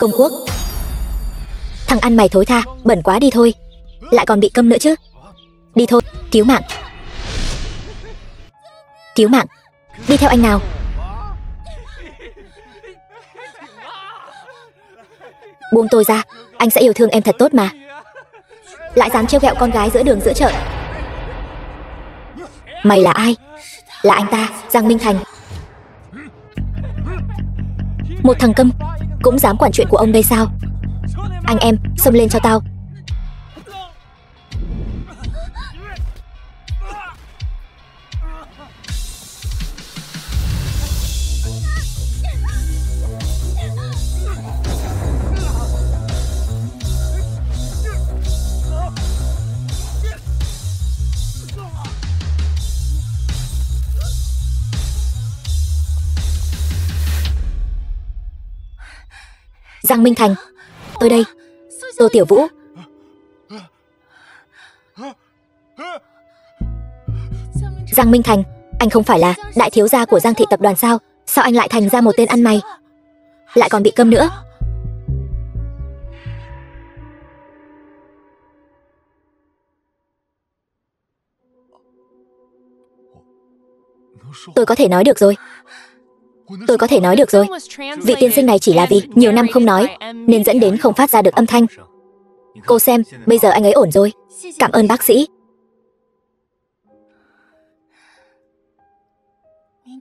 Công quốc. Thằng ăn mày thối tha, bẩn quá đi thôi. Lại còn bị câm nữa chứ. Đi thôi, cứu mạng. Cứu mạng. Đi theo anh nào. Buông tôi ra, anh sẽ yêu thương em thật tốt mà. Lại dám trêu ghẹo con gái giữa đường giữa chợ. Mày là ai? Là anh ta, Giang Minh Thành. Một thằng câm cũng dám quản chuyện của ông đây sao? Anh em, xông lên cho tao. Giang Minh Thành, tôi đây. Tô Tiểu Vũ. Giang Minh Thành, anh không phải là đại thiếu gia của Giang thị tập đoàn sao? Sao anh lại thành ra một tên ăn mày? Lại còn bị câm nữa. Tôi có thể nói được rồi. Tôi có thể nói được rồi. Vị tiên sinh này chỉ là vì nhiều năm không nói nên dẫn đến không phát ra được âm thanh. Cô xem, bây giờ anh ấy ổn rồi. Cảm ơn bác sĩ.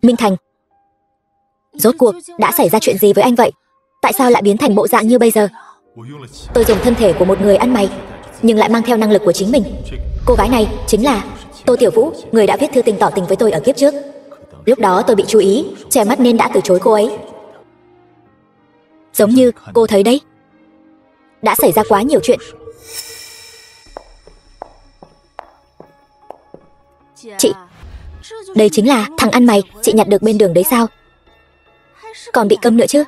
Minh Thành, rốt cuộc đã xảy ra chuyện gì với anh vậy? Tại sao lại biến thành bộ dạng như bây giờ? Tôi dùng thân thể của một người ăn mày nhưng lại mang theo năng lực của chính mình. Cô gái này chính là Tô Tiểu Vũ, người đã viết thư tình tỏ tình với tôi ở kiếp trước. Lúc đó tôi bị chú ý, che mắt nên đã từ chối cô ấy. Giống như cô thấy đấy, đã xảy ra quá nhiều chuyện. Chị, đây chính là thằng ăn mày chị nhặt được bên đường đấy sao? Còn bị câm nữa chứ.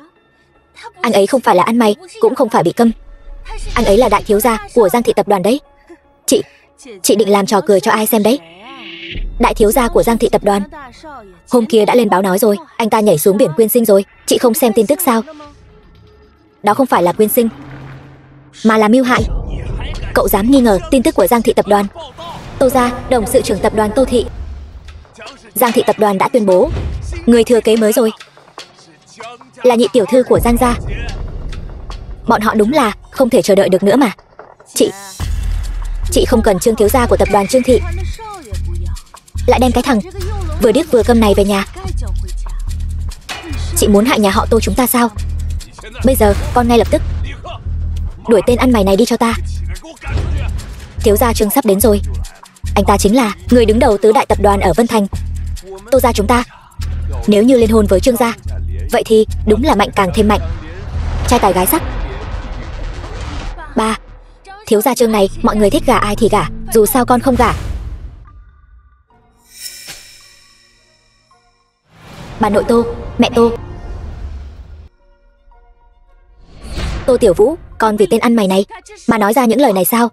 Anh ấy không phải là ăn mày, cũng không phải bị câm. Anh ấy là đại thiếu gia của Giang thị tập đoàn đấy. Chị định làm trò cười cho ai xem đấy? Đại thiếu gia của Giang thị tập đoàn. Hôm kia đã lên báo nói rồi, anh ta nhảy xuống biển quyên sinh rồi. Chị không xem tin tức sao? Đó không phải là quyên sinh, mà là mưu hại. Cậu dám nghi ngờ tin tức của Giang thị tập đoàn? Tô gia, đồng sự trưởng tập đoàn Tô thị. Giang thị tập đoàn đã tuyên bố người thừa kế mới rồi, là nhị tiểu thư của Giang gia. Bọn họ đúng là không thể chờ đợi được nữa mà. Chị không cần Trương thiếu gia của tập đoàn Trương thị lại đem cái thằng vừa điếc vừa câm này về nhà. Chị muốn hại nhà họ Tô chúng ta sao? Bây giờ con ngay lập tức đuổi tên ăn mày này đi cho ta. Thiếu gia Trương sắp đến rồi. Anh ta chính là người đứng đầu tứ đại tập đoàn ở Vân Thành. Tô gia chúng ta nếu như liên hôn với Trương gia, vậy thì đúng là mạnh càng thêm mạnh. Trai tài gái sắc. Ba, thiếu gia Trương này mọi người thích gả ai thì gả, dù sao con không gả. Bà nội Tô, mẹ Tô. Tô Tiểu Vũ, con vì tên ăn mày này mà nói ra những lời này sao?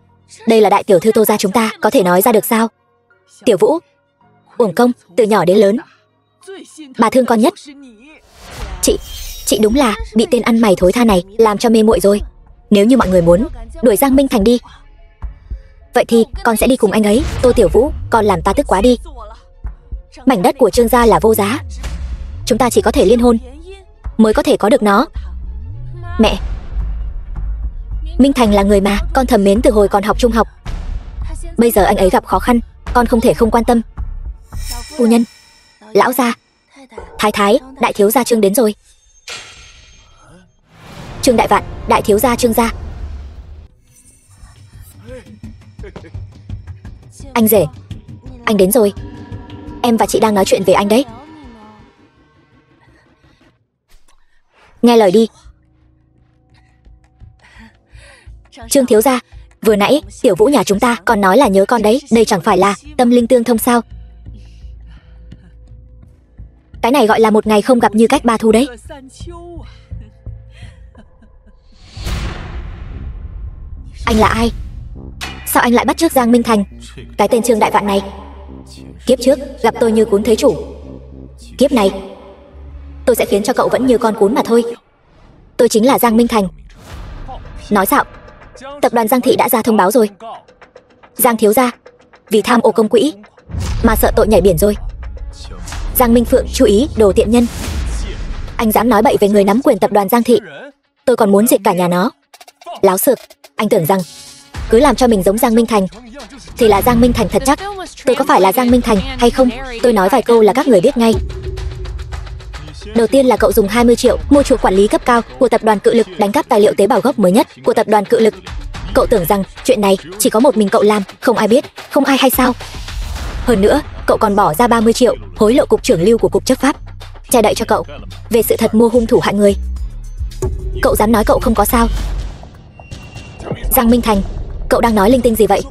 Đây là đại tiểu thư Tô gia chúng ta, có thể nói ra được sao? Tiểu Vũ, uổng công, từ nhỏ đến lớn bà thương con nhất. Chị đúng là bị tên ăn mày thối tha này làm cho mê muội rồi. Nếu như mọi người muốn đuổi Giang Minh Thành đi, vậy thì con sẽ đi cùng anh ấy. Tô Tiểu Vũ, con làm ta tức quá đi. Mảnh đất của Trương gia là vô giá, chúng ta chỉ có thể liên hôn mới có thể có được nó. Mẹ, Minh Thành là người mà con thầm mến từ hồi còn học trung học. Bây giờ anh ấy gặp khó khăn, con không thể không quan tâm. Phu nhân, lão gia, thái thái, đại thiếu gia Trương đến rồi. Trương Đại Vạn, đại thiếu gia Trương gia. Anh rể, anh đến rồi. Em và chị đang nói chuyện về anh đấy. Nghe lời đi. Trương thiếu gia, vừa nãy Tiểu Vũ nhà chúng ta còn nói là nhớ con đấy. Đây chẳng phải là tâm linh tương thông sao? Cái này gọi là một ngày không gặp như cách ba thu đấy. Anh là ai? Sao anh lại bắt chước Giang Minh Thành? Cái tên Trương Đại Vạn này kiếp trước gặp tôi như cún thấy chủ, kiếp này tôi sẽ khiến cho cậu vẫn như con cún mà thôi. Tôi chính là Giang Minh Thành, Nói dạo, tập đoàn Giang Thị đã ra thông báo rồi. Giang thiếu gia vì tham ô công quỹ mà sợ tội nhảy biển rồi. Giang Minh Phượng chú ý, đồ tiện nhân. Anh dám nói bậy về người nắm quyền tập đoàn Giang Thị, tôi còn muốn diệt cả nhà nó. Láo xược, anh tưởng rằng cứ làm cho mình giống Giang Minh Thành thì là Giang Minh Thành thật chắc. Tôi có phải là Giang Minh Thành hay không, tôi nói vài câu là các người biết ngay. Đầu tiên là cậu dùng 20 triệu mua chuộc quản lý cấp cao của tập đoàn Cự Lực đánh cắp tài liệu tế bào gốc mới nhất của tập đoàn Cự Lực. Cậu tưởng rằng chuyện này chỉ có một mình cậu làm, không ai biết, không ai hay sao? Hơn nữa, cậu còn bỏ ra 30 triệu hối lộ cục trưởng Lưu của cục chấp pháp, che đậy cho cậu về sự thật mua hung thủ hại người. Cậu dám nói cậu không có sao? Giang Minh Thành, cậu đang nói linh tinh gì vậy?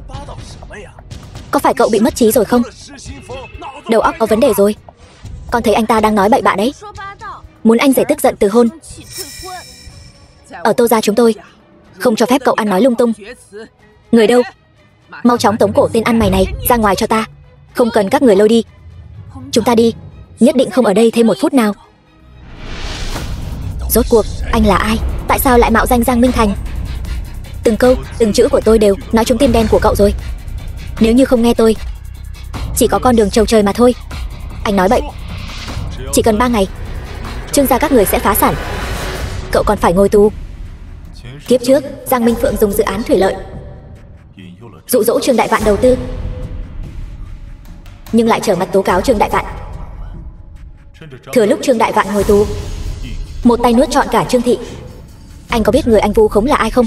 Có phải cậu bị mất trí rồi không? Đầu óc có vấn đề rồi. Con thấy anh ta đang nói bậy bạ đấy. Muốn anh rể tức giận từ hôn. Ở Tô gia chúng tôi không cho phép cậu ăn nói lung tung. Người đâu? Mau chóng tống cổ tên ăn mày này ra ngoài cho ta. Không cần các người lôi đi. Chúng ta đi, nhất định không ở đây thêm một phút nào. Rốt cuộc, anh là ai? Tại sao lại mạo danh Giang Minh Thành? Từng câu, từng chữ của tôi đều nói trúng tim đen của cậu rồi. Nếu như không nghe tôi, chỉ có con đường trầu trời mà thôi. Anh nói bậy. Chỉ cần 3 ngày, Trương gia các người sẽ phá sản. Cậu còn phải ngồi tù. Kiếp trước, Giang Minh Phượng dùng dự án thủy lợi dụ dỗ Trương Đại Vạn đầu tư, nhưng lại trở mặt tố cáo Trương Đại Vạn. Thừa lúc Trương Đại Vạn ngồi tù, một tay nuốt trọn cả Trương thị. Anh có biết người anh vu khống là ai không?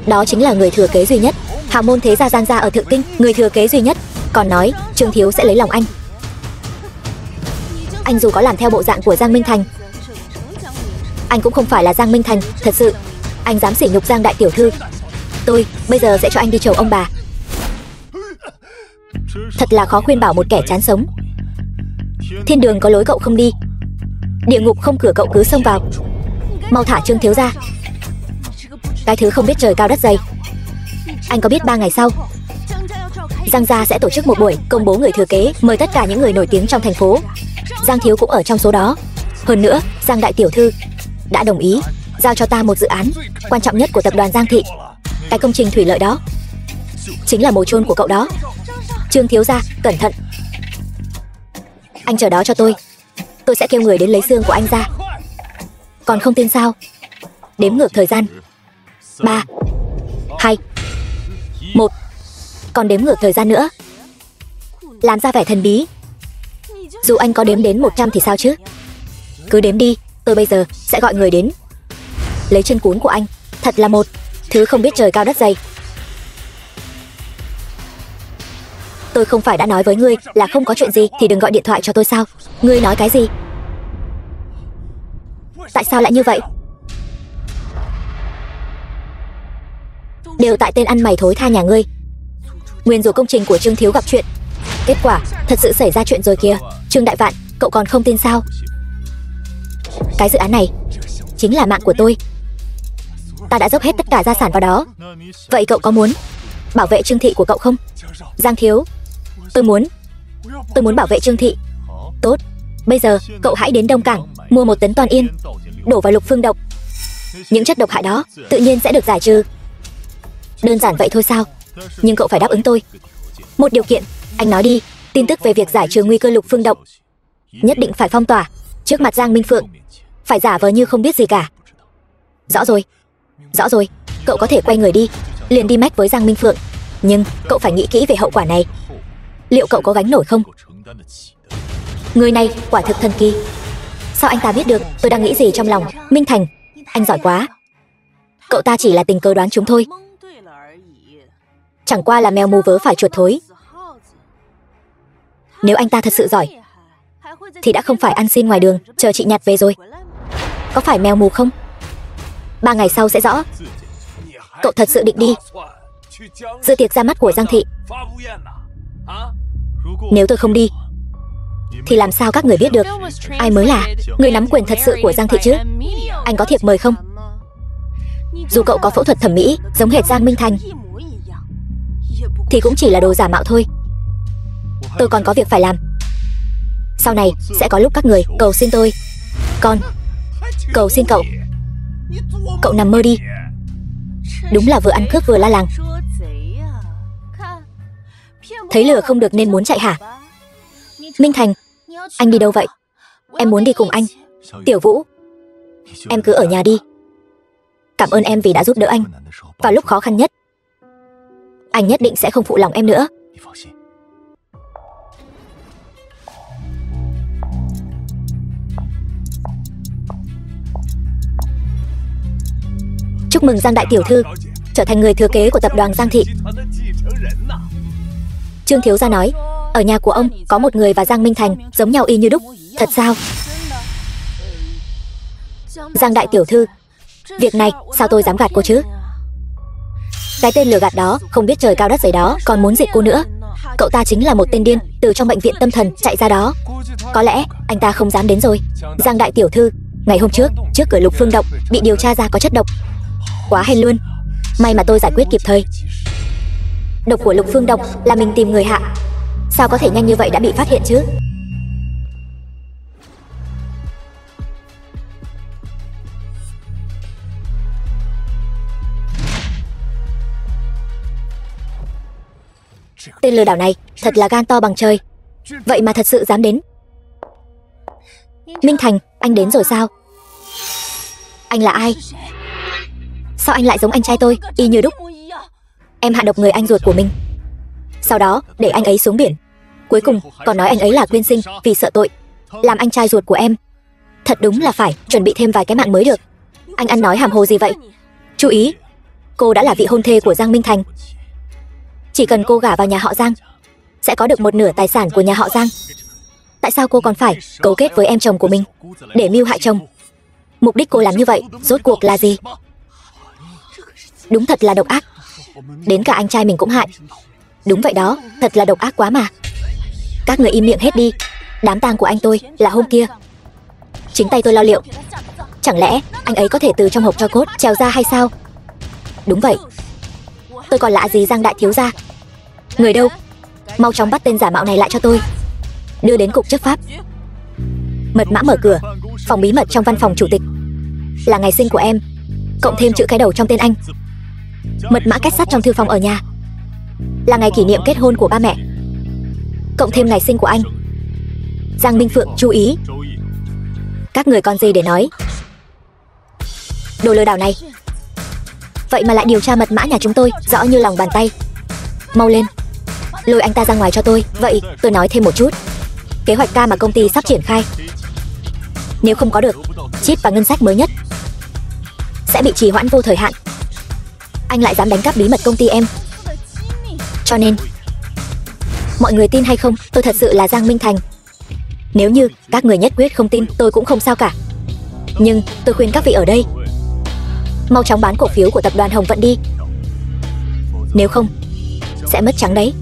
Đó chính là người thừa kế duy nhất, hào môn thế gia Giang gia ở Thượng Kinh, người thừa kế duy nhất. Còn nói Trương thiếu sẽ lấy lòng anh. Anh dù có làm theo bộ dạng của Giang Minh Thành, anh cũng không phải là Giang Minh Thành thật sự. Anh dám sỉ nhục Giang đại tiểu thư, tôi bây giờ sẽ cho anh đi chầu ông bà. Thật là khó khuyên bảo một kẻ chán sống. Thiên đường có lối cậu không đi, địa ngục không cửa cậu cứ xông vào. Mau thả Trương thiếu ra. Cái thứ không biết trời cao đất dày. Anh có biết 3 ngày sau, Giang gia sẽ tổ chức một buổi công bố người thừa kế, mời tất cả những người nổi tiếng trong thành phố. Giang thiếu cũng ở trong số đó. Hơn nữa, Giang đại tiểu thư đã đồng ý giao cho ta một dự án quan trọng nhất của tập đoàn Giang Thị. Cái công trình thủy lợi đó chính là mồ chôn của cậu đó. Trương thiếu gia, cẩn thận. Anh chờ đó cho tôi sẽ kêu người đến lấy xương của anh ra. Còn không tin sao? Đếm ngược thời gian. 3, 2, 1. Còn đếm ngược thời gian nữa. Làm ra vẻ thần bí. Dù anh có đếm đến 100 thì sao chứ? Cứ đếm đi, tôi bây giờ sẽ gọi người đến lấy chân cún của anh. Thật là một thứ không biết trời cao đất dày. Tôi không phải đã nói với ngươi là không có chuyện gì thì đừng gọi điện thoại cho tôi sao? Ngươi nói cái gì? Tại sao lại như vậy? Đều tại tên ăn mày thối tha nhà ngươi. Nguyên dù công trình của Trương thiếu gặp chuyện, kết quả thật sự xảy ra chuyện rồi kìa. Trương Đại Vạn, cậu còn không tin sao? Cái dự án này chính là mạng của tôi. Ta đã dốc hết tất cả gia sản vào đó. Vậy cậu có muốn bảo vệ Trương thị của cậu không? Giang thiếu, tôi muốn bảo vệ Trương thị. Tốt, bây giờ cậu hãy đến Đông Cảng mua 1 tấn toàn yên, đổ vào Lục Phương độc. Những chất độc hại đó tự nhiên sẽ được giải trừ. Đơn giản vậy thôi sao? Nhưng cậu phải đáp ứng tôi một điều kiện. Anh nói đi, tin tức về việc giải trừ nguy cơ Lục Phương độc nhất định phải phong tỏa trước mặt Giang Minh Phượng, phải giả vờ như không biết gì cả. Rõ rồi, cậu có thể quay người đi, liền đi mách với Giang Minh Phượng. Nhưng cậu phải nghĩ kỹ về hậu quả này. Liệu cậu có gánh nổi không? Người này quả thực thần kỳ. Sao anh ta biết được tôi đang nghĩ gì trong lòng? Minh Thành, anh giỏi quá. Cậu ta chỉ là tình cờ đoán chúng thôi. Chẳng qua là mèo mù vớ phải chuột thối. Nếu anh ta thật sự giỏi thì đã không phải ăn xin ngoài đường chờ chị nhặt về rồi. Có phải mèo mù không? 3 ngày sau sẽ rõ. Cậu thật sự định đi dự tiệc ra mắt của Giang Thị? Nếu tôi không đi thì làm sao các người biết được ai mới là người nắm quyền thật sự của Giang Thị chứ? Anh có thiệp mời không? Dù cậu có phẫu thuật thẩm mỹ giống hệt Giang Minh Thành thì cũng chỉ là đồ giả mạo thôi. Tôi còn có việc phải làm. Sau này sẽ có lúc các người cầu xin tôi. Con cầu xin cậu. Cậu nằm mơ đi. Đúng là vừa ăn cướp vừa la làng. Thấy lừa không được nên muốn chạy hả? Minh Thành, anh đi đâu vậy? Em muốn đi cùng anh. Tiểu Vũ, em cứ ở nhà đi. Cảm ơn em vì đã giúp đỡ anh vào lúc khó khăn nhất. Anh nhất định sẽ không phụ lòng em nữa. Chúc mừng Giang đại tiểu thư trở thành người thừa kế của tập đoàn Giang Thị. Trương thiếu gia nói, ở nhà của ông có một người và Giang Minh Thành giống nhau y như đúc. Thật sao? Giang đại tiểu thư, việc này sao tôi dám gạt cô chứ? Cái tên lừa gạt đó không biết trời cao đất dày đó còn muốn diệt cô nữa. Cậu ta chính là một tên điên từ trong bệnh viện tâm thần chạy ra đó. Có lẽ anh ta không dám đến rồi. Giang đại tiểu thư, ngày hôm trước cửa Lục Phương Động bị điều tra ra có chất độc. Quá hèn luôn. May mà tôi giải quyết kịp thời. Độc của Lục Phương Động là mình tìm người hạ. Sao có thể nhanh như vậy đã bị phát hiện chứ? Tên lừa đảo này thật là gan to bằng trời. Vậy mà thật sự dám đến. Minh Thành, anh đến rồi sao? Anh là ai? Sao anh lại giống anh trai tôi, y như đúc? Em hạ độc người anh ruột của mình, sau đó để anh ấy xuống biển. Cuối cùng còn nói anh ấy là quyên sinh vì sợ tội, làm anh trai ruột của em. Thật đúng là phải chuẩn bị thêm vài cái mạng mới được. Anh ăn nói hàm hồ gì vậy? Chú ý, cô đã là vị hôn thê của Giang Minh Thành. Chỉ cần cô gả vào nhà họ Giang sẽ có được một nửa tài sản của nhà họ Giang. Tại sao cô còn phải cấu kết với em chồng của mình để mưu hại chồng? Mục đích cô làm như vậy rốt cuộc là gì? Đúng thật là độc ác. Đến cả anh trai mình cũng hại. Đúng vậy đó, thật là độc ác quá mà. Các người im miệng hết đi. Đám tang của anh tôi là hôm kia, chính tay tôi lo liệu. Chẳng lẽ anh ấy có thể từ trong hộp tro cốt trèo ra hay sao? Đúng vậy. Tôi còn lạ gì Giang đại thiếu gia? Người đâu? Mau chóng bắt tên giả mạo này lại cho tôi, đưa đến cục chấp pháp. Mật mã mở cửa phòng bí mật trong văn phòng chủ tịch là ngày sinh của em, cộng thêm chữ cái đầu trong tên anh. Mật mã kết sắt trong thư phòng ở nhà là ngày kỷ niệm kết hôn của ba mẹ, cộng thêm ngày sinh của anh. Giang Minh Phượng chú ý. Các người còn gì để nói? Đồ lừa đảo này, vậy mà lại điều tra mật mã nhà chúng tôi rõ như lòng bàn tay. Mau lên, lôi anh ta ra ngoài cho tôi. Vậy tôi nói thêm một chút. Kế hoạch K mà công ty sắp triển khai, nếu không có được chip và ngân sách mới nhất sẽ bị trì hoãn vô thời hạn. Anh lại dám đánh cắp bí mật công ty em. Cho nên mọi người tin hay không, tôi thật sự là Giang Minh Thành. Nếu như các người nhất quyết không tin, tôi cũng không sao cả. Nhưng tôi khuyên các vị ở đây mau chóng bán cổ phiếu của tập đoàn Hồng Vận đi, nếu không sẽ mất trắng đấy.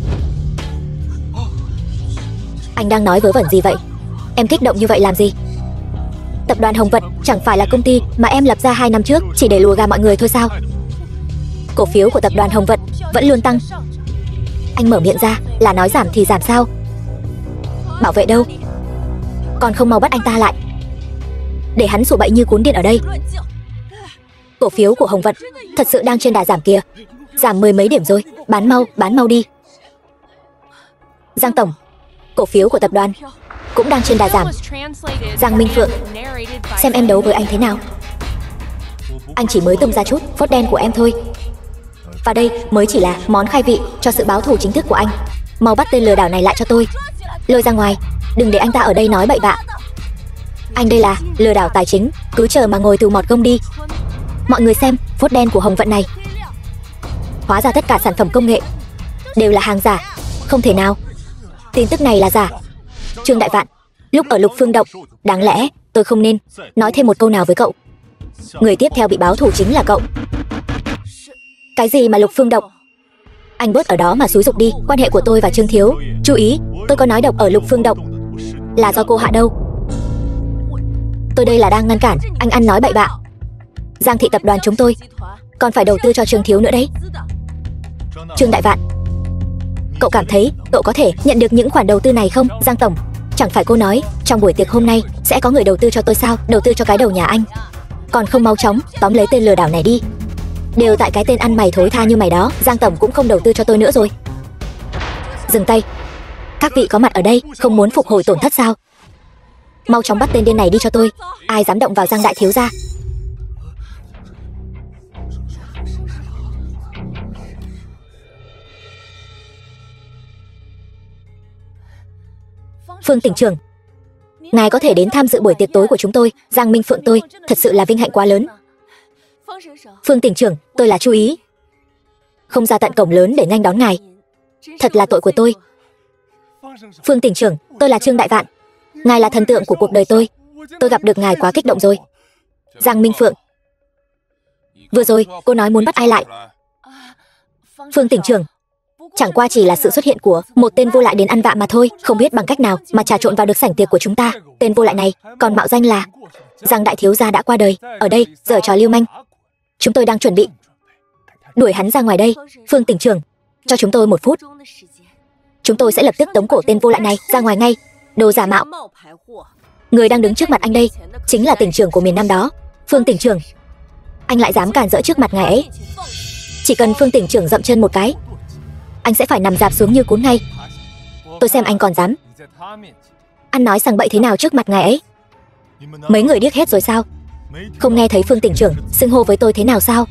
Anh đang nói vớ vẩn gì vậy? Em kích động như vậy làm gì? Tập đoàn Hồng Vận chẳng phải là công ty mà em lập ra 2 năm trước chỉ để lùa gà mọi người thôi sao? Cổ phiếu của tập đoàn Hồng Vận vẫn luôn tăng. Anh mở miệng ra là nói giảm thì giảm sao? Bảo vệ đâu? Còn không mau bắt anh ta lại, để hắn sủa bậy như cuốn điện ở đây. Cổ phiếu của Hồng Vận thật sự đang trên đà giảm kìa, giảm 10 mấy điểm rồi. Bán mau đi. Giang tổng, cổ phiếu của tập đoàn cũng đang trên đà giảm. Giang Minh Phượng, xem em đấu với anh thế nào. Anh chỉ mới tung ra chút phốt đen của em thôi, và đây mới chỉ là món khai vị cho sự báo thù chính thức của anh. Mau bắt tên lừa đảo này lại cho tôi, lôi ra ngoài, đừng để anh ta ở đây nói bậy bạ. Anh đây là lừa đảo tài chính, cứ chờ mà ngồi tù mọt gông đi. Mọi người xem phốt đen của Hồng Vận này, hóa ra tất cả sản phẩm công nghệ đều là hàng giả. Không thể nào, tin tức này là giả. Trương Đại Vạn, lúc ở Lục Phương Động, đáng lẽ tôi không nên nói thêm một câu nào với cậu. Người tiếp theo bị báo thù chính là cậu. Cái gì mà Lục Phương Động? Anh bớt ở đó mà xúi giục đi. Quan hệ của tôi và Trương thiếu, chú ý, tôi có nói độc ở Lục Phương Động là do cô hạ đâu. Tôi đây là đang ngăn cản anh ăn nói bậy bạ. Giang Thị tập đoàn chúng tôi còn phải đầu tư cho Trương thiếu nữa đấy. Trương Đại Vạn, cậu cảm thấy cậu có thể nhận được những khoản đầu tư này không? Giang tổng, chẳng phải cô nói trong buổi tiệc hôm nay sẽ có người đầu tư cho tôi sao? Đầu tư cho cái đầu nhà anh, còn không mau chóng tóm lấy tên lừa đảo này đi. Đều tại cái tên ăn mày thối tha như mày đó. Giang tổng cũng không đầu tư cho tôi nữa rồi. Dừng tay. Các vị có mặt ở đây không muốn phục hồi tổn thất sao? Mau chóng bắt tên điên này đi cho tôi. Ai dám động vào Giang đại thiếu gia? Phương tỉnh trưởng, ngài có thể đến tham dự buổi tiệc tối của chúng tôi. Giang Minh Phượng tôi thật sự là vinh hạnh quá lớn. Phương tỉnh trưởng, tôi là Chu Ý, không ra tận cổng lớn để nghênh đón ngài, thật là tội của tôi. Phương tỉnh trưởng, tôi là Trương Đại Vạn, ngài là thần tượng của cuộc đời tôi gặp được ngài quá kích động rồi. Giang Minh Phượng, vừa rồi cô nói muốn bắt ai lại? Phương tỉnh trưởng, chẳng qua chỉ là sự xuất hiện của một tên vô lại đến ăn vạ mà thôi, không biết bằng cách nào mà trà trộn vào được sảnh tiệc của chúng ta. Tên vô lại này còn mạo danh là Giang đại thiếu gia đã qua đời, ở đây giở trò lưu manh. Chúng tôi đang chuẩn bị đuổi hắn ra ngoài đây. Phương tỉnh trưởng, cho chúng tôi 1 phút, chúng tôi sẽ lập tức tống cổ tên vô lại này ra ngoài ngay. Đồ giả mạo. Người đang đứng trước mặt anh đây chính là tỉnh trưởng của miền Nam đó. Phương tỉnh trưởng, anh lại dám cản rỡ trước mặt ngài ấy. Chỉ cần Phương tỉnh trưởng dậm chân một cái, anh sẽ phải nằm rạp xuống như cún ngay. Tôi xem anh còn dám ăn nói sằng bậy thế nào trước mặt ngài ấy. Mấy người điếc hết rồi sao? Không nghe thấy Phương tỉnh trưởng xưng hô với tôi thế nào sao?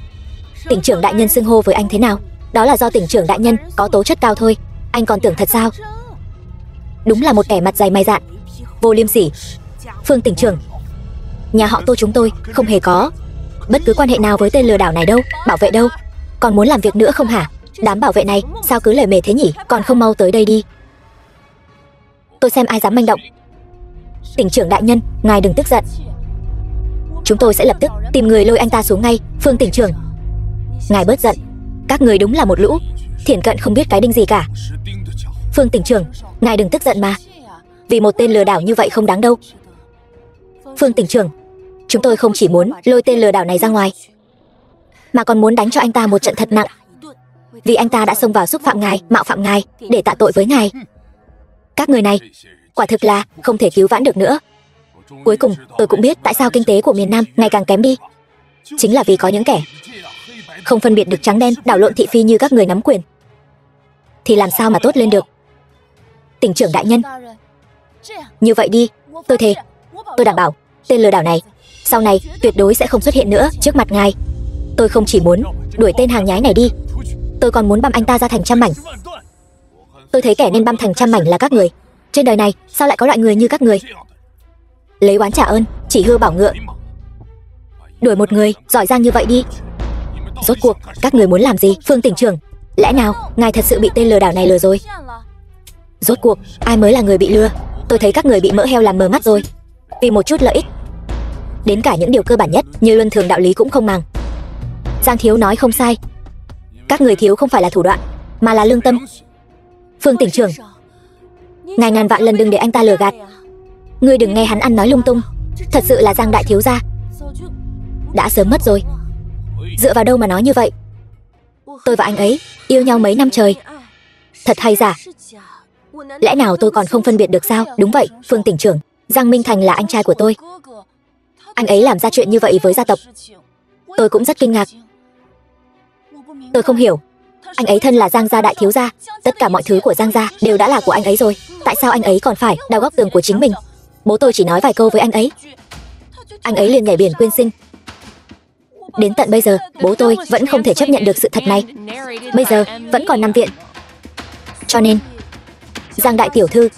Tỉnh trưởng đại nhân xưng hô với anh thế nào, đó là do tỉnh trưởng đại nhân có tố chất cao thôi. Anh còn tưởng thật sao? Đúng là một kẻ mặt dày mày dạn, vô liêm sỉ. Phương tỉnh trưởng, nhà họ Tô chúng tôi không hề có bất cứ quan hệ nào với tên lừa đảo này đâu. Bảo vệ đâu? Còn muốn làm việc nữa không hả? Đám bảo vệ này sao cứ lề mề thế nhỉ? Còn không mau tới đây đi, tôi xem ai dám manh động. Tỉnh trưởng đại nhân, ngài đừng tức giận, chúng tôi sẽ lập tức tìm người lôi anh ta xuống ngay. Phương tỉnh trưởng, ngài bớt giận, các người đúng là một lũ thiển cận không biết cái đinh gì cả. Phương tỉnh trưởng, ngài đừng tức giận mà, vì một tên lừa đảo như vậy không đáng đâu. Phương tỉnh trưởng, chúng tôi không chỉ muốn lôi tên lừa đảo này ra ngoài, mà còn muốn đánh cho anh ta một trận thật nặng, vì anh ta đã xông vào xúc phạm ngài, mạo phạm ngài để tạ tội với ngài. Các người này quả thực là không thể cứu vãn được nữa. Cuối cùng tôi cũng biết tại sao kinh tế của miền Nam ngày càng kém đi, chính là vì có những kẻ không phân biệt được trắng đen, đảo lộn thị phi như các người nắm quyền, thì làm sao mà tốt lên được. Tỉnh trưởng đại nhân, như vậy đi, tôi thề, tôi đảm bảo tên lừa đảo này sau này tuyệt đối sẽ không xuất hiện nữa trước mặt ngài. Tôi không chỉ muốn đuổi tên hàng nhái này đi, tôi còn muốn băm anh ta ra thành trăm mảnh. Tôi thấy kẻ nên băm thành trăm mảnh là các người. Trên đời này sao lại có loại người như các người? Lấy oán trả ơn, chỉ hư bảo ngựa. Đuổi một người giỏi giang như vậy đi. Rốt cuộc các người muốn làm gì? Phương tỉnh trưởng, lẽ nào ngài thật sự bị tên lừa đảo này lừa rồi? Rốt cuộc ai mới là người bị lừa? Tôi thấy các người bị mỡ heo làm mờ mắt rồi, vì một chút lợi ích, đến cả những điều cơ bản nhất như luân thường đạo lý cũng không màng. Giang thiếu nói không sai, các người thiếu không phải là thủ đoạn mà là lương tâm. Phương tỉnh trưởng, ngài ngàn vạn lần đừng để anh ta lừa gạt. Ngươi đừng nghe hắn ăn nói lung tung, thật sự là Giang đại thiếu gia đã sớm mất rồi. Dựa vào đâu mà nói như vậy? Tôi và anh ấy yêu nhau mấy năm trời, thật hay giả? Lẽ nào tôi còn không phân biệt được sao? Đúng vậy, Phương tỉnh trưởng, Giang Minh Thành là anh trai của tôi. Anh ấy làm ra chuyện như vậy với gia tộc, tôi cũng rất kinh ngạc. Tôi không hiểu, anh ấy thân là Giang gia đại thiếu gia, tất cả mọi thứ của Giang gia đều đã là của anh ấy rồi, tại sao anh ấy còn phải đào góc tường của chính mình? Bố tôi chỉ nói vài câu với anh ấy liền nhảy biển quyên sinh. Đến tận bây giờ bố tôi vẫn không thể chấp nhận được sự thật này, bây giờ vẫn còn nằm viện. Cho nên Giang đại tiểu thư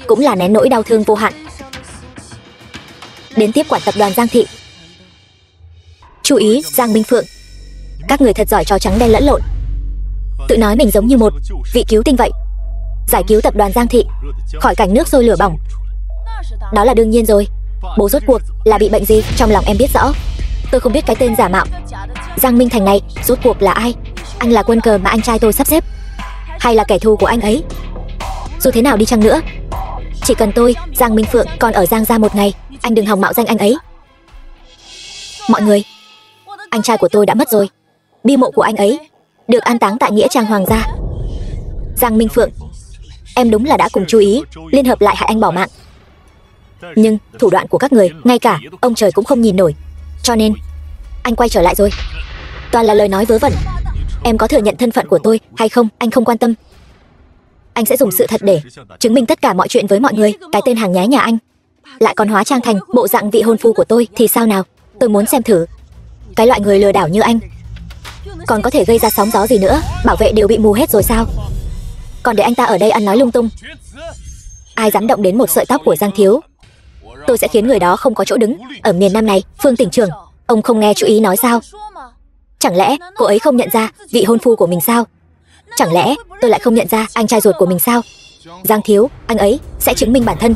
cũng là nén nỗi đau thương vô hạn đến tiếp quản tập đoàn Giang thị. Chú ý, Giang Minh Phượng, các người thật giỏi trò trắng đen lẫn lộn, tự nói mình giống như một vị cứu tinh vậy, giải cứu tập đoàn Giang thị khỏi cảnh nước sôi lửa bỏng. Đó là đương nhiên rồi. Bố rốt cuộc là bị bệnh gì? Trong lòng em biết rõ. Tôi không biết cái tên giả mạo Giang Minh Thành này rốt cuộc là ai. Anh là quân cờ mà anh trai tôi sắp xếp, hay là kẻ thù của anh ấy? Dù thế nào đi chăng nữa, chỉ cần tôi, Giang Minh Phượng, còn ở Giang gia một ngày, anh đừng hòng mạo danh anh ấy. Mọi người, anh trai của tôi đã mất rồi, bia mộ của anh ấy được an táng tại nghĩa trang Hoàng gia. Giang Minh Phượng, em đúng là đã cùng chú ý liên hợp lại hại anh bỏ mạng, nhưng thủ đoạn của các người ngay cả ông trời cũng không nhìn nổi, cho nên anh quay trở lại rồi. Toàn là lời nói vớ vẩn. Em có thừa nhận thân phận của tôi hay không, anh không quan tâm. Anh sẽ dùng sự thật để chứng minh tất cả mọi chuyện với mọi người. Cái tên hàng nhái nhà anh lại còn hóa trang thành bộ dạng vị hôn phu của tôi thì sao nào? Tôi muốn xem thử. Cái loại người lừa đảo như anh còn có thể gây ra sóng gió gì nữa? Bảo vệ đều bị mù hết rồi sao? Còn để anh ta ở đây ăn nói lung tung. Ai dám động đến một sợi tóc của Giang thiếu, tôi sẽ khiến người đó không có chỗ đứng. Ở miền Nam này, Phương tỉnh trưởng, ông không nghe chú ý nói sao? Chẳng lẽ cô ấy không nhận ra vị hôn phu của mình sao? Chẳng lẽ tôi lại không nhận ra anh trai ruột của mình sao? Giang thiếu, anh ấy sẽ chứng minh bản thân.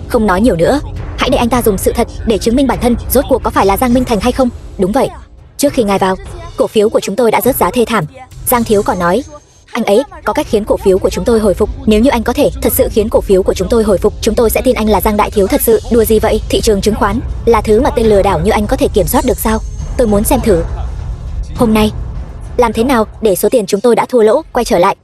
Không nói nhiều nữa, hãy để anh ta dùng sự thật để chứng minh bản thân rốt cuộc có phải là Giang Minh Thành hay không. Đúng vậy, trước khi ngài vào, cổ phiếu của chúng tôi đã rớt giá thê thảm. Giang thiếu còn nói anh ấy có cách khiến cổ phiếu của chúng tôi hồi phục. Nếu như anh có thể thật sự khiến cổ phiếu của chúng tôi hồi phục, chúng tôi sẽ tin anh là Giang đại thiếu thật sự. Đùa gì vậy? Thị trường chứng khoán là thứ mà tên lừa đảo như anh có thể kiểm soát được sao? Tôi muốn xem thử hôm nay làm thế nào để số tiền chúng tôi đã thua lỗ quay trở lại.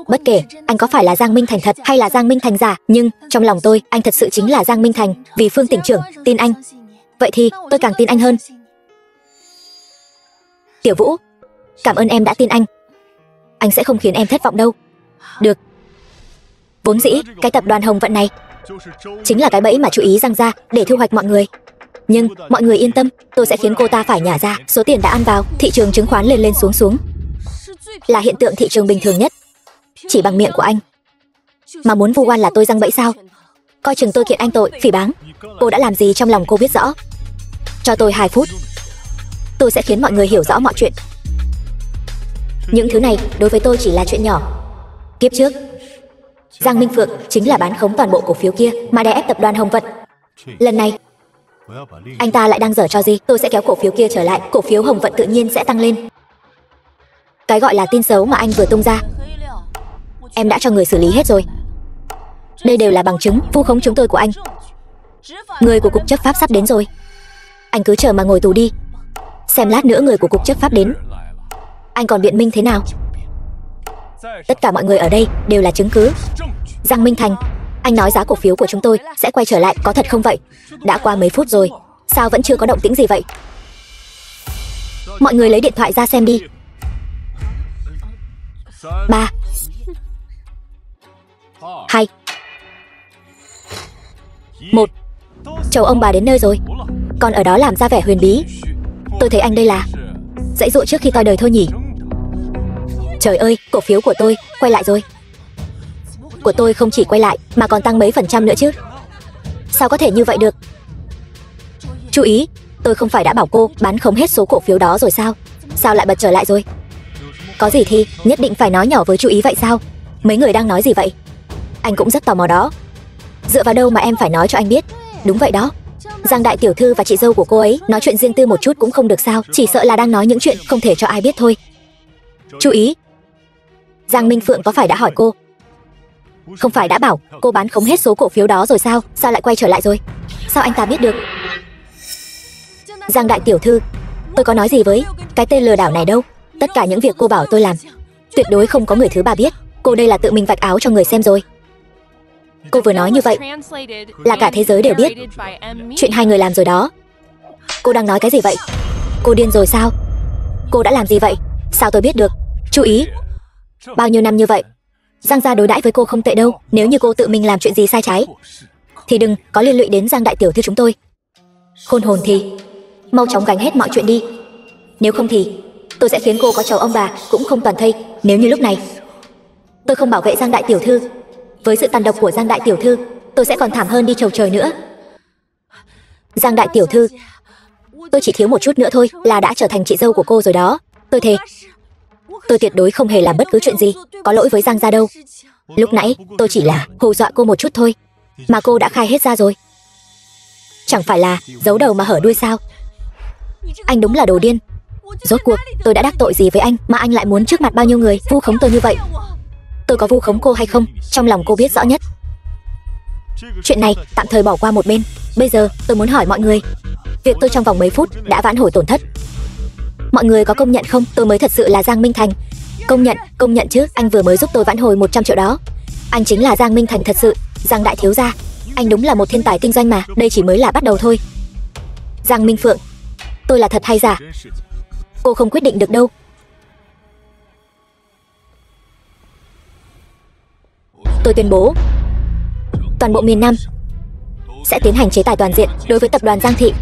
Bất kể anh có phải là Giang Minh Thành thật hay là Giang Minh Thành giả, nhưng trong lòng tôi, anh thật sự chính là Giang Minh Thành. Vì Phương tỉnh trưởng tin anh, vậy thì tôi càng tin anh hơn. Tiểu Vũ, cảm ơn em đã tin anh. Anh sẽ không khiến em thất vọng đâu. Được. Vốn dĩ, cái tập đoàn Hồng Vận này chính là cái bẫy mà chú ý Giang ra để thu hoạch mọi người. Nhưng mọi người yên tâm, tôi sẽ khiến cô ta phải nhả ra số tiền đã ăn vào. Thị trường chứng khoán lên lên xuống xuống là hiện tượng thị trường bình thường nhất. Chỉ bằng miệng của anh mà muốn vu oan là tôi giăng bẫy sao? Coi chừng tôi kiện anh tội phỉ báng. Cô đã làm gì trong lòng cô biết rõ. Cho tôi 2 phút, tôi sẽ khiến mọi người hiểu rõ mọi chuyện. Những thứ này đối với tôi chỉ là chuyện nhỏ. Kiếp trước, Giang Minh Phượng chính là bán khống toàn bộ cổ phiếu kia mà đè ép tập đoàn Hồng Vận. Lần này anh ta lại đang giở trò gì? Tôi sẽ kéo cổ phiếu kia trở lại, cổ phiếu Hồng Vận tự nhiên sẽ tăng lên. Cái gọi là tin xấu mà anh vừa tung ra, em đã cho người xử lý hết rồi. Đây đều là bằng chứng vu khống chúng tôi của anh. Người của cục chấp pháp sắp đến rồi. Anh cứ chờ mà ngồi tù đi. Xem lát nữa người của cục chấp pháp đến, anh còn biện minh thế nào? Tất cả mọi người ở đây đều là chứng cứ. Giang Minh Thành, anh nói giá cổ phiếu của chúng tôi sẽ quay trở lại, có thật không vậy? Đã qua mấy phút rồi, sao vẫn chưa có động tĩnh gì vậy? Mọi người lấy điện thoại ra xem đi. 3 2 1. Chầu ông bà đến nơi rồi, còn ở đó làm ra vẻ huyền bí. Tôi thấy anh đây là dãy dụa trước khi toi đời thôi nhỉ? Trời ơi, cổ phiếu của tôi quay lại rồi. Của tôi không chỉ quay lại mà còn tăng mấy % nữa chứ. Sao có thể như vậy được? Chú ý, tôi không phải đã bảo cô bán khống hết số cổ phiếu đó rồi sao? Sao lại bật trở lại rồi? Có gì thì nhất định phải nói nhỏ với chú ý vậy sao? Mấy người đang nói gì vậy? Anh cũng rất tò mò đó. Dựa vào đâu mà em phải nói cho anh biết? Đúng vậy đó, Giang đại tiểu thư và chị dâu của cô ấy nói chuyện riêng tư một chút cũng không được sao? Chỉ sợ là đang nói những chuyện không thể cho ai biết thôi. Chú ý, Giang Minh Phượng có phải đã hỏi cô? Không phải đã bảo cô bán khống hết số cổ phiếu đó rồi sao? Sao lại quay trở lại rồi? Sao anh ta biết được? Giang đại tiểu thư, tôi có nói gì với cái tên lừa đảo này đâu. Tất cả những việc cô bảo tôi làm, tuyệt đối không có người thứ ba biết. Cô đây là tự mình vạch áo cho người xem rồi. Cô vừa nói như vậy là cả thế giới đều biết chuyện hai người làm rồi đó. Cô đang nói cái gì vậy? Cô điên rồi sao? Cô đã làm gì vậy? Sao tôi biết được? Chú ý, bao nhiêu năm như vậy, Giang gia đối đãi với cô không tệ đâu. Nếu như cô tự mình làm chuyện gì sai trái thì đừng có liên lụy đến Giang đại tiểu thư chúng tôi. Khôn hồn thì mau chóng gánh hết mọi chuyện đi. Nếu không thì tôi sẽ khiến cô có chầu ông bà cũng không toàn thây. Nếu như lúc này tôi không bảo vệ Giang đại tiểu thư, với sự tàn độc của Giang đại tiểu thư, tôi sẽ còn thảm hơn đi chầu trời nữa. Giang đại tiểu thư, tôi chỉ thiếu một chút nữa thôi là đã trở thành chị dâu của cô rồi đó. Tôi thề, tôi tuyệt đối không hề làm bất cứ chuyện gì có lỗi với Giang gia đâu. Lúc nãy tôi chỉ là hù dọa cô một chút thôi, mà cô đã khai hết ra rồi. Chẳng phải là giấu đầu mà hở đuôi sao? Anh đúng là đồ điên. Rốt cuộc tôi đã đắc tội gì với anh mà anh lại muốn trước mặt bao nhiêu người vu khống tôi như vậy? Tôi có vu khống cô hay không, trong lòng cô biết rõ nhất. Chuyện này tạm thời bỏ qua một bên. Bây giờ tôi muốn hỏi mọi người, việc tôi trong vòng mấy phút đã vãn hồi tổn thất, mọi người có công nhận không? Tôi mới thật sự là Giang Minh Thành. Công nhận chứ. Anh vừa mới giúp tôi vãn hồi 100 triệu đó. Anh chính là Giang Minh Thành thật sự. Giang đại thiếu gia, anh đúng là một thiên tài kinh doanh mà. Đây chỉ mới là bắt đầu thôi. Giang Minh Phượng, tôi là thật hay giả? Cô không quyết định được đâu. Tôi tuyên bố toàn bộ miền Nam sẽ tiến hành chế tài toàn diện đối với tập đoàn Giang Thị.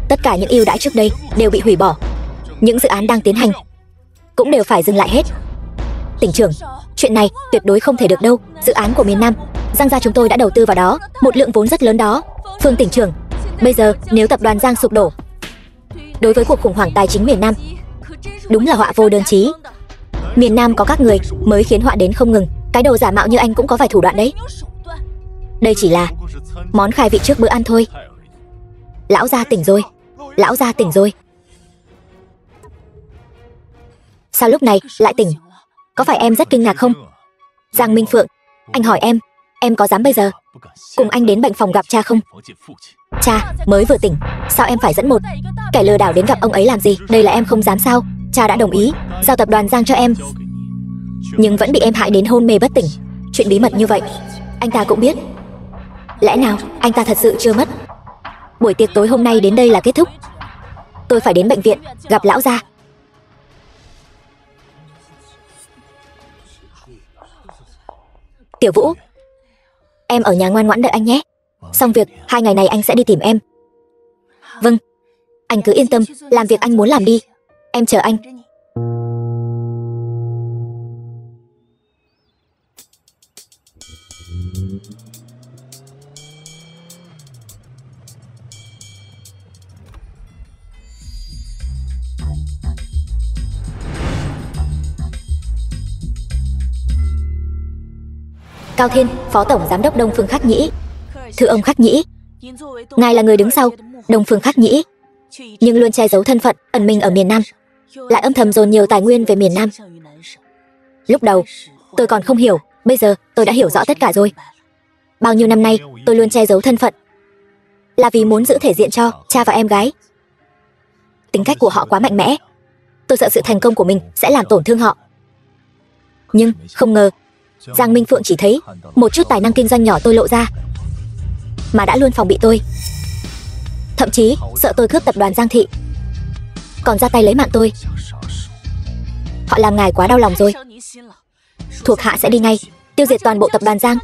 Tất cả những ưu đãi trước đây đều bị hủy bỏ. Những dự án đang tiến hành cũng đều phải dừng lại hết. Tỉnh trưởng, chuyện này tuyệt đối không thể được đâu. Dự án của miền Nam, Giang gia chúng tôi đã đầu tư vào đó một lượng vốn rất lớn đó. Phương tỉnh trưởng, bây giờ nếu tập đoàn Giang sụp đổ, đối với cuộc khủng hoảng tài chính miền Nam, đúng là họa vô đơn chí. Miền Nam có các người mới khiến họa đến không ngừng. Cái đồ giả mạo như anh cũng có vài thủ đoạn đấy. Đây chỉ là món khai vị trước bữa ăn thôi. Lão gia tỉnh rồi. Lão gia tỉnh rồi. Sao lúc này lại tỉnh? Có phải em rất kinh ngạc không? Giang Minh Phượng, anh hỏi em có dám bây giờ cùng anh đến bệnh phòng gặp cha không? Cha mới vừa tỉnh, sao em phải dẫn một kẻ lừa đảo đến gặp ông ấy làm gì? Đây là em không dám sao? Cha đã đồng ý giao tập đoàn Giang cho em, nhưng vẫn bị em hại đến hôn mê bất tỉnh. Chuyện bí mật như vậy anh ta cũng biết. Lẽ nào anh ta thật sự chưa mất? Buổi tiệc tối hôm nay đến đây là kết thúc. Tôi phải đến bệnh viện gặp lão gia. Tiểu Vũ, em ở nhà ngoan ngoãn đợi anh nhé. Xong việc 2 ngày này anh sẽ đi tìm em. Vâng, anh cứ yên tâm, làm việc anh muốn làm đi. Em chờ anh. Cao Thiên, Phó Tổng Giám đốc Đông Phương Khắc Nhĩ. Thưa ông Khắc Nhĩ, ngài là người đứng sau Đông Phương Khắc Nhĩ, nhưng luôn che giấu thân phận, ẩn mình ở miền Nam, lại âm thầm dồn nhiều tài nguyên về miền Nam. Lúc đầu tôi còn không hiểu, bây giờ tôi đã hiểu rõ tất cả rồi. Bao nhiêu năm nay tôi luôn che giấu thân phận, là vì muốn giữ thể diện cho cha và em gái. Tính cách của họ quá mạnh mẽ, tôi sợ sự thành công của mình sẽ làm tổn thương họ. Nhưng không ngờ Giang Minh Phượng chỉ thấy một chút tài năng kinh doanh nhỏ tôi lộ ra mà đã luôn phòng bị tôi, thậm chí sợ tôi cướp tập đoàn Giang Thị, còn ra tay lấy mạng tôi. Họ làm ngài quá đau lòng rồi. Thuộc hạ sẽ đi ngay, tiêu diệt toàn bộ tập đoàn Giang.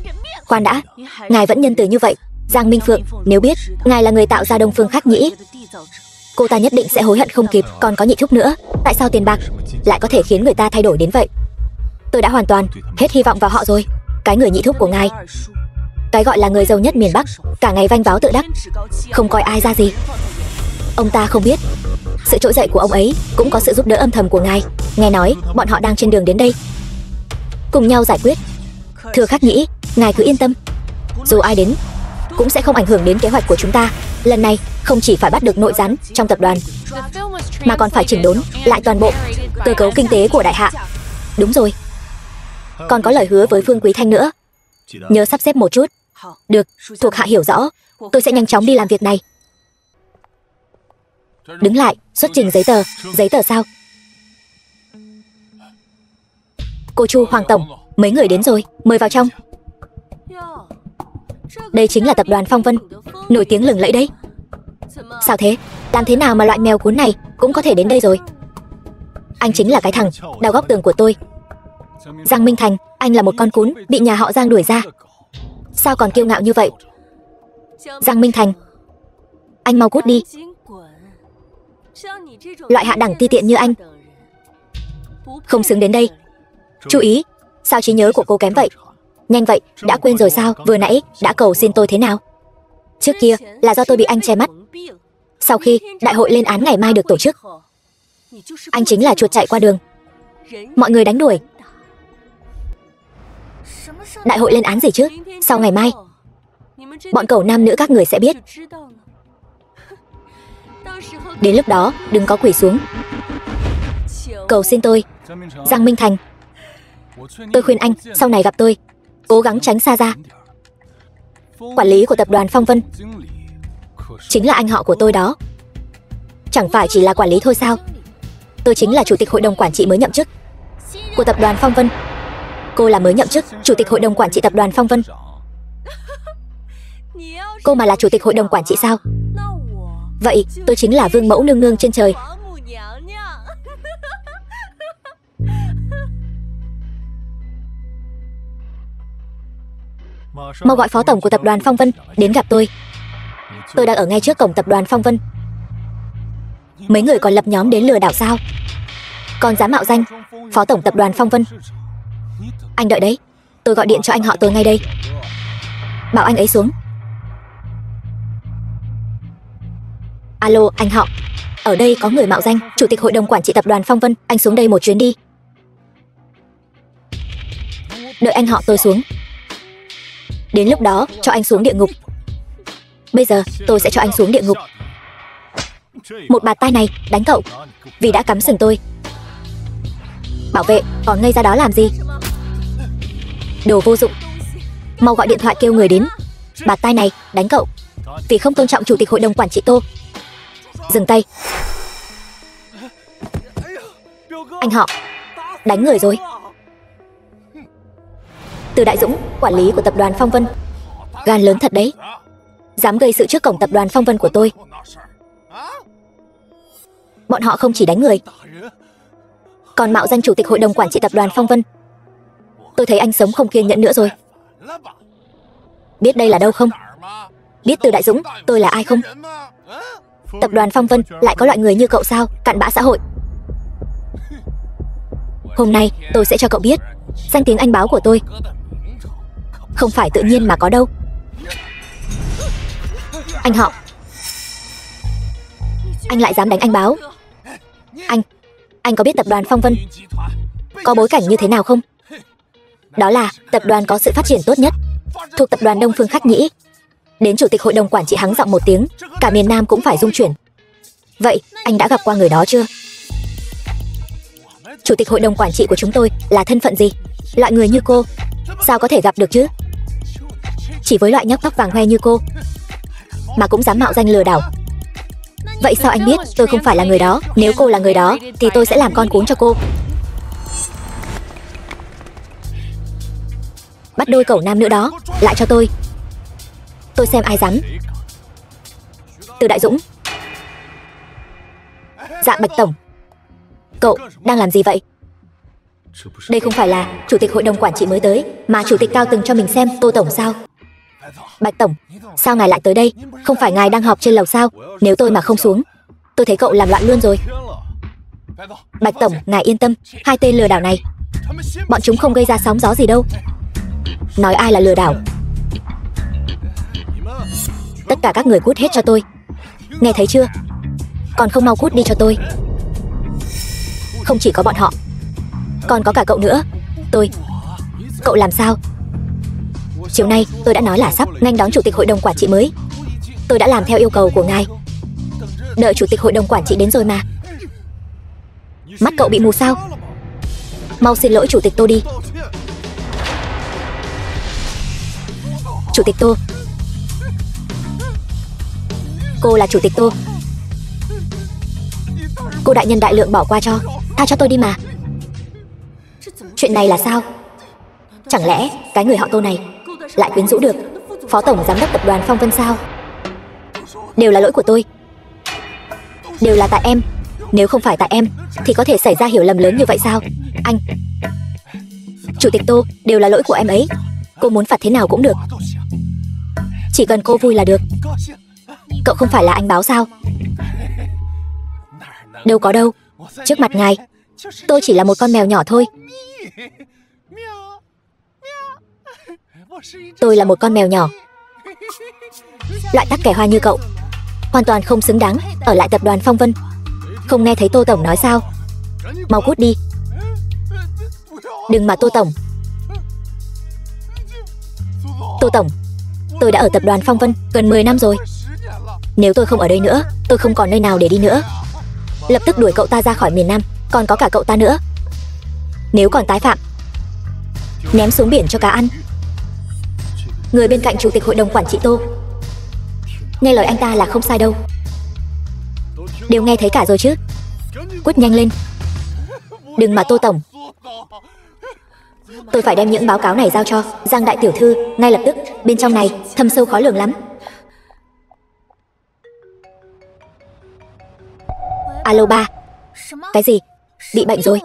Khoan đã, ngài vẫn nhân từ như vậy. Giang Minh Phượng nếu biết ngài là người tạo ra Đông Phương Khắc Nhĩ, cô ta nhất định sẽ hối hận không kịp. Còn có Nhị Thúc nữa, tại sao tiền bạc lại có thể khiến người ta thay đổi đến vậy? Tôi đã hoàn toàn hết hy vọng vào họ rồi. Cái người Nhị Thúc của ngài, cái gọi là người giàu nhất miền Bắc, cả ngày vanh váo tự đắc, không coi ai ra gì. Ông ta không biết sự trỗi dậy của ông ấy cũng có sự giúp đỡ âm thầm của ngài. Nghe nói bọn họ đang trên đường đến đây, cùng nhau giải quyết. Thưa Khắc Nhĩ, ngài cứ yên tâm, dù ai đến cũng sẽ không ảnh hưởng đến kế hoạch của chúng ta. Lần này không chỉ phải bắt được nội gián trong tập đoàn, mà còn phải chỉnh đốn lại toàn bộ cơ cấu kinh tế của đại hạ. Đúng rồi, còn có lời hứa với Phương Quý Thanh nữa, nhớ sắp xếp một chút. Được, thuộc hạ hiểu rõ, tôi sẽ nhanh chóng đi làm việc này. Đứng lại, xuất trình giấy tờ. Giấy tờ sao? Cô Chu, Hoàng Tổng, mấy người đến rồi, mời vào trong. Đây chính là tập đoàn Phong Vân, nổi tiếng lừng lẫy đấy. Sao thế? Làm thế nào mà loại mèo cuốn này cũng có thể đến đây rồi? Anh chính là cái thằng đào góc tường của tôi. Giang Minh Thành, anh là một con cún bị nhà họ Giang đuổi ra, sao còn kiêu ngạo như vậy? Giang Minh Thành, anh mau cút đi. Loại hạ đẳng ti tiện như anh không xứng đến đây. Chú ý, sao trí nhớ của cô kém vậy? Nhanh vậy, đã quên rồi sao? Vừa nãy đã cầu xin tôi thế nào? Trước kia là do tôi bị anh che mắt. Sau khi đại hội lên án ngày mai được tổ chức, anh chính là chuột chạy qua đường, mọi người đánh đuổi. Đại hội lên án gì chứ? Sau ngày mai, bọn cẩu nam nữ các người sẽ biết. Đến lúc đó đừng có quỳ xuống cầu xin tôi. Giang Minh Thành, tôi khuyên anh sau này gặp tôi cố gắng tránh xa ra. Quản lý của tập đoàn Phong Vân chính là anh họ của tôi đó. Chẳng phải chỉ là quản lý thôi sao? Tôi chính là chủ tịch hội đồng quản trị mới nhậm chức của tập đoàn Phong Vân. Cô là mới nhậm chức chủ tịch hội đồng quản trị tập đoàn Phong Vân. Cô mà là chủ tịch hội đồng quản trị sao? Vậy tôi chính là vương mẫu nương nương trên trời. Mau gọi phó tổng của tập đoàn Phong Vân đến gặp tôi. Tôi đang ở ngay trước cổng tập đoàn Phong Vân. Mấy người còn lập nhóm đến lừa đảo sao? Còn dám mạo danh phó tổng tập đoàn Phong Vân. Anh đợi đấy, tôi gọi điện cho anh họ tôi ngay đây. Bảo anh ấy xuống. Alo, anh họ. Ở đây có người mạo danh chủ tịch hội đồng quản trị tập đoàn Phong Vân. Anh xuống đây một chuyến đi. Đợi anh họ tôi xuống. Đến lúc đó cho anh xuống địa ngục. Bây giờ tôi sẽ cho anh xuống địa ngục. Một bạt tai này đánh cậu vì đã cắm sừng tôi. Bảo vệ còn ngây ra đó làm gì? Đồ vô dụng. Mau gọi điện thoại kêu người đến. Bạt tai này đánh cậu vì không tôn trọng chủ tịch hội đồng quản trị Tô. Dừng tay. Anh họ đánh người rồi. Từ Đại Dũng, quản lý của tập đoàn Phong Vân. Gan lớn thật đấy, dám gây sự trước cổng tập đoàn Phong Vân của tôi. Bọn họ không chỉ đánh người, còn mạo danh chủ tịch hội đồng quản trị tập đoàn Phong Vân. Tôi thấy anh sống không kiên nhẫn nữa rồi. Biết đây là đâu không? Biết Từ Đại Dũng tôi là ai không? Tập đoàn Phong Vân lại có loại người như cậu sao? Cặn bã xã hội. Hôm nay tôi sẽ cho cậu biết danh tiếng anh báo của tôi không phải tự nhiên mà có đâu. Anh họ, anh lại dám đánh anh báo. Anh có biết tập đoàn Phong Vân có bối cảnh như thế nào không? Đó là tập đoàn có sự phát triển tốt nhất, thuộc tập đoàn Đông Phương Khách Nhĩ. Đến chủ tịch hội đồng quản trị hắng giọng một tiếng, cả miền Nam cũng phải rung chuyển. Vậy anh đã gặp qua người đó chưa? Chủ tịch hội đồng quản trị của chúng tôi là thân phận gì? Loại người như cô sao có thể gặp được chứ? Chỉ với loại nhóc tóc vàng hoe như cô mà cũng dám mạo danh lừa đảo. Vậy sao anh biết tôi không phải là người đó? Nếu cô là người đó thì tôi sẽ làm con cún cho cô. Bắt đôi cẩu nam nữa đó lại cho tôi. Tôi xem ai dám. Từ Đại Dũng. Dạ Bạch tổng. Cậu đang làm gì vậy? Đây không phải là chủ tịch hội đồng quản trị mới tới, mà chủ tịch Cao từng cho mình xem. Tô tổng sao? Bạch tổng, sao ngài lại tới đây? Không phải ngài đang họp trên lầu sao? Nếu tôi mà không xuống, tôi thấy cậu làm loạn luôn rồi. Bạch tổng, ngài yên tâm, hai tên lừa đảo này, bọn chúng không gây ra sóng gió gì đâu. Nói ai là lừa đảo? Tất cả các người cút hết cho tôi. Nghe thấy chưa? Còn không mau cút đi cho tôi. Không chỉ có bọn họ, còn có cả cậu nữa. Cậu làm sao? Chiều nay tôi đã nói là sắp nghênh đón chủ tịch hội đồng quản trị mới. Tôi đã làm theo yêu cầu của ngài. Đợi chủ tịch hội đồng quản trị đến rồi mà. Mắt cậu bị mù sao? Mau xin lỗi chủ tịch Tô đi. Chủ tịch Tô. Cô là chủ tịch Tô. Cô đại nhân đại lượng bỏ qua cho, tha cho tôi đi mà. Chuyện này là sao? Chẳng lẽ cái người họ Tô này lại quyến rũ được phó tổng giám đốc tập đoàn Phong Vân sao? Đều là lỗi của tôi. Đều là tại em. Nếu không phải tại em thì có thể xảy ra hiểu lầm lớn như vậy sao? Anh chủ tịch Tô, đều là lỗi của em ấy. Cô muốn phạt thế nào cũng được, chỉ cần cô vui là được. Cậu không phải là anh báo sao? Đâu có đâu. Trước mặt ngài, tôi chỉ là một con mèo nhỏ thôi. Tôi là một con mèo nhỏ. Loại tắc kè hoa như cậu hoàn toàn không xứng đáng ở lại tập đoàn Phong Vân. Không nghe thấy Tô tổng nói sao? Mau cút đi. Đừng mà Tô tổng. Tô tổng, tôi đã ở tập đoàn Phong Vân gần 10 năm rồi. Nếu tôi không ở đây nữa, tôi không còn nơi nào để đi nữa. Lập tức đuổi cậu ta ra khỏi miền Nam. Còn có cả cậu ta nữa. Nếu còn tái phạm, ném xuống biển cho cá ăn. Người bên cạnh chủ tịch hội đồng quản trị Tô, nghe lời anh ta là không sai đâu. Đều nghe thấy cả rồi chứ. Quất nhanh lên. Đừng mà Tô tổng. Tôi phải đem những báo cáo này giao cho Giang đại tiểu thư ngay lập tức. Bên trong này thâm sâu khó lường lắm. Alo ba. Cái gì? Bị bệnh rồi?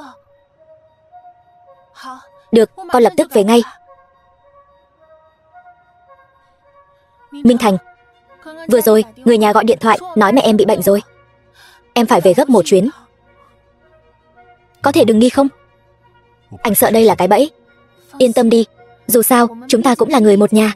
Được, con lập tức về ngay. Minh Thành, vừa rồi người nhà gọi điện thoại nói mẹ em bị bệnh rồi. Em phải về gấp một chuyến. Có thể đừng đi không? Anh sợ đây là cái bẫy. Yên tâm đi, dù sao chúng ta cũng là người một nhà.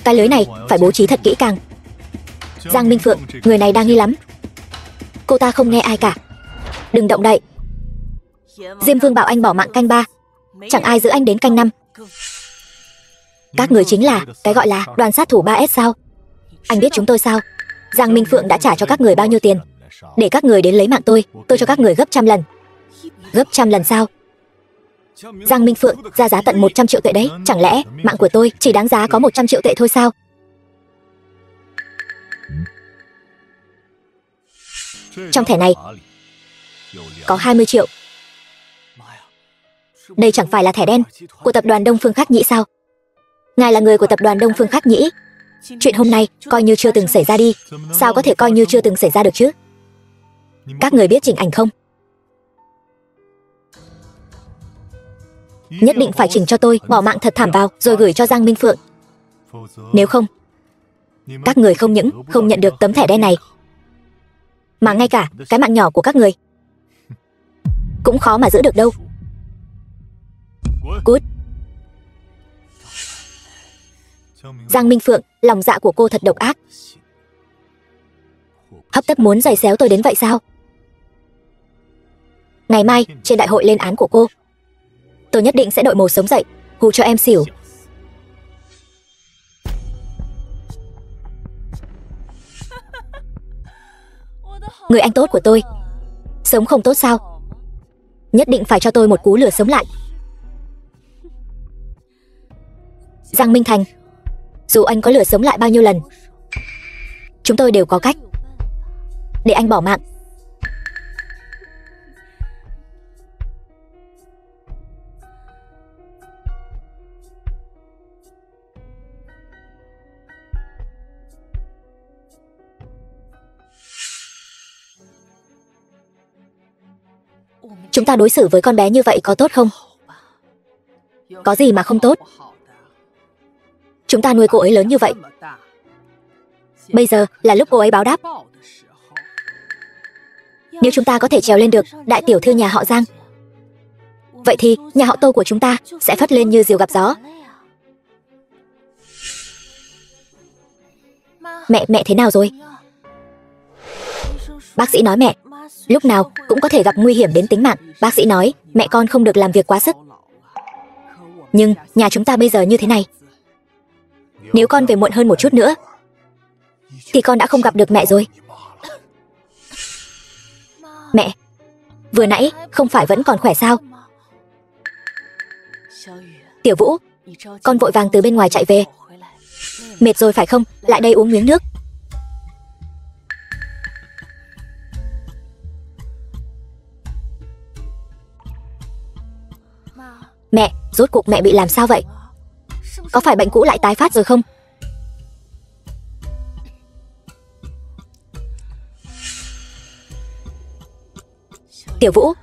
Cái lưới này phải bố trí thật kỹ càng. Giang Minh Phượng, người này đang nghi lắm. Cô ta không nghe ai cả. Đừng động đậy. Diêm Vương bảo anh bỏ mạng canh 3, chẳng ai giữ anh đến canh 5. Các người chính là cái gọi là đoàn sát thủ 3S sao? Anh biết chúng tôi sao? Giang Minh Phượng đã trả cho các người bao nhiêu tiền để các người đến lấy mạng tôi cho các người gấp 100 lần. Gấp 100 lần sao? Giang Minh Phượng ra giá tận 100 triệu tệ đấy. Chẳng lẽ mạng của tôi chỉ đáng giá có 100 triệu tệ thôi sao? Trong thẻ này có 20 triệu. Đây chẳng phải là thẻ đen của tập đoàn Đông Phương Khắc Nhĩ sao? Ngài là người của tập đoàn Đông Phương Khắc Nhĩ. Chuyện hôm nay coi như chưa từng xảy ra đi. Sao có thể coi như chưa từng xảy ra được chứ? Các người biết chỉnh ảnh không? Nhất định phải chỉnh cho tôi bỏ mạng thật thảm vào rồi gửi cho Giang Minh Phượng. Nếu không, các người không những không nhận được tấm thẻ đen này, mà ngay cả cái mạng nhỏ của các người cũng khó mà giữ được đâu. Cút. Giang Minh Phượng, lòng dạ của cô thật độc ác. Hấp tấp muốn giày xéo tôi đến vậy sao? Ngày mai trên đại hội lên án của cô, tôi nhất định sẽ đội mồ sống dậy, hù cho em xỉu. Người anh tốt của tôi sống không tốt sao? Nhất định phải cho tôi một cú lửa sống lại. Giang Minh Thành, dù anh có lửa sống lại bao nhiêu lần, chúng tôi đều có cách để anh bỏ mạng. Chúng ta đối xử với con bé như vậy có tốt không? Có gì mà không tốt? Chúng ta nuôi cô ấy lớn như vậy, bây giờ là lúc cô ấy báo đáp. Nếu chúng ta có thể trèo lên được đại tiểu thư nhà họ Giang, vậy thì nhà họ Tô của chúng ta sẽ phất lên như diều gặp gió. Mẹ thế nào rồi? Bác sĩ nói mẹ lúc nào cũng có thể gặp nguy hiểm đến tính mạng. Bác sĩ nói mẹ con không được làm việc quá sức. Nhưng nhà chúng ta bây giờ như thế này, nếu con về muộn hơn một chút nữa thì con đã không gặp được mẹ rồi. Mẹ, vừa nãy không phải vẫn còn khỏe sao? Tiểu Vũ, con vội vàng từ bên ngoài chạy về. Mệt rồi phải không? Lại đây uống miếng nước. Mẹ, rốt cuộc mẹ bị làm sao vậy? Có phải bệnh cũ lại tái phát rồi không? Tiểu Vũ,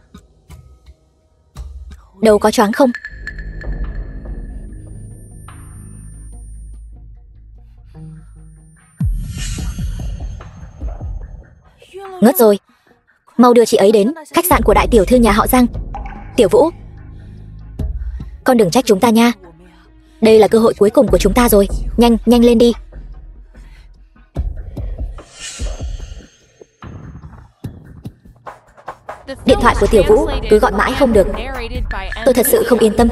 đầu có choáng không? Ngất rồi. Mau đưa chị ấy đến khách sạn của đại tiểu thư nhà họ Giang. Tiểu Vũ, con đừng trách chúng ta nha. Đây là cơ hội cuối cùng của chúng ta rồi. Nhanh lên đi. Điện thoại của Tiểu Vũ cứ gọi mãi không được. Tôi thật sự không yên tâm.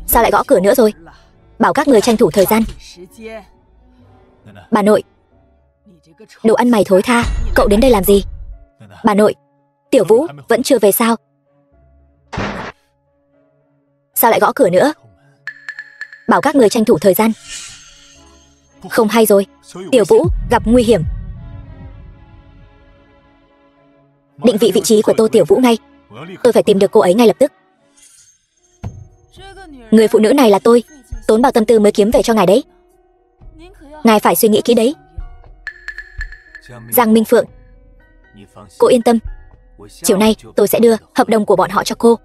Sao lại gõ cửa nữa rồi? Bảo các người tranh thủ thời gian. Bà nội, đồ ăn mày thối tha, cậu đến đây làm gì? Bà nội, Tiểu Vũ vẫn chưa về sao? Sao lại gõ cửa nữa? bảo các người tranh thủ thời gian. Không hay rồi, Tiểu Vũ gặp nguy hiểm. Định vị vị trí của Tô Tiểu Vũ ngay. Tôi phải tìm được cô ấy ngay lập tức. Người phụ nữ này là tôi, tốn bao tâm tư mới kiếm về cho ngài đấy. Ngài phải suy nghĩ kỹ đấy. Giang Minh Phượng, cô yên tâm, chiều nay tôi sẽ đưa hợp đồng của bọn họ cho cô.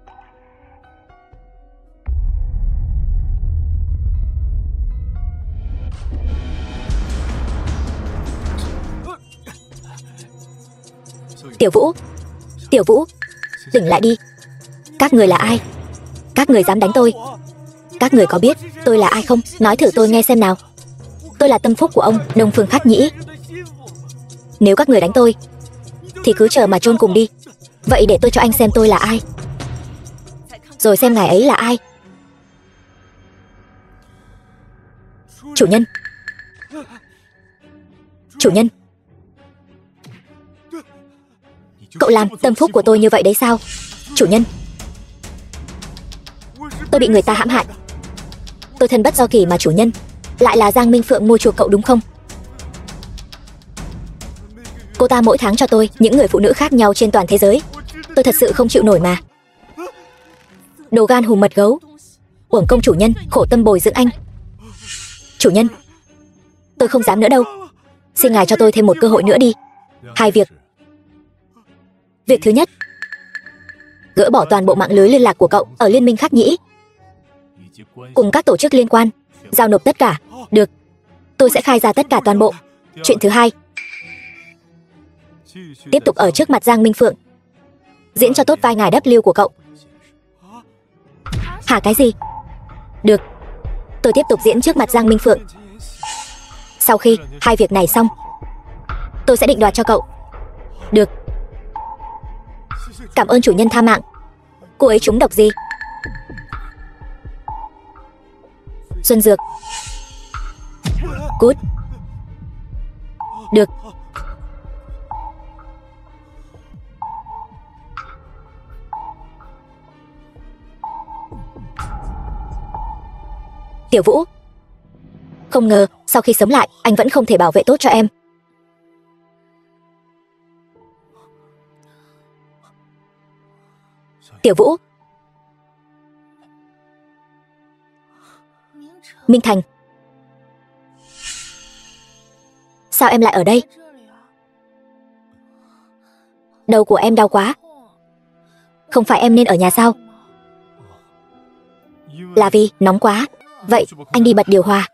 Tiểu Vũ, Tiểu Vũ, tỉnh lại đi. Các người là ai? Các người dám đánh tôi? Các người có biết tôi là ai không? Nói thử tôi nghe xem nào. Tôi là tâm phúc của ông Đông Phương Khắc Nhĩ. Nếu các người đánh tôi thì cứ chờ mà chôn cùng đi. Vậy để tôi cho anh xem tôi là ai, rồi xem ngài ấy là ai. Chủ nhân, chủ nhân, cậu làm tâm phúc của tôi như vậy đấy sao? Chủ nhân, tôi bị người ta hãm hại. Tôi thân bất do kỷ mà chủ nhân. Lại là Giang Minh Phượng mua chuộc cậu đúng không? Cô ta mỗi tháng cho tôi những người phụ nữ khác nhau trên toàn thế giới. Tôi thật sự không chịu nổi mà. Đồ gan hùm mật gấu. Uổng công chủ nhân khổ tâm bồi dưỡng anh. Chủ nhân, tôi không dám nữa đâu. Xin ngài cho tôi thêm một cơ hội nữa đi. Hai việc. Việc thứ nhất, gỡ bỏ toàn bộ mạng lưới liên lạc của cậu ở Liên minh Khắc Nhĩ, cùng các tổ chức liên quan, giao nộp tất cả. Được, tôi sẽ khai ra tất cả toàn bộ. Chuyện thứ hai, tiếp tục ở trước mặt Giang Minh Phượng, diễn cho tốt vai ngài W của cậu. Hả, cái gì? Được, tôi tiếp tục diễn trước mặt Giang Minh Phượng. Sau khi hai việc này xong, tôi sẽ định đoạt cho cậu. Được. Cảm ơn chủ nhân tha mạng. Cô ấy trúng độc gì? Xuân dược. Cút. Được. Tiểu Vũ, không ngờ sau khi sống lại anh vẫn không thể bảo vệ tốt cho em. Tiểu Vũ. Minh Thành, sao em lại ở đây? Đầu của em đau quá. Không phải em nên ở nhà sao? Là vì nóng quá. Vậy anh đi bật điều hòa.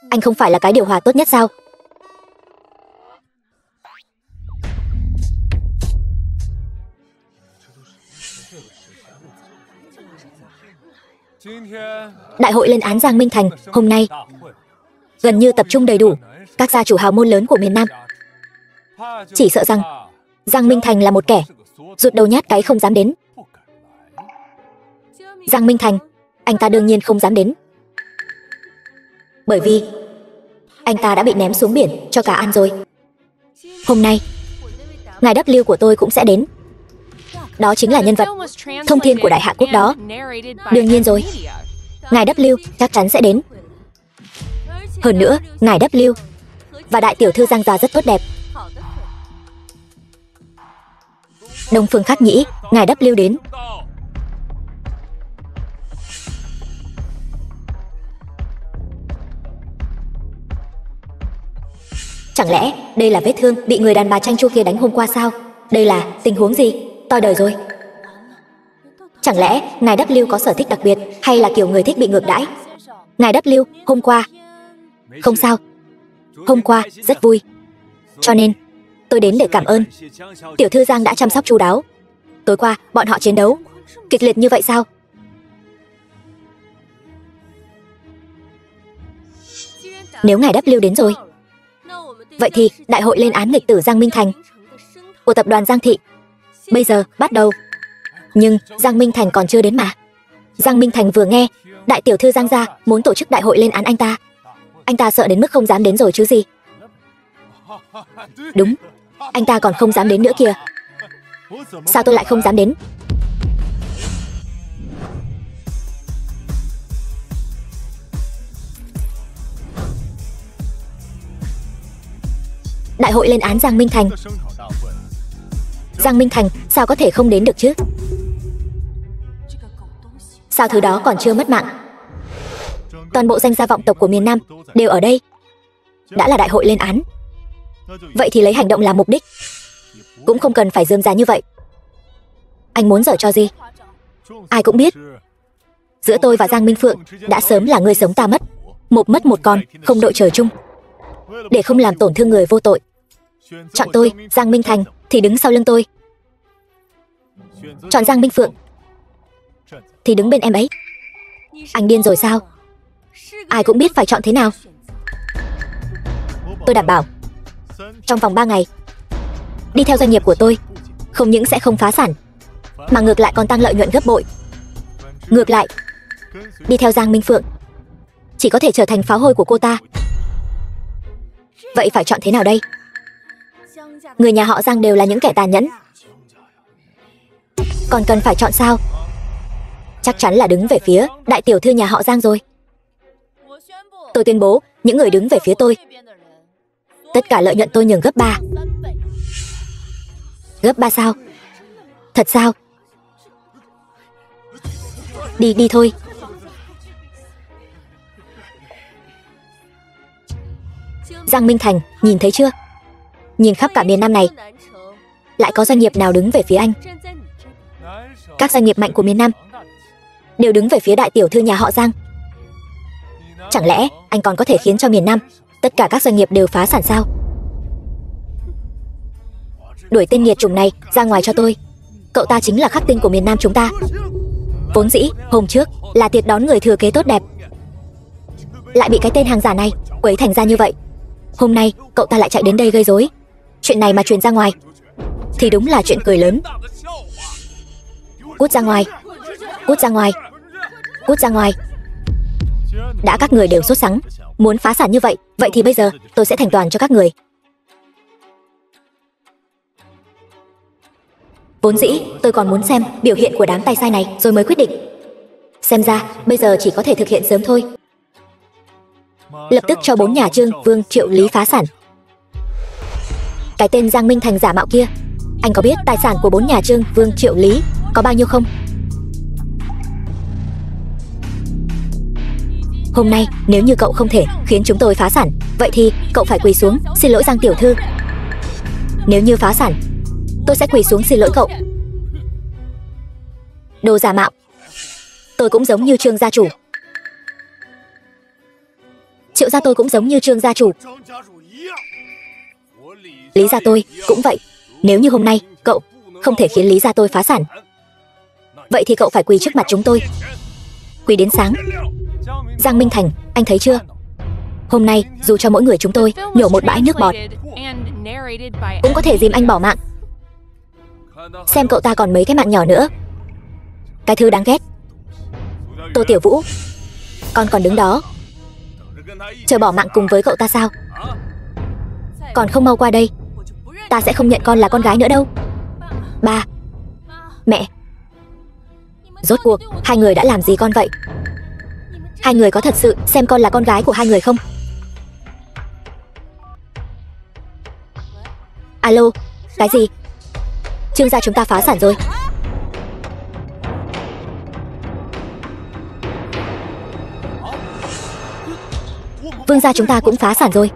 Anh không phải là cái điều hòa tốt nhất sao? Đại hội lên án Giang Minh Thành hôm nay gần như tập trung đầy đủ các gia chủ hào môn lớn của miền Nam. Chỉ sợ rằng Giang Minh Thành là một kẻ rụt đầu nhát cái không dám đến. Giang Minh Thành, anh ta đương nhiên không dám đến, bởi vì anh ta đã bị ném xuống biển cho cả ăn rồi. Hôm nay ngài W của tôi cũng sẽ đến. Đó chính là nhân vật thông thiên của Đại Hạ Quốc đó. Đương nhiên rồi, ngài W chắc chắn sẽ đến. Hơn nữa, ngài W và đại tiểu thư Giang gia rất tốt đẹp. Đông Phương Khắc Nhĩ, ngài W đến. Chẳng lẽ đây là vết thương bị người đàn bà tranh chua kia đánh hôm qua sao? Đây là tình huống gì? To đời rồi. Chẳng lẽ ngài W có sở thích đặc biệt, hay là kiểu người thích bị ngược đãi? Ngài W, hôm qua... Không sao. Hôm qua rất vui, cho nên tôi đến để cảm ơn. Tiểu thư Giang đã chăm sóc chu đáo. Tối qua bọn họ chiến đấu kịch liệt như vậy sao? Nếu ngài W đến rồi, vậy thì đại hội lên án nghịch tử Giang Minh Thành của tập đoàn Giang Thị bây giờ bắt đầu. Nhưng Giang Minh Thành còn chưa đến mà. Giang Minh Thành vừa nghe đại tiểu thư Giang gia muốn tổ chức đại hội lên án anh ta sợ đến mức không dám đến rồi chứ gì. Đúng, anh ta còn không dám đến nữa kìa. Sao tôi lại không dám đến? Đại hội lên án Giang Minh Thành. Giang Minh Thành sao có thể không đến được chứ? Sao thứ đó còn chưa mất mạng? Toàn bộ danh gia vọng tộc của miền Nam đều ở đây. Đã là đại hội lên án, vậy thì lấy hành động làm mục đích, cũng không cần phải rườm rà như vậy. Anh muốn giở trò gì? Ai cũng biết, giữa tôi và Giang Minh Phượng đã sớm là ngươi sống ta mất, một mất một con, không đội trời chung. Để không làm tổn thương người vô tội, chọn tôi, Giang Minh Thành, thì đứng sau lưng tôi. Chọn Giang Minh Phượng thì đứng bên em ấy. Anh điên rồi sao? Ai cũng biết phải chọn thế nào. Tôi đảm bảo, trong vòng 3 ngày, đi theo doanh nghiệp của tôi, không những sẽ không phá sản, mà ngược lại còn tăng lợi nhuận gấp bội. Ngược lại, đi theo Giang Minh Phượng chỉ có thể trở thành pháo hôi của cô ta. Vậy phải chọn thế nào đây? Người nhà họ Giang đều là những kẻ tàn nhẫn, còn cần phải chọn sao? Chắc chắn là đứng về phía đại tiểu thư nhà họ Giang rồi. Tôi tuyên bố, những người đứng về phía tôi, tất cả lợi nhuận tôi nhường gấp 3. Gấp 3 sao? Thật sao? Đi thôi. Giang Minh Thành, nhìn thấy chưa? Nhìn khắp cả miền Nam này, lại có doanh nghiệp nào đứng về phía anh? Các doanh nghiệp mạnh của miền Nam đều đứng về phía đại tiểu thư nhà họ Giang. Chẳng lẽ anh còn có thể khiến cho miền Nam tất cả các doanh nghiệp đều phá sản sao? Đuổi tên nghiệt chủng này ra ngoài cho tôi. Cậu ta chính là khắc tinh của miền Nam chúng ta. Vốn dĩ hôm trước là tiệc đón người thừa kế tốt đẹp, lại bị cái tên hàng giả này quấy thành ra như vậy. Hôm nay cậu ta lại chạy đến đây gây rối. Chuyện này mà truyền ra ngoài thì đúng là chuyện cười lớn. Cút ra ngoài. Cút ra ngoài. Cút ra ngoài. Đã các người đều sốt sắng muốn phá sản như vậy, vậy thì bây giờ tôi sẽ thành toàn cho các người. Vốn dĩ tôi còn muốn xem biểu hiện của đám tay sai này rồi mới quyết định. Xem ra bây giờ chỉ có thể thực hiện sớm thôi. Lập tức cho 4 nhà Trương, Vương, Triệu, Lý phá sản. Cái tên Giang Minh Thành giả mạo kia, anh có biết tài sản của 4 nhà Trương, Vương, Triệu, Lý có bao nhiêu không? Hôm nay nếu như cậu không thể khiến chúng tôi phá sản, vậy thì cậu phải quỳ xuống xin lỗi Giang tiểu thư. Nếu như phá sản, tôi sẽ quỳ xuống xin lỗi cậu. Đồ giả mạo. Tôi cũng giống như Trương gia chủ. Triệu gia tôi cũng giống như Trương gia chủ. Lý gia tôi cũng vậy. Nếu như hôm nay cậu không thể khiến Lý gia tôi phá sản, vậy thì cậu phải quỳ trước mặt chúng tôi, quỳ đến sáng. Giang Minh Thành, anh thấy chưa? Hôm nay dù cho mỗi người chúng tôi nhổ một bãi nước bọt, cũng có thể dìm anh bỏ mạng. Xem cậu ta còn mấy cái mạng nhỏ nữa. Cái thứ đáng ghét. Tô Tiểu Vũ, con còn đứng đó chờ bỏ mạng cùng với cậu ta sao? Còn không mau qua đây, ta sẽ không nhận con là con gái nữa đâu. Ba, mẹ, rốt cuộc hai người đã làm gì con vậy? Hai người có thật sự xem con là con gái của hai người không? Alo, cái gì? Trương gia chúng ta phá sản rồi. Vương gia chúng ta cũng phá sản rồi.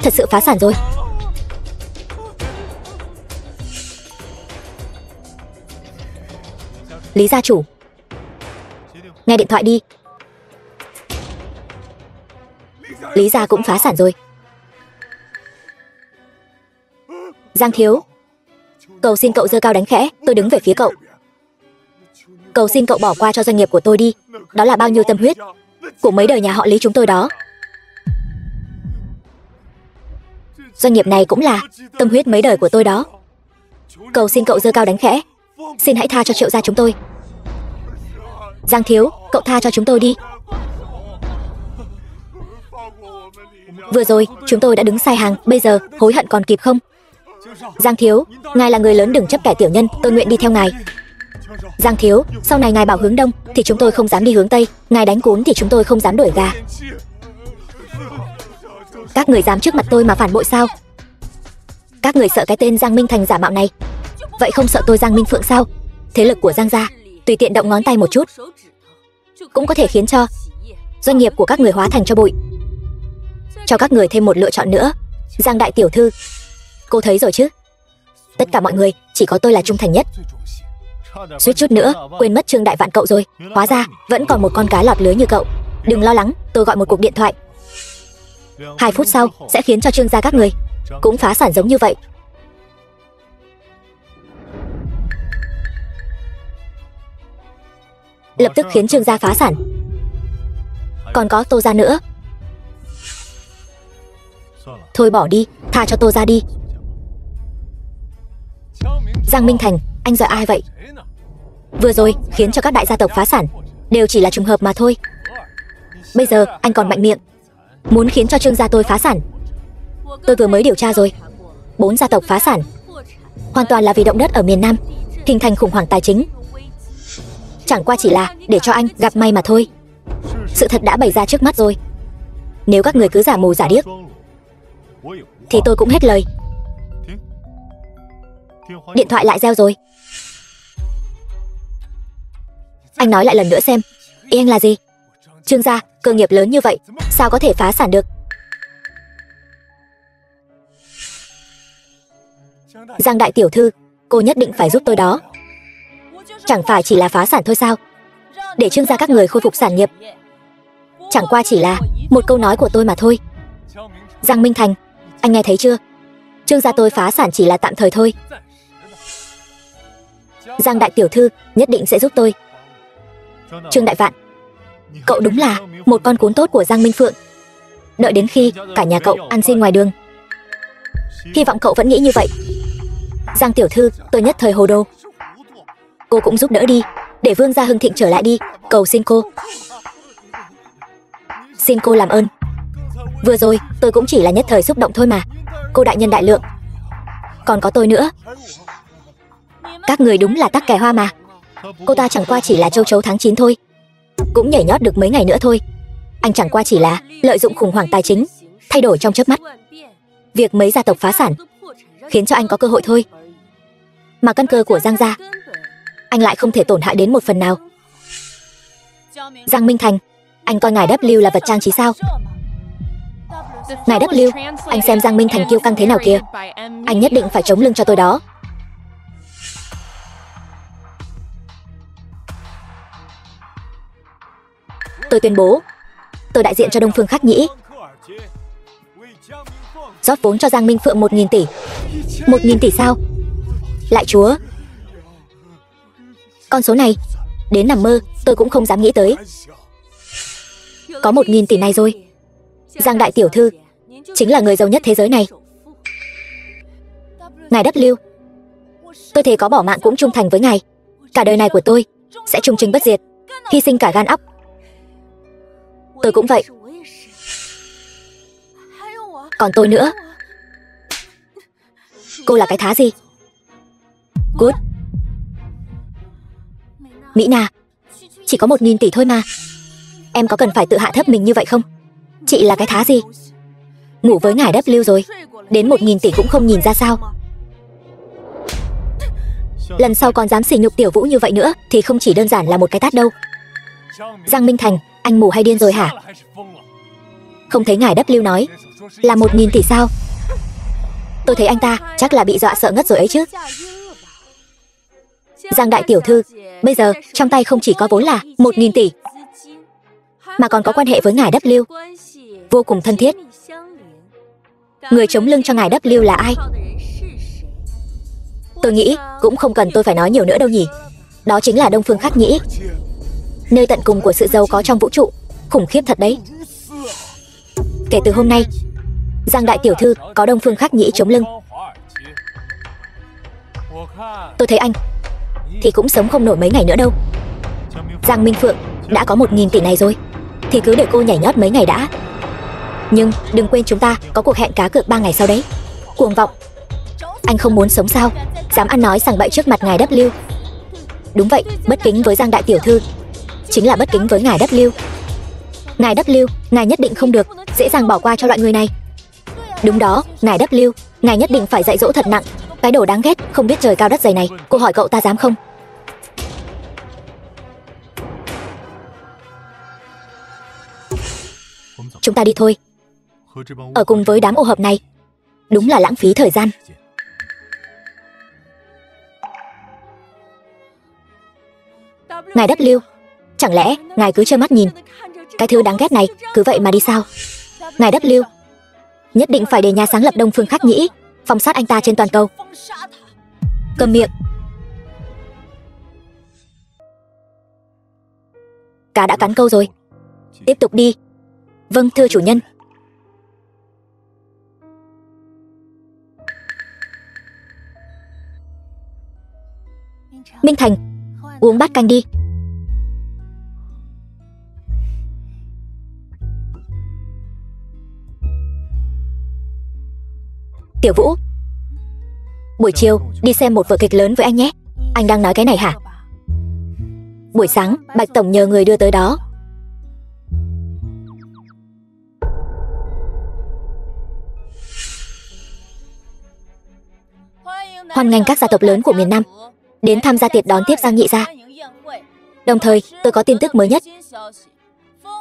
Thật sự phá sản rồi. Lý gia chủ, nghe điện thoại đi. Lý gia cũng phá sản rồi. Giang thiếu, cầu xin cậu giơ cao đánh khẽ, tôi đứng về phía cậu. Cầu xin cậu bỏ qua cho doanh nghiệp của tôi đi. Đó là bao nhiêu tâm huyết của mấy đời nhà họ Lý chúng tôi đó. Doanh nghiệp này cũng là tâm huyết mấy đời của tôi đó. Cầu xin cậu giơ cao đánh khẽ, xin hãy tha cho Triệu gia chúng tôi. Giang thiếu, cậu tha cho chúng tôi đi. Vừa rồi chúng tôi đã đứng sai hàng, bây giờ hối hận còn kịp không? Giang thiếu, ngài là người lớn đừng chấp kẻ tiểu nhân, tôi nguyện đi theo ngài. Giang thiếu, sau này ngài bảo hướng đông thì chúng tôi không dám đi hướng tây, ngài đánh cún thì chúng tôi không dám đuổi gà. Các người dám trước mặt tôi mà phản bội sao? Các người sợ cái tên Giang Minh Thành giả mạo này, vậy không sợ tôi Giang Minh Phượng sao? Thế lực của Giang gia, tùy tiện động ngón tay một chút cũng có thể khiến cho doanh nghiệp của các người hóa thành cho bụi. Cho các người thêm một lựa chọn nữa. Giang đại tiểu thư, cô thấy rồi chứ, tất cả mọi người chỉ có tôi là trung thành nhất. Suýt chút nữa quên mất Trương Đại Vạn cậu rồi, hóa ra vẫn còn một con cá lọt lưới như cậu. Đừng lo lắng, tôi gọi một cuộc điện thoại, 2 phút sau sẽ khiến cho Trương gia các người cũng phá sản giống như vậy. Lập tức khiến Trương gia phá sản. Còn có Tô gia nữa. Thôi bỏ đi, tha cho Tô gia đi. Giang Minh Thành, anh dọa ai vậy? Vừa rồi khiến cho các đại gia tộc phá sản đều chỉ là trùng hợp mà thôi. Bây giờ anh còn mạnh miệng muốn khiến cho Trương gia tôi phá sản. Tôi vừa mới điều tra rồi, 4 gia tộc phá sản hoàn toàn là vì động đất ở miền Nam hình thành khủng hoảng tài chính. Chẳng qua chỉ là để cho anh gặp may mà thôi. Sự thật đã bày ra trước mắt rồi. Nếu các người cứ giả mù giả điếc thì tôi cũng hết lời. Điện thoại lại reo rồi. Anh nói lại lần nữa xem, ý anh là gì? Trương gia, cơ nghiệp lớn như vậy, sao có thể phá sản được? Giang đại tiểu thư, cô nhất định phải giúp tôi đó. Chẳng phải chỉ là phá sản thôi sao? Để Trương gia các người khôi phục sản nghiệp chẳng qua chỉ là một câu nói của tôi mà thôi. Giang Minh Thành, anh nghe thấy chưa? Trương gia tôi phá sản chỉ là tạm thời thôi. Giang đại tiểu thư nhất định sẽ giúp tôi. Trương Đại Vạn, cậu đúng là một con cún tốt của Giang Minh Phượng. Đợi đến khi cả nhà cậu ăn xin ngoài đường. Hy vọng cậu vẫn nghĩ như vậy. Giang tiểu thư, tôi nhất thời hồ đồ. Cô cũng giúp đỡ đi, để Vương gia hưng thịnh trở lại đi, cầu xin cô. Xin cô làm ơn. Vừa rồi tôi cũng chỉ là nhất thời xúc động thôi mà. Cô đại nhân đại lượng. Còn có tôi nữa. Các người đúng là tắc kè hoa mà. Cô ta chẳng qua chỉ là châu chấu tháng 9 thôi, cũng nhảy nhót được mấy ngày nữa thôi. Anh chẳng qua chỉ là lợi dụng khủng hoảng tài chính thay đổi trong chớp mắt việc mấy gia tộc phá sản, khiến cho anh có cơ hội thôi. Mà căn cơ của Giang gia anh lại không thể tổn hại đến một phần nào. Giang Minh Thành, anh coi ngài W là vật trang trí sao? Ngài W, anh xem Giang Minh Thành kiêu căng thế nào kìa. Anh nhất định phải chống lưng cho tôi đó. Tôi tuyên bố, tôi đại diện cho Đông Phương Khắc Nhĩ rót vốn cho Giang Minh Phượng 1.000 tỷ. 1.000 tỷ sao? Lại chúa, con số này đến nằm mơ tôi cũng không dám nghĩ tới. Có 1.000 tỷ này rồi. Giang đại tiểu thư chính là người giàu nhất thế giới này. Ngài W, tôi thề có bỏ mạng cũng trung thành với ngài. Cả đời này của tôi sẽ trung trinh bất diệt, hy sinh cả gan óc. Tôi cũng vậy. Còn tôi nữa. Cô là cái thá gì? Good. Mỹ Na, chỉ có 1.000 tỷ thôi mà. Em có cần phải tự hạ thấp mình như vậy không? Chị là cái thá gì? Ngủ với ngài W rồi, đến 1.000 tỷ cũng không nhìn ra sao? Lần sau còn dám sỉ nhục Tiểu Vũ như vậy nữa thì không chỉ đơn giản là một cái tát đâu. Giang Minh Thành, anh mù hay điên rồi hả? Không thấy ngài W nói là 1.000 tỷ sao? Tôi thấy anh ta chắc là bị dọa sợ ngất rồi ấy chứ. Giang đại tiểu thư, bây giờ trong tay không chỉ có vốn là 1.000 tỷ, mà còn có quan hệ với ngài W vô cùng thân thiết. Người chống lưng cho ngài W là ai? Tôi nghĩ cũng không cần tôi phải nói nhiều nữa đâu nhỉ. Đó chính là Đông Phương Khắc Nhĩ, nơi tận cùng của sự giàu có trong vũ trụ. Khủng khiếp thật đấy. Kể từ hôm nay, Giang đại tiểu thư có Đông Phương Khắc Nhĩ chống lưng, tôi thấy anh thì cũng sống không nổi mấy ngày nữa đâu. Giang Minh Phượng đã có 1.000 tỷ này rồi thì cứ để cô nhảy nhót mấy ngày đã. Nhưng đừng quên chúng ta có cuộc hẹn cá cược 3 ngày sau đấy. Cuồng vọng, anh không muốn sống sao? Dám ăn nói sằng bậy trước mặt ngài W. Đúng vậy, bất kính với Giang đại tiểu thư chính là bất kính với ngài W. Ngài W, ngài nhất định không được dễ dàng bỏ qua cho loại người này. Đúng đó, ngài W, ngài nhất định phải dạy dỗ thật nặng. Cái đồ đáng ghét, không biết trời cao đất dày này. Cô hỏi cậu ta dám không? Chúng ta đi thôi. Ở cùng với đám ô hợp này đúng là lãng phí thời gian. Ngài W, chẳng lẽ ngài cứ trơ mắt nhìn cái thứ đáng ghét này cứ vậy mà đi sao? Ngài W, nhất định phải để nhà sáng lập Đông Phương Khắc Nhĩ phong sát anh ta trên toàn cầu. Câm miệng. Cá đã cắn câu rồi. Tiếp tục đi. Vâng, thưa chủ nhân. Minh Thành, uống bát canh đi. Tiểu Vũ, buổi chiều đi xem một vở kịch lớn với anh nhé. Anh đang nói cái này hả? Buổi sáng Bạch Tổng nhờ người đưa tới đó. Hoan nghênh các gia tộc lớn của miền Nam đến tham gia tiệc đón tiếp Giang Nhị gia. Đồng thời tôi có tin tức mới nhất.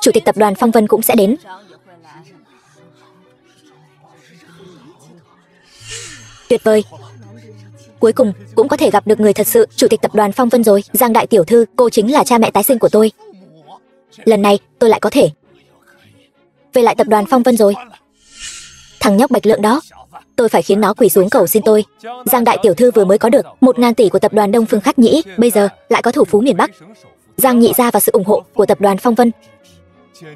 Chủ tịch tập đoàn Phong Vân cũng sẽ đến. Tuyệt vời. Cuối cùng cũng có thể gặp được người thật sự chủ tịch tập đoàn Phong Vân rồi. Giang đại tiểu thư, cô chính là cha mẹ tái sinh của tôi. Lần này tôi lại có thể về lại tập đoàn Phong Vân rồi. Thằng nhóc Bạch Lượng đó, tôi phải khiến nó quỳ xuống cầu xin tôi. Giang đại tiểu thư vừa mới có được 1.000 tỷ của tập đoàn Đông Phương Khắc Nhĩ, bây giờ lại có thủ phú miền Bắc Giang Nhị gia và sự ủng hộ của tập đoàn Phong Vân.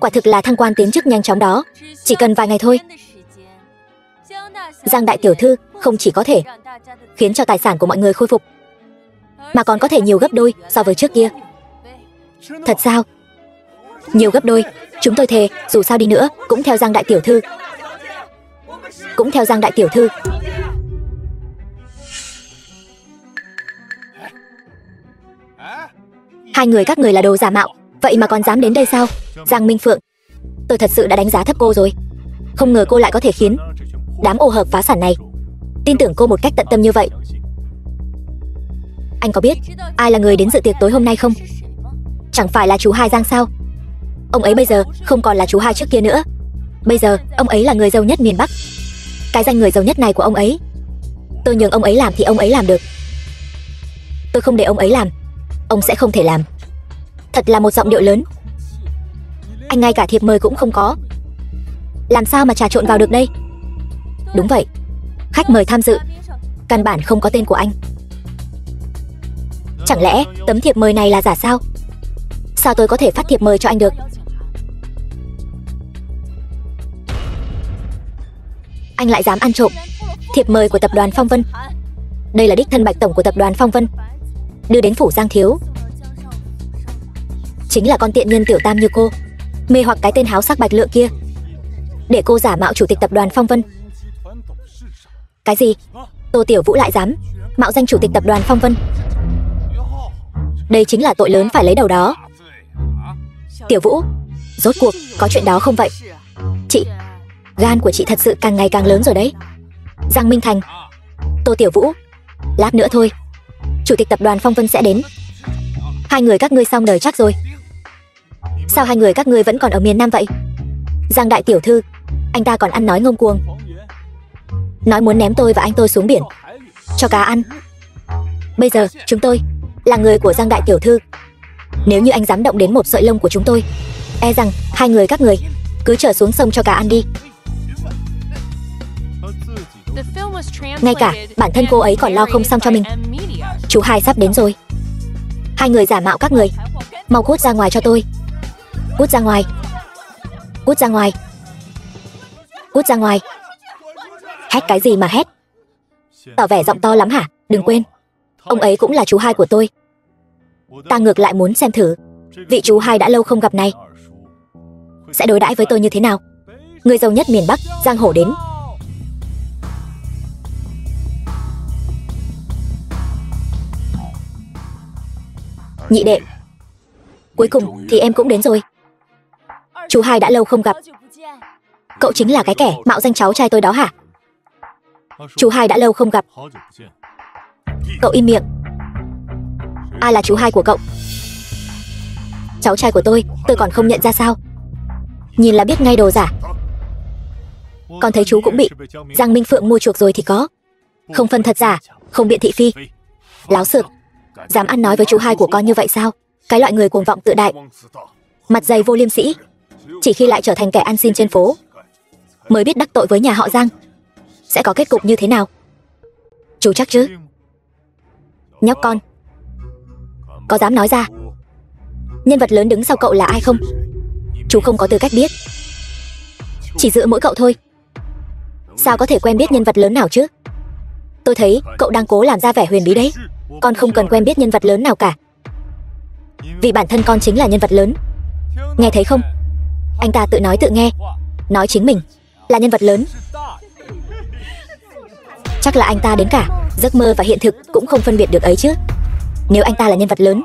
Quả thực là thăng quan tiến chức nhanh chóng đó. Chỉ cần vài ngày thôi, Giang đại tiểu thư không chỉ có thể khiến cho tài sản của mọi người khôi phục, mà còn có thể nhiều gấp đôi so với trước kia. Thật sao? Nhiều gấp đôi. Chúng tôi thề, dù sao đi nữa cũng theo Giang đại tiểu thư. Cũng theo Giang đại tiểu thư. Hai người các người là đồ giả mạo, vậy mà còn dám đến đây sao? Giang Minh Phượng, tôi thật sự đã đánh giá thấp cô rồi. Không ngờ cô lại có thể khiến đám ô hợp phá sản này tin tưởng cô một cách tận tâm như vậy. Anh có biết ai là người đến dự tiệc tối hôm nay không? Chẳng phải là chú Hai Giang sao? Ông ấy bây giờ không còn là chú Hai trước kia nữa. Bây giờ ông ấy là người giàu nhất miền Bắc. Cái danh người giàu nhất này của ông ấy, tôi nhường ông ấy làm thì ông ấy làm được. Tôi không để ông ấy làm, ông sẽ không thể làm. Thật là một giọng điệu lớn. Anh ngay cả thiệp mời cũng không có, làm sao mà trà trộn vào được đây? Đúng vậy, khách mời tham dự căn bản không có tên của anh. Chẳng lẽ tấm thiệp mời này là giả sao? Sao tôi có thể phát thiệp mời cho anh được? Anh lại dám ăn trộm thiệp mời của tập đoàn Phong Vân. Đây là đích thân Bạch Tổng của tập đoàn Phong Vân đưa đến phủ Giang thiếu. Chính là con tiện nhân tiểu tam như cô mê hoặc cái tên háo sắc Bạch Lượng kia, để cô giả mạo chủ tịch tập đoàn Phong Vân. Cái gì? Tô Tiểu Vũ lại dám mạo danh chủ tịch tập đoàn Phong Vân? Đây chính là tội lớn phải lấy đầu đó. Tiểu Vũ, rốt cuộc có chuyện đó không vậy? Chị, gan của chị thật sự càng ngày càng lớn rồi đấy. Giang Minh Thành, Tô Tiểu Vũ, lát nữa thôi chủ tịch tập đoàn Phong Vân sẽ đến. Hai người các ngươi xong đời chắc rồi. Sao hai người các ngươi vẫn còn ở miền Nam vậy? Giang đại tiểu thư, anh ta còn ăn nói ngông cuồng, nói muốn ném tôi và anh tôi xuống biển cho cá ăn. Bây giờ chúng tôi là người của Giang đại tiểu thư. Nếu như anh dám động đến một sợi lông của chúng tôi, e rằng hai người các người cứ trở xuống sông cho cá ăn đi. Ngay cả bản thân cô ấy còn lo không xong cho mình. Chú Hai sắp đến rồi. Hai người giả mạo các người, mau cút ra ngoài cho tôi. Cút ra ngoài. Cút ra ngoài. Cút ra ngoài. Hét cái gì mà hét? Tỏ vẻ giọng to lắm hả? Đừng quên, ông ấy cũng là chú Hai của tôi. Ta ngược lại muốn xem thử vị chú Hai đã lâu không gặp này sẽ đối đãi với tôi như thế nào. Người giàu nhất miền Bắc, Giang Hổ đến. Nhị đệ, cuối cùng thì em cũng đến rồi. Chú Hai đã lâu không gặp. Cậu chính là cái kẻ mạo danh cháu trai tôi đó hả? Chú Hai đã lâu không gặp. Cậu im miệng. Ai là chú Hai của cậu? Cháu trai của tôi còn không nhận ra sao? Nhìn là biết ngay đồ giả. Con thấy chú cũng bị Giang Minh Phượng mua chuộc rồi thì có. Không phân thật giả, không biện thị phi. Láo xược, dám ăn nói với chú Hai của con như vậy sao? Cái loại người cuồng vọng tự đại, mặt dày vô liêm sĩ, chỉ khi lại trở thành kẻ ăn xin trên phố mới biết đắc tội với nhà họ Giang sẽ có kết cục như thế nào. Chú chắc chứ? Nhóc con, có dám nói ra nhân vật lớn đứng sau cậu là ai không? Chú không có tư cách biết. Chỉ dựa mỗi cậu thôi, sao có thể quen biết nhân vật lớn nào chứ? Tôi thấy cậu đang cố làm ra vẻ huyền bí đấy. Con không cần quen biết nhân vật lớn nào cả, vì bản thân con chính là nhân vật lớn. Nghe thấy không? Anh ta tự nói tự nghe, nói chính mình là nhân vật lớn. Chắc là anh ta đến cả giấc mơ và hiện thực cũng không phân biệt được ấy chứ. Nếu anh ta là nhân vật lớn,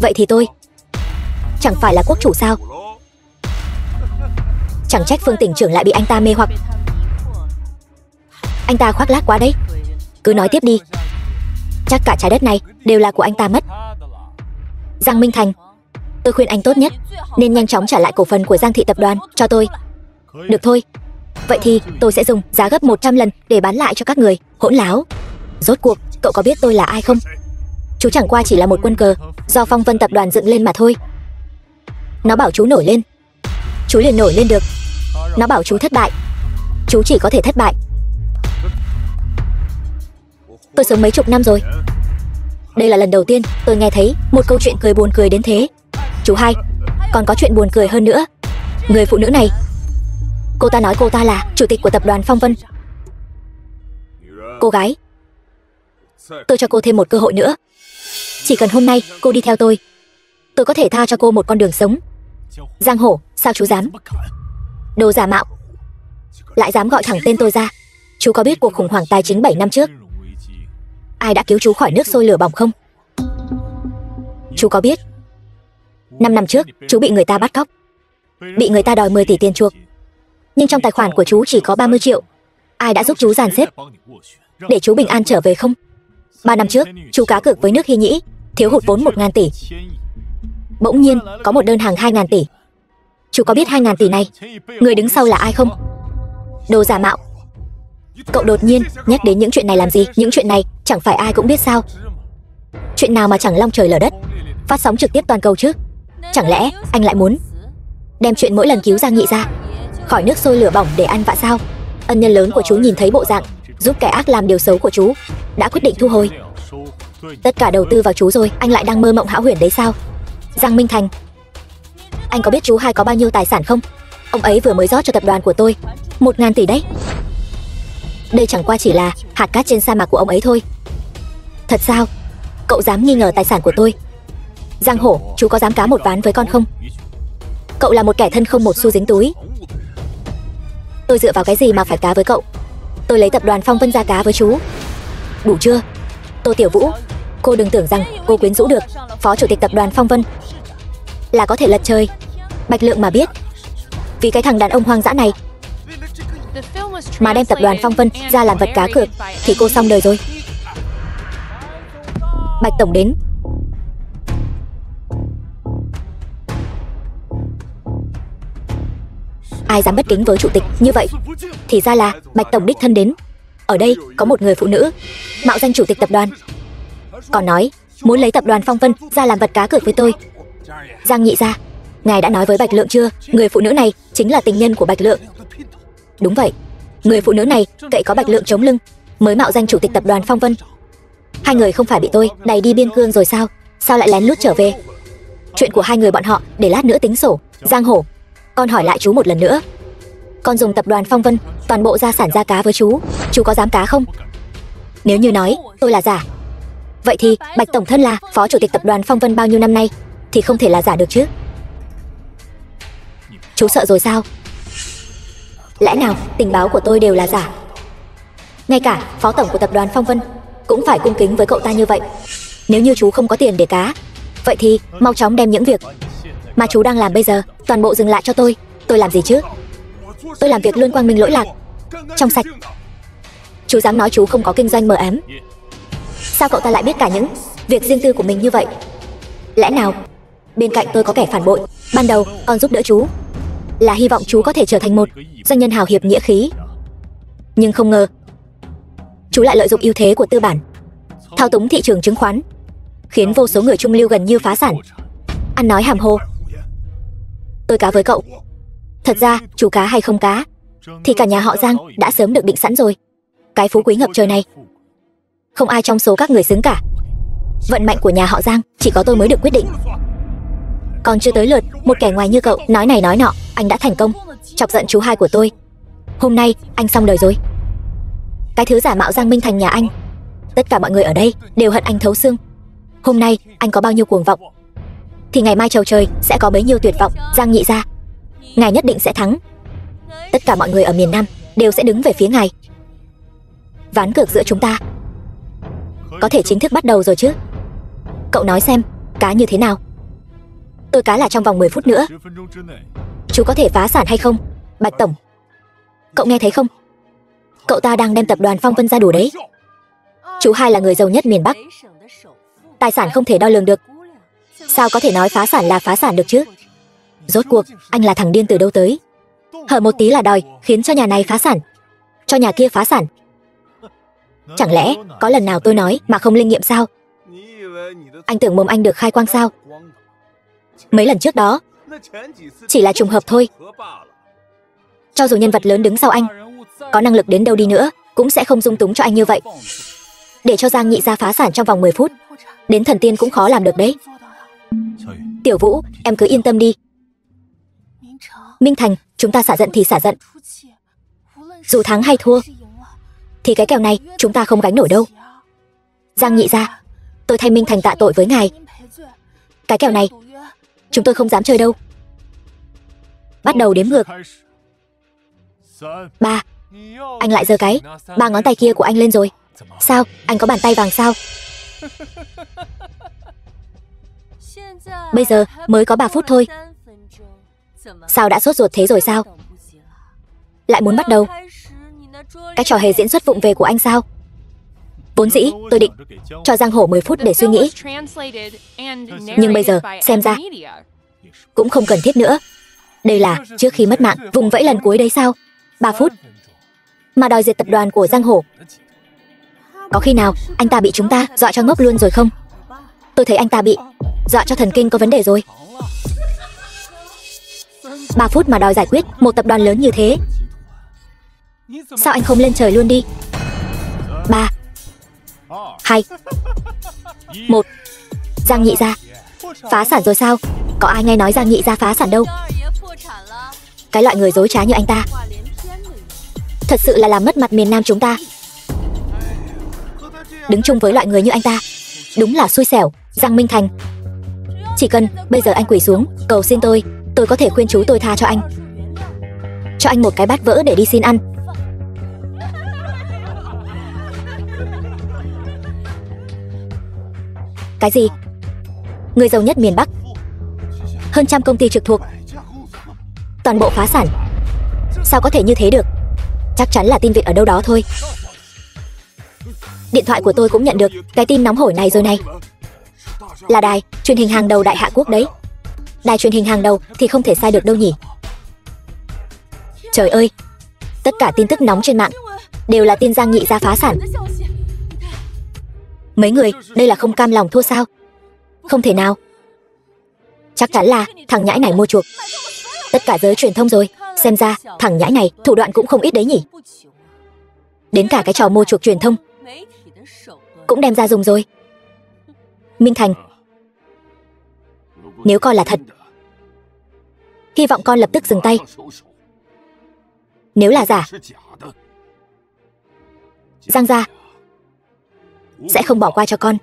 vậy thì tôi chẳng phải là quốc chủ sao? Chẳng trách Phương tỉnh trưởng lại bị anh ta mê hoặc. Anh ta khoác lác quá đấy. Cứ nói tiếp đi. Chắc cả trái đất này đều là của anh ta mất. Giang Minh Thành, tôi khuyên anh tốt nhất nên nhanh chóng trả lại cổ phần của Giang Thị Tập đoàn cho tôi. Được thôi. Vậy thì tôi sẽ dùng giá gấp 100 lần để bán lại cho các người. Hỗn láo. Rốt cuộc cậu có biết tôi là ai không? Chú chẳng qua chỉ là một quân cờ do Phong Vân Tập đoàn dựng lên mà thôi. Nó bảo chú nổi lên, chú liền nổi lên được. Nó bảo chú thất bại, chú chỉ có thể thất bại. Tôi sống mấy chục năm rồi, đây là lần đầu tiên tôi nghe thấy một câu chuyện cười buồn cười đến thế. Chú Hai, còn có chuyện buồn cười hơn nữa. Người phụ nữ này, cô ta nói cô ta là chủ tịch của tập đoàn Phong Vân. Cô gái, tôi cho cô thêm một cơ hội nữa. Chỉ cần hôm nay cô đi theo tôi có thể tha cho cô một con đường sống. Giang Hổ, sao chú dám? Đồ giả mạo, lại dám gọi thẳng tên tôi ra. Chú có biết cuộc khủng hoảng tài chính 7 năm trước ai đã cứu chú khỏi nước sôi lửa bỏng không? Chú có biết 5 năm trước chú bị người ta bắt cóc, bị người ta đòi 10 tỷ tiền chuộc, nhưng trong tài khoản của chú chỉ có 30 triệu. Ai đã giúp chú dàn xếp để chú bình an trở về không? 3 năm trước chú cá cược với nước Hy Nhĩ, thiếu hụt vốn 1.000 tỷ. Bỗng nhiên có một đơn hàng 2.000 tỷ. Chú có biết 2.000 tỷ này người đứng sau là ai không? Đồ giả mạo. Cậu đột nhiên nhắc đến những chuyện này làm gì? Những chuyện này chẳng phải ai cũng biết sao? Chuyện nào mà chẳng long trời lở đất, phát sóng trực tiếp toàn cầu chứ? Chẳng lẽ anh lại muốn đem chuyện mỗi lần cứu Giang Nghị ra khỏi nước sôi lửa bỏng để ăn vạ sao? Ân nhân lớn của chú nhìn thấy bộ dạng giúp kẻ ác làm điều xấu của chú đã quyết định thu hồi tất cả đầu tư vào chú rồi. Anh lại đang mơ mộng hão huyền đấy sao? Giang Minh Thành, anh có biết chú Hai có bao nhiêu tài sản không? Ông ấy vừa mới rót cho tập đoàn của tôi 1.000 tỷ đấy. Đây chẳng qua chỉ là hạt cát trên sa mạc của ông ấy thôi. Thật sao? Cậu dám nghi ngờ tài sản của tôi? Giang Hổ, chú có dám cá một ván với con không? Cậu là một kẻ thân không một xu dính túi. Tôi dựa vào cái gì mà phải cá với cậu? Tôi lấy tập đoàn Phong Vân ra cá với chú. Đủ chưa? Tô Tiểu Vũ, cô đừng tưởng rằng cô quyến rũ được phó chủ tịch tập đoàn Phong Vân là có thể lật trời. Bạch Lượng mà biết, vì cái thằng đàn ông hoang dã này mà đem tập đoàn Phong Vân ra làm vật cá cược thì cô xong đời rồi. Bạch tổng đến. Ai dám bất kính với chủ tịch như vậy? Thì ra là Bạch tổng đích thân đến. Ở đây có một người phụ nữ mạo danh chủ tịch tập đoàn, còn nói muốn lấy tập đoàn Phong Vân ra làm vật cá cược với tôi. Giang Nhị gia, ngài đã nói với Bạch Lượng chưa? Người phụ nữ này chính là tình nhân của Bạch Lượng. Đúng vậy, người phụ nữ này cậy có Bạch Lượng chống lưng mới mạo danh chủ tịch tập đoàn Phong Vân. Hai người không phải bị tôi đày đi biên cương rồi sao? Sao lại lén lút trở về? Chuyện của hai người bọn họ để lát nữa tính sổ. Giang Hổ, con hỏi lại chú một lần nữa. Con dùng tập đoàn Phong Vân toàn bộ gia sản ra cá với chú có dám cá không? Nếu như nói tôi là giả, vậy thì Bạch tổng thân là phó chủ tịch tập đoàn Phong Vân bao nhiêu năm nay thì không thể là giả được chứ. Chú sợ rồi sao? Lẽ nào tình báo của tôi đều là giả? Ngay cả phó tổng của tập đoàn Phong Vân cũng phải cung kính với cậu ta như vậy. Nếu như chú không có tiền để cá, vậy thì mau chóng đem những việc mà chú đang làm bây giờ toàn bộ dừng lại cho tôi. Tôi làm gì chứ? Tôi làm việc luôn quang minh lỗi lạc, trong sạch. Chú dám nói chú không có kinh doanh mờ ám? Sao cậu ta lại biết cả những việc riêng tư của mình như vậy? Lẽ nào bên cạnh tôi có kẻ phản bội? Ban đầu còn giúp đỡ chú là hy vọng chú có thể trở thành một doanh nhân hào hiệp nghĩa khí, nhưng không ngờ chú lại lợi dụng ưu thế của tư bản, thao túng thị trường chứng khoán, khiến vô số người trung lưu gần như phá sản. Ăn nói hàm hồ. Tôi cá với cậu. Thật ra chú cá hay không cá thì cả nhà họ Giang đã sớm được định sẵn rồi. Cái phú quý ngập trời này không ai trong số các người xứng cả. Vận mệnh của nhà họ Giang chỉ có tôi mới được quyết định. Còn chưa tới lượt một kẻ ngoài như cậu nói này nói nọ. Anh đã thành công chọc giận chú hai của tôi. Hôm nay anh xong đời rồi. Cái thứ giả mạo Giang Minh Thành nhà anh, tất cả mọi người ở đây đều hận anh thấu xương. Hôm nay anh có bao nhiêu cuồng vọng thì ngày mai chầu trời sẽ có bấy nhiêu tuyệt vọng. Giang nhị gia, ngài nhất định sẽ thắng. Tất cả mọi người ở miền Nam đều sẽ đứng về phía ngài. Ván cược giữa chúng ta có thể chính thức bắt đầu rồi chứ. Cậu nói xem, cá như thế nào? Tôi cá là trong vòng 10 phút nữa chú có thể phá sản hay không? Bạch tổng, cậu nghe thấy không? Cậu ta đang đem tập đoàn Phong Vân ra đùa đấy. Chú hai là người giàu nhất miền Bắc, tài sản không thể đo lường được. Sao có thể nói phá sản là phá sản được chứ? Rốt cuộc anh là thằng điên từ đâu tới? Hở một tí là đòi khiến cho nhà này phá sản, cho nhà kia phá sản. Chẳng lẽ có lần nào tôi nói mà không linh nghiệm sao? Anh tưởng mồm anh được khai quang sao? Mấy lần trước đó chỉ là trùng hợp thôi. Cho dù nhân vật lớn đứng sau anh có năng lực đến đâu đi nữa cũng sẽ không dung túng cho anh như vậy. Để cho Giang nhị gia phá sản trong vòng 10 phút, đến thần tiên cũng khó làm được đấy. Tiểu Vũ, em cứ yên tâm đi. Minh Thành, chúng ta xả giận thì xả giận. Dù thắng hay thua thì cái kèo này chúng ta không gánh nổi đâu. Giang nhị gia, tôi thay Minh Thành tạ tội với ngài. Cái kèo này chúng tôi không dám chơi đâu. Bắt đầu đếm ngược. 3. Anh lại giơ cái 3 ngón tay kia của anh lên rồi. Sao, anh có bàn tay vàng sao? Bây giờ mới có 3 phút thôi. Sao đã sốt ruột thế rồi sao? Lại muốn bắt đầu cái trò hề diễn xuất vụng về của anh sao? Vốn dĩ tôi định cho Giang Hổ 10 phút để suy nghĩ, nhưng bây giờ xem ra cũng không cần thiết nữa. Đây là trước khi mất mạng vùng vẫy lần cuối đấy sao? 3 phút mà đòi diệt tập đoàn của Giang Hổ. Có khi nào anh ta bị chúng ta dọa cho ngốc luôn rồi không? Tôi thấy anh ta bị dọa cho thần kinh có vấn đề rồi. 3 phút mà đòi giải quyết một tập đoàn lớn như thế. Sao anh không lên trời luôn đi? 3, 2, 1. Giang nhị gia phá sản rồi sao? Có ai nghe nói Giang nhị gia phá sản đâu. Cái loại người dối trá như anh ta thật sự là làm mất mặt miền Nam chúng ta. Đứng chung với loại người như anh ta đúng là xui xẻo. Giang Minh Thành, chỉ cần bây giờ anh quỳ xuống cầu xin tôi có thể khuyên chú tôi tha cho anh. Cho anh một cái bát vỡ để đi xin ăn. Cái gì? Người giàu nhất miền Bắc, hơn trăm công ty trực thuộc toàn bộ phá sản. Sao có thể như thế được? Chắc chắn là tin vịt ở đâu đó thôi. Điện thoại của tôi cũng nhận được cái tin nóng hổi này rồi này. Là đài truyền hình hàng đầu Đại Hạ Quốc đấy. Đài truyền hình hàng đầu thì không thể sai được đâu nhỉ. Trời ơi, tất cả tin tức nóng trên mạng đều là tin Giang nhị gia phá sản. Mấy người đây là không cam lòng thua sao? Không thể nào. Chắc chắn là thằng nhãi này mua chuộc tất cả giới truyền thông rồi. Xem ra thằng nhãi này thủ đoạn cũng không ít đấy nhỉ. Đến cả cái trò mua chuộc truyền thông cũng đem ra dùng rồi. Minh Thành, nếu con là thật, hy vọng con lập tức dừng tay. Nếu là giả, Giang gia sẽ không bỏ qua cho con.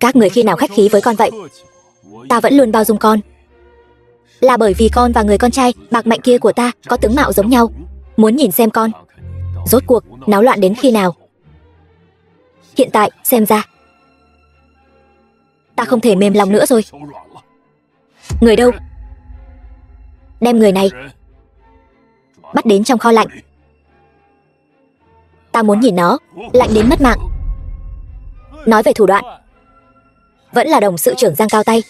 Các người khi nào khách khí với con vậy? Ta vẫn luôn bao dung con. Là bởi vì con và người con trai bạc mệnh kia của ta có tướng mạo giống nhau. Muốn nhìn xem con rốt cuộc náo loạn đến khi nào. Hiện tại xem ra Ta không thể mềm lòng nữa rồi. Người đâu? Đem người này bắt đến trong kho lạnh. Ta muốn nhìn nó lạnh đến mất mạng. Nói về thủ đoạn, vẫn là đồng sự trưởng Giang cao tay.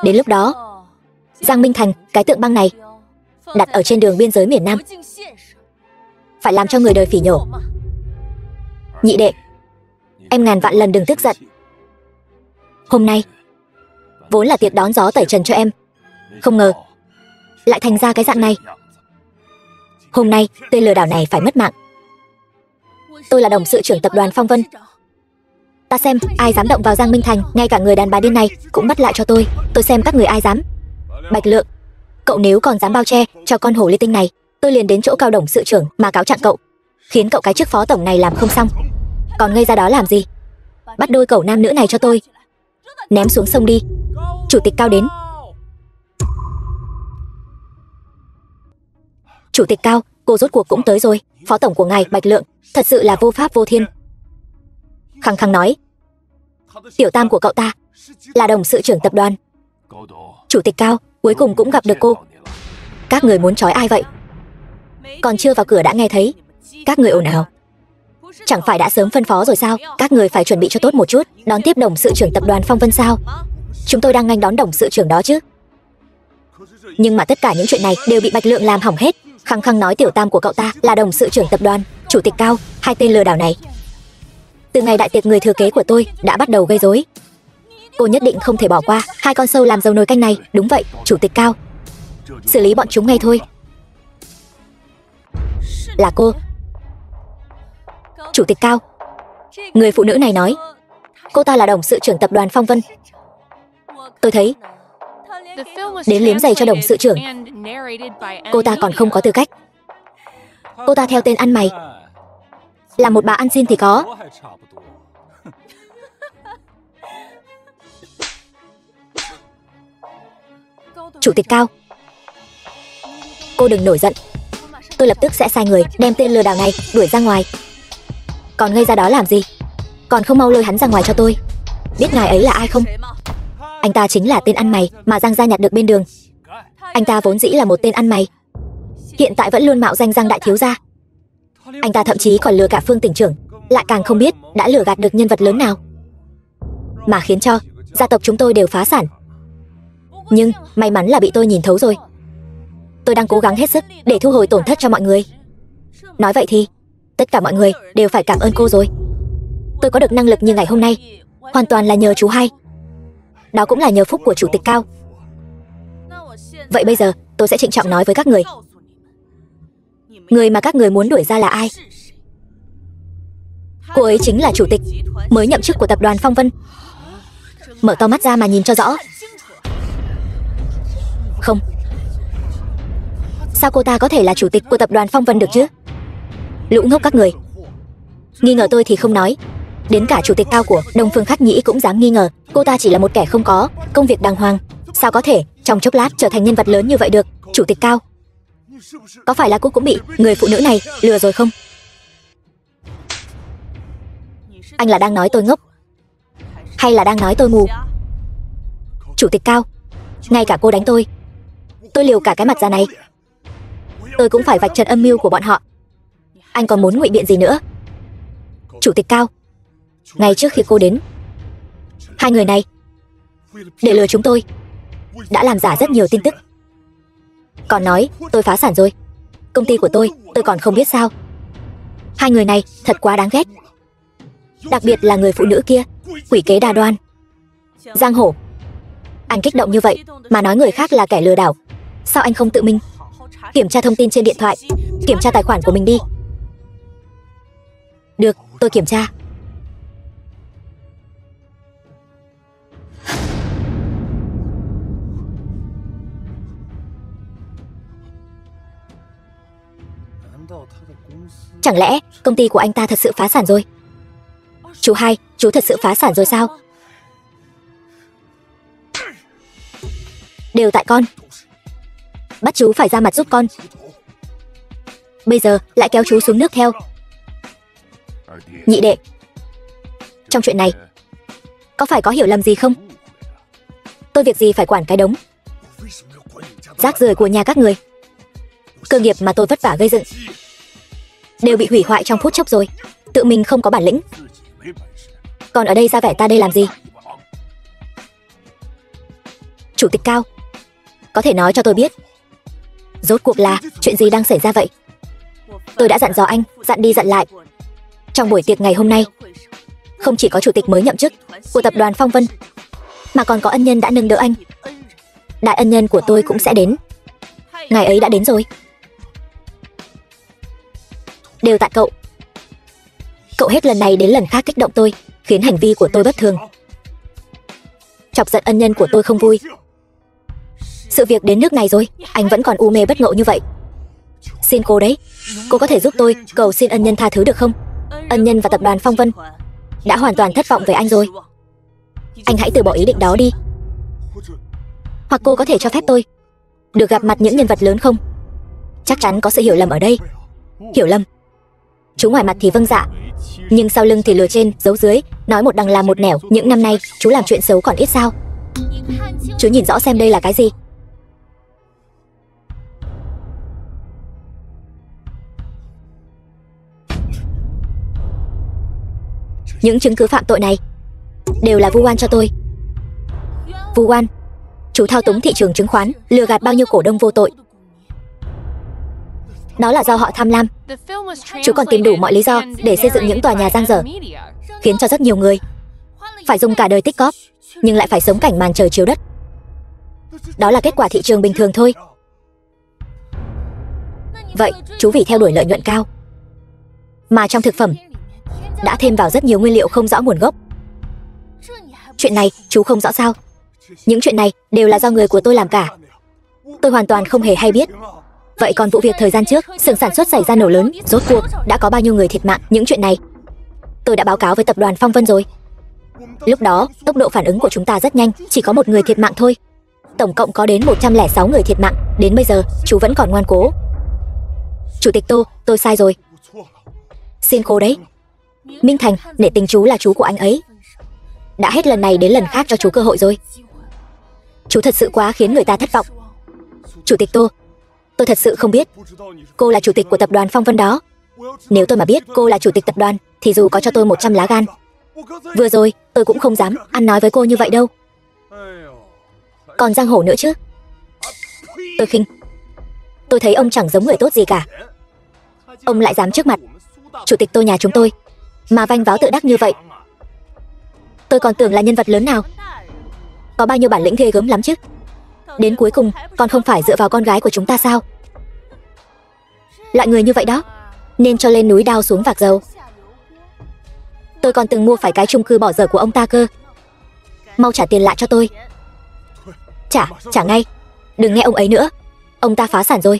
Đến lúc đó, Giang Minh Thành, cái tượng băng này đặt ở trên đường biên giới miền Nam, phải làm cho người đời phỉ nhổ. Nhị đệ, em ngàn vạn lần đừng tức giận. Hôm nay vốn là tiệc đón gió tẩy trần cho em, không ngờ lại thành ra cái dạng này. Hôm nay tên lừa đảo này phải mất mạng. Tôi là đồng sự trưởng tập đoàn Phong Vân. Ta xem ai dám động vào Giang Minh Thành, ngay cả người đàn bà điên này cũng bắt lại cho tôi. Tôi xem các người ai dám. Bạch Lượng, cậu nếu còn dám bao che cho con hổ ly tinh này, tôi liền đến chỗ Cao đồng sự trưởng mà cáo trạng cậu, khiến cậu cái chức phó tổng này làm không xong. Còn ngây ra đó làm gì? Bắt đôi cẩu nam nữ này cho tôi ném xuống sông đi. Chủ tịch Cao đến. Chủ tịch Cao, cô rốt cuộc cũng tới rồi. Phó tổng của ngài Bạch Lượng thật sự là vô pháp vô thiên. Khăng khăng nói tiểu tam của cậu ta là đồng sự trưởng tập đoàn. Chủ tịch Cao, cuối cùng cũng gặp được cô. Các người muốn trói ai vậy? Còn chưa vào cửa đã nghe thấy các người ồn ào. Chẳng phải đã sớm phân phó rồi sao? Các người phải chuẩn bị cho tốt một chút, đón tiếp đồng sự trưởng tập đoàn Phong Vân sao? Chúng tôi đang nghênh đón đồng sự trưởng đó chứ. Nhưng mà tất cả những chuyện này đều bị Bạch Lượng làm hỏng hết. Khăng khăng nói tiểu tam của cậu ta là đồng sự trưởng tập đoàn. Chủ tịch Cao, hai tên lừa đảo này từ ngày đại tiệc người thừa kế của tôi đã bắt đầu gây rối. Cô nhất định không thể bỏ qua hai con sâu làm dầu nồi canh này. Đúng vậy, Chủ tịch Cao, xử lý bọn chúng ngay thôi. Là cô. Chủ tịch Cao, người phụ nữ này nói cô ta là đồng sự trưởng tập đoàn Phong Vân. Tôi thấy đến liếm giày cho đồng sự trưởng cô ta còn không có tư cách. Cô ta theo tên ăn mày, là một bà ăn xin thì có. Chủ tịch Cao, cô đừng nổi giận. Tôi lập tức sẽ sai người đem tên lừa đảo này đuổi ra ngoài. Còn ngây ra đó làm gì? Còn không mau lôi hắn ra ngoài cho tôi. Biết ngài ấy là ai không? Anh ta chính là tên ăn mày mà Giang gia nhặt được bên đường. Anh ta vốn dĩ là một tên ăn mày, hiện tại vẫn luôn mạo danh Giang đại thiếu gia. Anh ta thậm chí còn lừa cả Phương tỉnh trưởng, lại càng không biết đã lừa gạt được nhân vật lớn nào, mà khiến cho gia tộc chúng tôi đều phá sản. Nhưng may mắn là bị tôi nhìn thấu rồi. Tôi đang cố gắng hết sức để thu hồi tổn thất cho mọi người. Nói vậy thì tất cả mọi người đều phải cảm ơn cô rồi. Tôi có được năng lực như ngày hôm nay hoàn toàn là nhờ chú hai. Đó cũng là nhờ phúc của Chủ tịch Cao. Vậy bây giờ tôi sẽ trịnh trọng nói với các người, người mà các người muốn đuổi ra là ai? Cô ấy chính là chủ tịch mới nhậm chức của tập đoàn Phong Vân. Mở to mắt ra mà nhìn cho rõ. Không, sao cô ta có thể là chủ tịch của tập đoàn Phong Vân được chứ? Lũ ngốc các người. Nghi ngờ tôi thì không nói, đến cả chủ tịch Cao của Đông Phương Khắc Nhĩ cũng dám nghi ngờ. Cô ta chỉ là một kẻ không có công việc đàng hoàng, sao có thể trong chốc lát trở thành nhân vật lớn như vậy được? Chủ tịch Cao, có phải là cô cũng bị người phụ nữ này lừa rồi không? Anh là đang nói tôi ngốc hay là đang nói tôi mù? Chủ tịch Cao, ngay cả cô đánh tôi liều cả cái mặt ra này, tôi cũng phải vạch trần âm mưu của bọn họ. Anh còn muốn ngụy biện gì nữa? Chủ tịch Cao, ngay trước khi cô đến, hai người này để lừa chúng tôi đã làm giả rất nhiều tin tức, còn nói tôi phá sản rồi. Công ty của tôi còn không biết sao? Hai người này thật quá đáng ghét. Đặc biệt là người phụ nữ kia, quỷ kế đa đoan. Giang Hổ, anh kích động như vậy mà nói người khác là kẻ lừa đảo, sao anh không tự mình kiểm tra thông tin trên điện thoại, kiểm tra tài khoản của mình đi? Được, tôi kiểm tra. Chẳng lẽ công ty của anh ta thật sự phá sản rồi? Chú hai, chú thật sự phá sản rồi sao? Đều tại con. Bắt chú phải ra mặt giúp con, bây giờ lại kéo chú xuống nước theo. Nhị đệ, trong chuyện này Có phải có hiểu lầm gì không? Tôi việc gì phải quản cái đống rác rưởi của nhà các người. Cơ nghiệp mà tôi vất vả gây dựng đều bị hủy hoại trong phút chốc rồi. Tự mình không có bản lĩnh, còn ở đây ra vẻ ta đây làm gì? Chủ tịch Cao, có thể nói cho tôi biết rốt cuộc là chuyện gì đang xảy ra vậy? Tôi đã dặn dò anh, dặn đi dặn lại. Trong buổi tiệc ngày hôm nay, không chỉ có chủ tịch mới nhậm chức của tập đoàn Phong Vân, mà còn có ân nhân đã nâng đỡ anh. Đại ân nhân của tôi cũng sẽ đến. Ngày ấy đã đến rồi. Đều tại cậu. Cậu hết lần này đến lần khác kích động tôi, khiến hành vi của tôi bất thường, chọc giận ân nhân của tôi không vui. Sự việc đến nước này rồi, anh vẫn còn u mê bất ngộ như vậy. Xin cô đấy, cô có thể giúp tôi cầu xin ân nhân tha thứ được không? Ân nhân và tập đoàn Phong Vân đã hoàn toàn thất vọng về anh rồi. Anh hãy từ bỏ ý định đó đi. Hoặc cô có thể cho phép tôi được gặp mặt những nhân vật lớn không? Chắc chắn có sự hiểu lầm ở đây. Hiểu lầm? Chú ngoài mặt thì vâng dạ, nhưng sau lưng thì lừa trên giấu dưới, nói một đằng làm một nẻo. Những năm nay chú làm chuyện xấu còn ít sao? Chú nhìn rõ xem đây là cái gì. Những chứng cứ phạm tội này đều là vu oan cho tôi. Vu oan? Chú thao túng thị trường chứng khoán, lừa gạt bao nhiêu cổ đông vô tội. Đó là do họ tham lam. Chú còn tìm đủ mọi lý do để xây dựng những tòa nhà dang dở, khiến cho rất nhiều người phải dùng cả đời tích cóp, nhưng lại phải sống cảnh màn trời chiếu đất. Đó là kết quả thị trường bình thường thôi. Vậy chú vì theo đuổi lợi nhuận cao mà trong thực phẩm đã thêm vào rất nhiều nguyên liệu không rõ nguồn gốc. Chuyện này chú không rõ sao? Những chuyện này đều là do người của tôi làm cả. Tôi hoàn toàn không hề hay biết. Vậy còn vụ việc thời gian trước, xưởng sản xuất xảy ra nổ lớn, rốt cuộc đã có bao nhiêu người thiệt mạng? Những chuyện này tôi đã báo cáo với tập đoàn Phong Vân rồi. Lúc đó, tốc độ phản ứng của chúng ta rất nhanh, chỉ có một người thiệt mạng thôi. Tổng cộng có đến 106 người thiệt mạng. Đến bây giờ, chú vẫn còn ngoan cố. Chủ tịch Tô, tôi sai rồi. Xin cô đấy. Minh Thành, nể tình chú là chú của anh ấy, đã hết lần này đến lần khác cho chú cơ hội rồi. Chú thật sự quá khiến người ta thất vọng. Chủ tịch Tô, tôi thật sự không biết cô là chủ tịch của tập đoàn Phong Vân đó. Nếu tôi mà biết cô là chủ tịch tập đoàn thì dù có cho tôi 100 lá gan, vừa rồi tôi cũng không dám ăn nói với cô như vậy đâu. Còn giang hồ nữa chứ. Tôi khinh. Tôi thấy ông chẳng giống người tốt gì cả. Ông lại dám trước mặt chủ tịch Tô nhà chúng tôi mà vanh váo tự đắc như vậy. Tôi còn tưởng là nhân vật lớn nào. Có bao nhiêu bản lĩnh ghê gớm lắm chứ. Đến cuối cùng còn không phải dựa vào con gái của chúng ta sao? Loại người như vậy đó nên cho lên núi đao xuống vạc dầu. Tôi còn từng mua phải cái chung cư bỏ dở của ông ta cơ. Mau trả tiền lại cho tôi. Trả ngay. Đừng nghe ông ấy nữa. Ông ta phá sản rồi.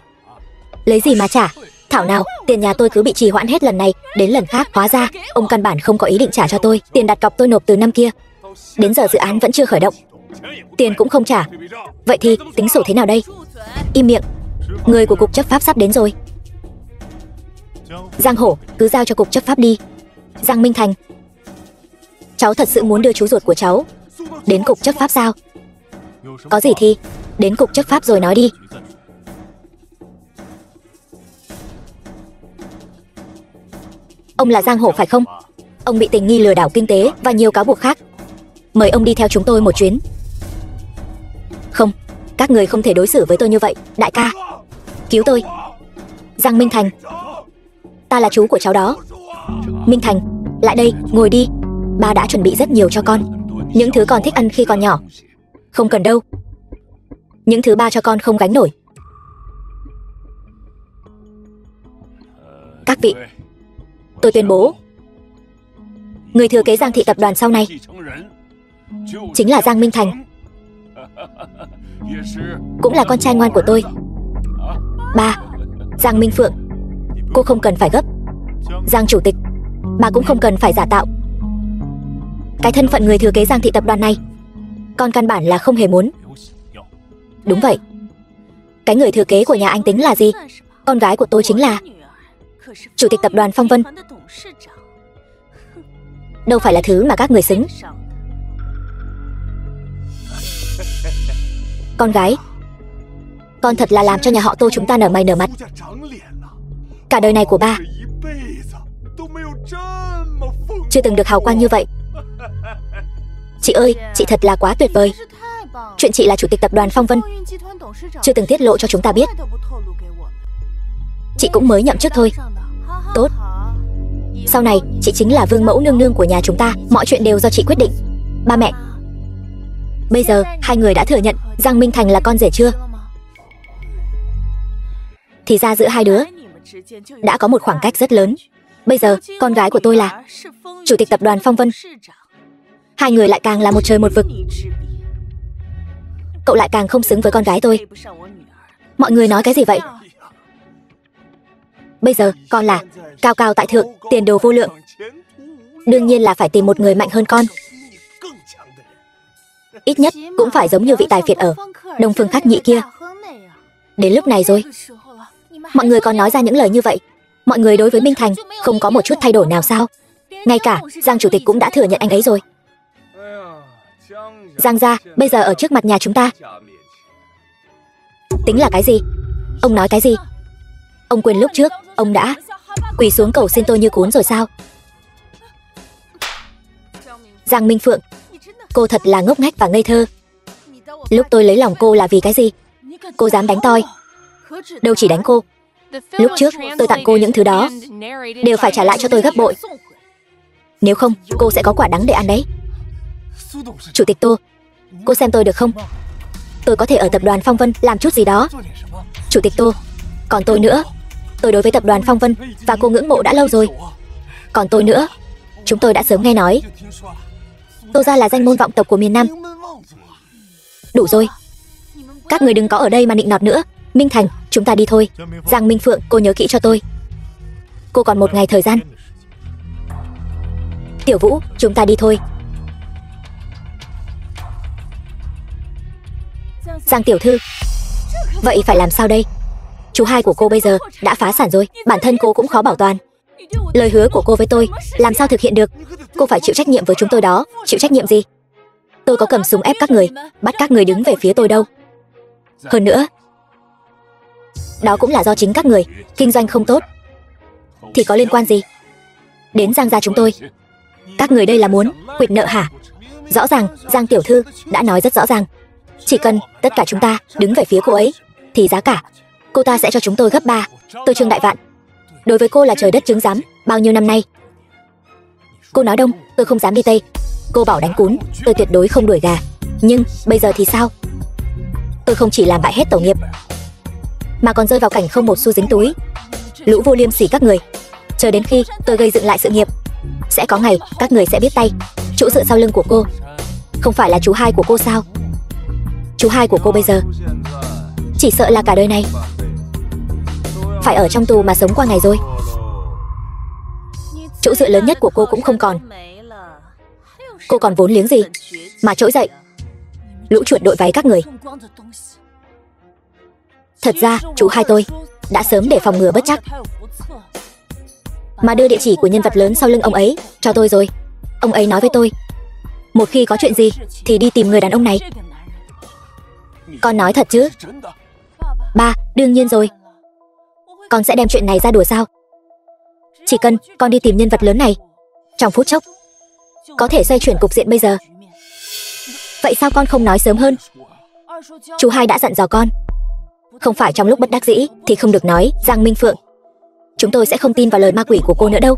Lấy gì mà trả? Thảo nào tiền nhà tôi cứ bị trì hoãn hết lần này đến lần khác. Hóa ra ông căn bản không có ý định trả cho tôi. Tiền đặt cọc tôi nộp từ năm kia, đến giờ dự án vẫn chưa khởi động, tiền cũng không trả. Vậy thì tính sổ thế nào đây? Im miệng. Người của cục chấp pháp sắp đến rồi. Giang Hổ, cứ giao cho cục chấp pháp đi. Giang Minh Thành, cháu thật sự muốn đưa chú ruột của cháu đến cục chấp pháp sao? Có gì thì đến cục chấp pháp rồi nói đi. Ông là Giang Hổ phải không? Ông bị tình nghi lừa đảo kinh tế và nhiều cáo buộc khác. Mời ông đi theo chúng tôi một chuyến. Không, các người không thể đối xử với tôi như vậy. Đại ca, cứu tôi. Giang Minh Thành, ta là chú của cháu đó. Minh Thành, lại đây, ngồi đi. Ba đã chuẩn bị rất nhiều cho con. Những thứ con thích ăn khi còn nhỏ. Không cần đâu. Những thứ ba cho con không gánh nổi. Các vị, tôi tuyên bố, người thừa kế Giang thị tập đoàn sau này chính là Giang Minh Thành, cũng là con trai ngoan của tôi. Ba, Giang Minh Phượng, cô không cần phải gấp. Giang chủ tịch, bà cũng không cần phải giả tạo. Cái thân phận người thừa kế Giang thị tập đoàn này, con căn bản là không hề muốn. Đúng vậy. Cái người thừa kế của nhà anh tính là gì? Con gái của tôi chính là chủ tịch tập đoàn Phong Vân. Đâu phải là thứ mà các người xứng Con gái, con thật là làm cho nhà họ Tô chúng ta nở mày nở mặt. Cả đời này của ba chưa từng được hào quang như vậy. Chị ơi, chị thật là quá tuyệt vời. Chuyện chị là chủ tịch tập đoàn Phong Vân chưa từng tiết lộ cho chúng ta biết. Chị cũng mới nhậm chức thôi. Tốt. Sau này, chị chính là vương mẫu nương nương của nhà chúng ta. Mọi chuyện đều do chị quyết định. Ba mẹ, bây giờ hai người đã thừa nhận Giang Minh Thành là con rể chưa? Thì ra giữa hai đứa đã có một khoảng cách rất lớn. Bây giờ con gái của tôi là chủ tịch tập đoàn Phong Vân. Hai người lại càng là một trời một vực. Cậu lại càng không xứng với con gái tôi. Mọi người nói cái gì vậy? Bây giờ con là cao cao tại thượng, tiền đồ vô lượng. Đương nhiên là phải tìm một người mạnh hơn con. Ít nhất cũng phải giống như vị tài phiệt ở Đông Phương Khách Nhị kia. Đến lúc này rồi, mọi người còn nói ra những lời như vậy. Mọi người đối với Minh Thành không có một chút thay đổi nào sao? Ngay cả Giang chủ tịch cũng đã thừa nhận anh ấy rồi. Giang gia bây giờ ở trước mặt nhà chúng ta tính là cái gì? Ông nói cái gì? Ông quên lúc trước ông đã quỳ xuống cầu xin tôi như cún rồi sao? Giang Minh Phượng, cô thật là ngốc nghếch và ngây thơ. Lúc tôi lấy lòng cô là vì cái gì? Cô dám đánh tôi? Đâu chỉ đánh cô. Lúc trước tôi tặng cô những thứ đó đều phải trả lại cho tôi gấp bội. Nếu không, cô sẽ có quả đắng để ăn đấy. Chủ tịch Tô, cô xem tôi được không? Tôi có thể ở tập đoàn Phong Vân làm chút gì đó. Chủ tịch Tô, còn tôi nữa. Tôi đối với tập đoàn Phong Vân và cô ngưỡng mộ đã lâu rồi. Còn tôi nữa, chúng tôi đã sớm nghe nói Tô gia là danh môn vọng tộc của miền Nam. Đủ rồi, các người đừng có ở đây mà nịnh nọt nữa. Minh Thành, chúng ta đi thôi. Giang Minh Phượng, cô nhớ kỹ cho tôi. Cô còn một ngày thời gian. Tiểu Vũ, chúng ta đi thôi. Giang tiểu thư, vậy phải làm sao đây? Chú hai của cô bây giờ đã phá sản rồi, bản thân cô cũng khó bảo toàn. Lời hứa của cô với tôi làm sao thực hiện được? Cô phải chịu trách nhiệm với chúng tôi đó. Chịu trách nhiệm gì? Tôi có cầm súng ép các người, bắt các người đứng về phía tôi đâu. Hơn nữa, đó cũng là do chính các người kinh doanh không tốt. Thì có liên quan gì đến Giang gia chúng tôi? Các người đây là muốn quỵt nợ hả? Rõ ràng Giang tiểu thư đã nói rất rõ ràng, chỉ cần tất cả chúng ta đứng về phía cô ấy thì giá cả cô ta sẽ cho chúng tôi gấp 3. Tôi Trương Đại Vạn đối với cô là trời đất chứng giám bao nhiêu năm nay. Cô nói đông, tôi không dám đi tây. Cô bảo đánh cún, tôi tuyệt đối không đuổi gà. Nhưng bây giờ thì sao? Tôi không chỉ làm bại hết tổ nghiệp mà còn rơi vào cảnh không một xu dính túi. Lũ vô liêm sỉ các người, chờ đến khi tôi gây dựng lại sự nghiệp, sẽ có ngày các người sẽ biết tay. Chỗ dựa sau lưng của cô không phải là chú hai của cô sao? Chú hai của cô bây giờ chỉ sợ là cả đời này phải ở trong tù mà sống qua ngày rồi. Chỗ dựa lớn nhất của cô cũng không còn. Cô còn vốn liếng gì mà trỗi dậy? Lũ chuột đội váy các người. Thật ra chú hai tôi đã sớm để phòng ngừa bất chắc mà đưa địa chỉ của nhân vật lớn sau lưng ông ấy cho tôi rồi. Ông ấy nói với tôi, một khi có chuyện gì thì đi tìm người đàn ông này. Con nói thật chứ? Ba, đương nhiên rồi. Con sẽ đem chuyện này ra đùa sao? Chỉ cần con đi tìm nhân vật lớn này, trong phút chốc có thể xoay chuyển cục diện bây giờ. Vậy sao con không nói sớm hơn? Chú hai đã dặn dò con, không phải trong lúc bất đắc dĩ thì không được nói. Giang Minh Phượng, chúng tôi sẽ không tin vào lời ma quỷ của cô nữa đâu.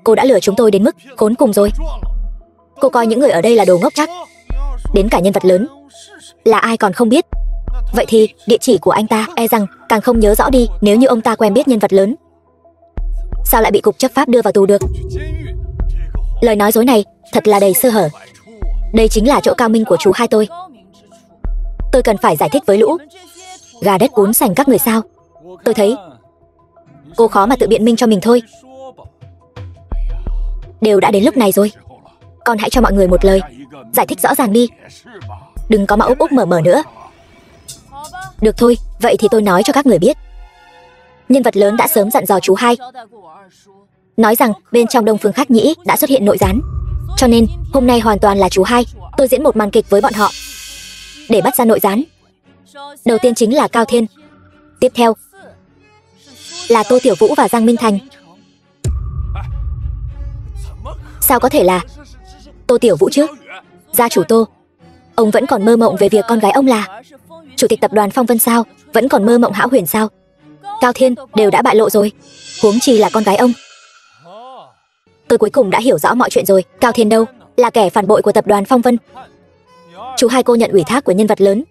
Cô đã lừa chúng tôi đến mức khốn cùng rồi. Cô coi những người ở đây là đồ ngốc chắc. Đến cả nhân vật lớn là ai còn không biết. Vậy thì địa chỉ của anh ta e rằng càng không nhớ rõ đi. Nếu như ông ta quen biết nhân vật lớn, sao lại bị cục chấp pháp đưa vào tù được? Lời nói dối này thật là đầy sơ hở. Đây chính là chỗ cao minh của chú hai tôi. Tôi cần phải giải thích với lũ gà đất cuốn sành các người sao? Tôi thấy cô khó mà tự biện minh cho mình thôi. Đều đã đến lúc này rồi, con hãy cho mọi người một lời giải thích rõ ràng đi. Đừng có mà úp úp mở mở nữa. Được thôi, vậy thì tôi nói cho các người biết. Nhân vật lớn đã sớm dặn dò chú hai, nói rằng bên trong Đông Phương Khách Nhĩ đã xuất hiện nội gián. Cho nên hôm nay hoàn toàn là chú hai tôi diễn một màn kịch với bọn họ để bắt ra nội gián. Đầu tiên chính là Cao Thiên. Tiếp theo là Tô Tiểu Vũ và Giang Minh Thành. Sao có thể là Tô Tiểu Vũ chứ? Gia chủ Tô, ông vẫn còn mơ mộng về việc con gái ông là chủ tịch tập đoàn Phong Vân sao? Vẫn còn mơ mộng hão huyền sao? Cao Thiên đều đã bại lộ rồi, huống chi là con gái ông. Tôi cuối cùng đã hiểu rõ mọi chuyện rồi. Cao Thiên đâu? Là kẻ phản bội của tập đoàn Phong Vân. Chú hai cô nhận ủy thác của nhân vật lớn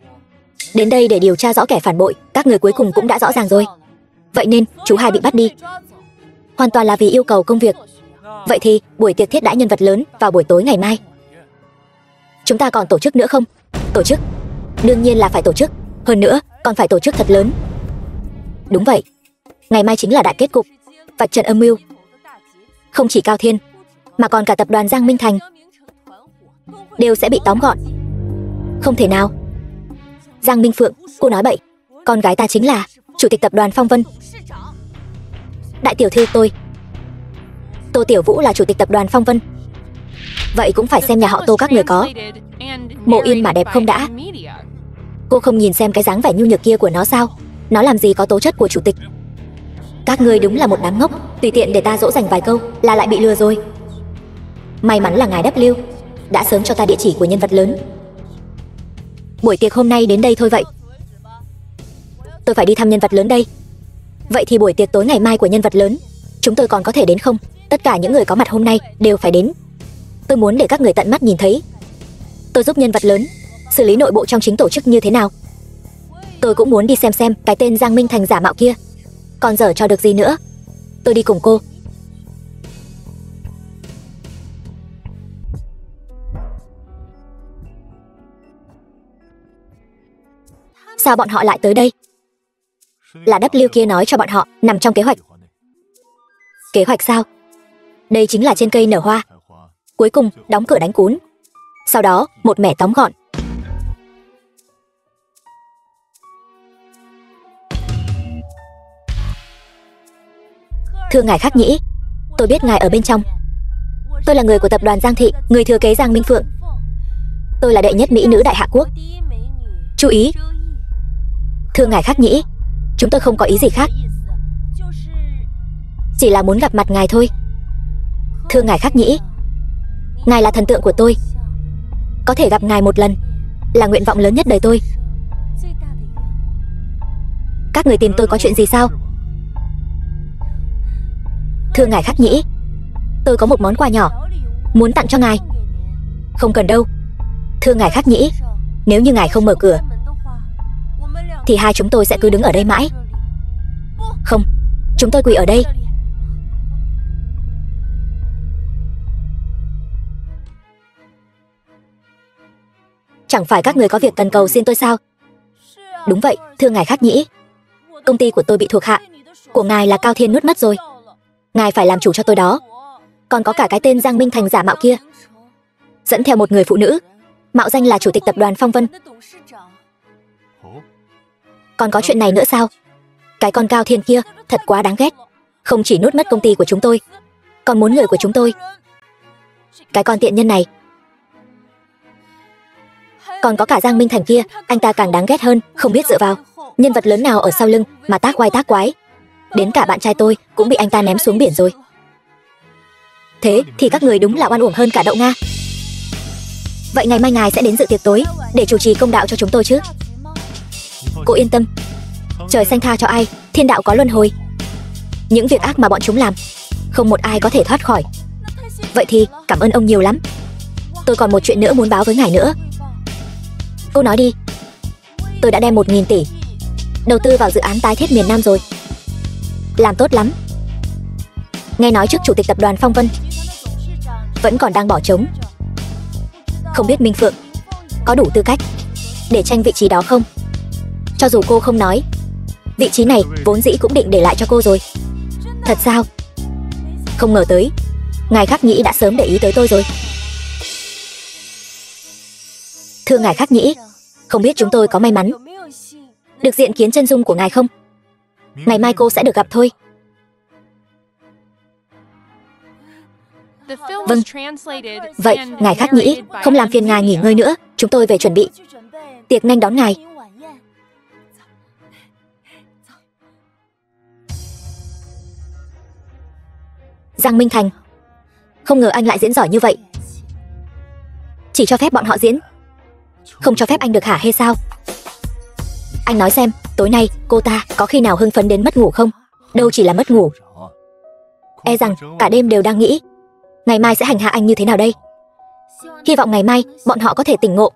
đến đây để điều tra rõ kẻ phản bội. Các người cuối cùng cũng đã rõ ràng rồi. Vậy nên chú hai bị bắt đi hoàn toàn là vì yêu cầu công việc. Vậy thì buổi tiệc thiết đãi nhân vật lớn vào buổi tối ngày mai, chúng ta còn tổ chức nữa không? Tổ chức? Đương nhiên là phải tổ chức. Hơn nữa còn phải tổ chức thật lớn. Đúng vậy, ngày mai chính là đại kết cục, vạch trần âm mưu. Không chỉ Cao Thiên mà còn cả tập đoàn Giang Minh Thành đều sẽ bị tóm gọn. Không thể nào. Giang Minh Phượng, cô nói bậy. Con gái ta chính là chủ tịch tập đoàn Phong Vân. Đại tiểu thư tôi, Tô Tiểu Vũ là chủ tịch tập đoàn Phong Vân. Vậy cũng phải xem nhà họ Tô các người có mộ yên mà đẹp không đã. Cô không nhìn xem cái dáng vẻ nhu nhược kia của nó sao? Nó làm gì có tố chất của chủ tịch. Các ngươi đúng là một đám ngốc. Tùy tiện để ta dỗ dành vài câu là lại bị lừa rồi. May mắn là ngài W đã sớm cho ta địa chỉ của nhân vật lớn. Buổi tiệc hôm nay đến đây thôi vậy. Tôi phải đi thăm nhân vật lớn đây. Vậy thì buổi tiệc tối ngày mai của nhân vật lớn, chúng tôi còn có thể đến không? Tất cả những người có mặt hôm nay đều phải đến. Tôi muốn để các người tận mắt nhìn thấy tôi giúp nhân vật lớn xử lý nội bộ trong chính tổ chức như thế nào. Tôi cũng muốn đi xem cái tên Giang Minh Thành giả mạo kia còn dở cho được gì nữa. Tôi đi cùng cô. Sao bọn họ lại tới đây? Là W kia nói cho bọn họ nằm trong kế hoạch. Kế hoạch sao? Đây chính là trên cây nở hoa. Cuối cùng đóng cửa đánh cún, sau đó một mẻ tóm gọn. Thưa ngài Khắc Nhĩ, tôi biết ngài ở bên trong. Tôi là người của tập đoàn Giang Thị, người thừa kế Giang Minh Phượng. Tôi là đệ nhất mỹ nữ Đại Hạ Quốc. Chú ý. Thưa ngài Khắc Nhĩ, chúng tôi không có ý gì khác, chỉ là muốn gặp mặt ngài thôi. Thưa ngài Khắc Nhĩ, ngài là thần tượng của tôi. Có thể gặp ngài một lần là nguyện vọng lớn nhất đời tôi. Các người tìm tôi có chuyện gì sao? Thưa ngài Khắc Nhĩ, tôi có một món quà nhỏ muốn tặng cho ngài. Không cần đâu. Thưa ngài Khắc Nhĩ, nếu như ngài không mở cửa thì hai chúng tôi sẽ cứ đứng ở đây mãi. Không, chúng tôi quỳ ở đây. Chẳng phải các người có việc cần cầu xin tôi sao? Đúng vậy, thưa ngài Khắc Nhĩ. Công ty của tôi bị thuộc hạ của ngài là Cao Thiên nuốt mất rồi. Ngài phải làm chủ cho tôi đó. Còn có cả cái tên Giang Minh Thành giả mạo kia, dẫn theo một người phụ nữ mạo danh là chủ tịch tập đoàn Phong Vân. Còn có chuyện này nữa sao? Cái con Cao Thiên kia thật quá đáng ghét. Không chỉ nuốt mất công ty của chúng tôi, còn muốn người của chúng tôi. Cái con tiện nhân này. Còn có cả Giang Minh Thành kia, anh ta càng đáng ghét hơn. Không biết dựa vào nhân vật lớn nào ở sau lưng mà tác oai tác quái. Đến cả bạn trai tôi cũng bị anh ta ném xuống biển rồi. Thế thì các người đúng là oan uổng hơn cả đậu Nga. Vậy ngày mai ngài sẽ đến dự tiệc tối để chủ trì công đạo cho chúng tôi chứ? Cô yên tâm, trời xanh tha cho ai, thiên đạo có luân hồi. Những việc ác mà bọn chúng làm, không một ai có thể thoát khỏi. Vậy thì cảm ơn ông nhiều lắm. Tôi còn một chuyện nữa muốn báo với ngài nữa. Cô nói đi. Tôi đã đem 1.000 tỷ đầu tư vào dự án tái thiết miền Nam rồi. Làm tốt lắm. Nghe nói trước chủ tịch tập đoàn Phong Vân vẫn còn đang bỏ trống. Không biết Minh Phượng có đủ tư cách để tranh vị trí đó không? Cho dù cô không nói, vị trí này vốn dĩ cũng định để lại cho cô rồi. Thật sao? Không ngờ tới ngài Khắc Nhĩ đã sớm để ý tới tôi rồi. Thưa ngài Khắc Nhĩ, không biết chúng tôi có may mắn được diện kiến chân dung của ngài không? Ngày mai cô sẽ được gặp thôi. Vâng. Vậy ngài Khắc Nhĩ không làm phiền ngài nghỉ ngơi nữa, chúng tôi về chuẩn bị tiệc nghênh đón ngài. Giang Minh Thành, không ngờ anh lại diễn giỏi như vậy. Chỉ cho phép bọn họ diễn, không cho phép anh được hả hay sao? Anh nói xem, tối nay cô ta có khi nào hưng phấn đến mất ngủ không? Đâu chỉ là mất ngủ, e rằng cả đêm đều đang nghĩ ngày mai sẽ hành hạ anh như thế nào đây. Hy vọng ngày mai bọn họ có thể tỉnh ngộ.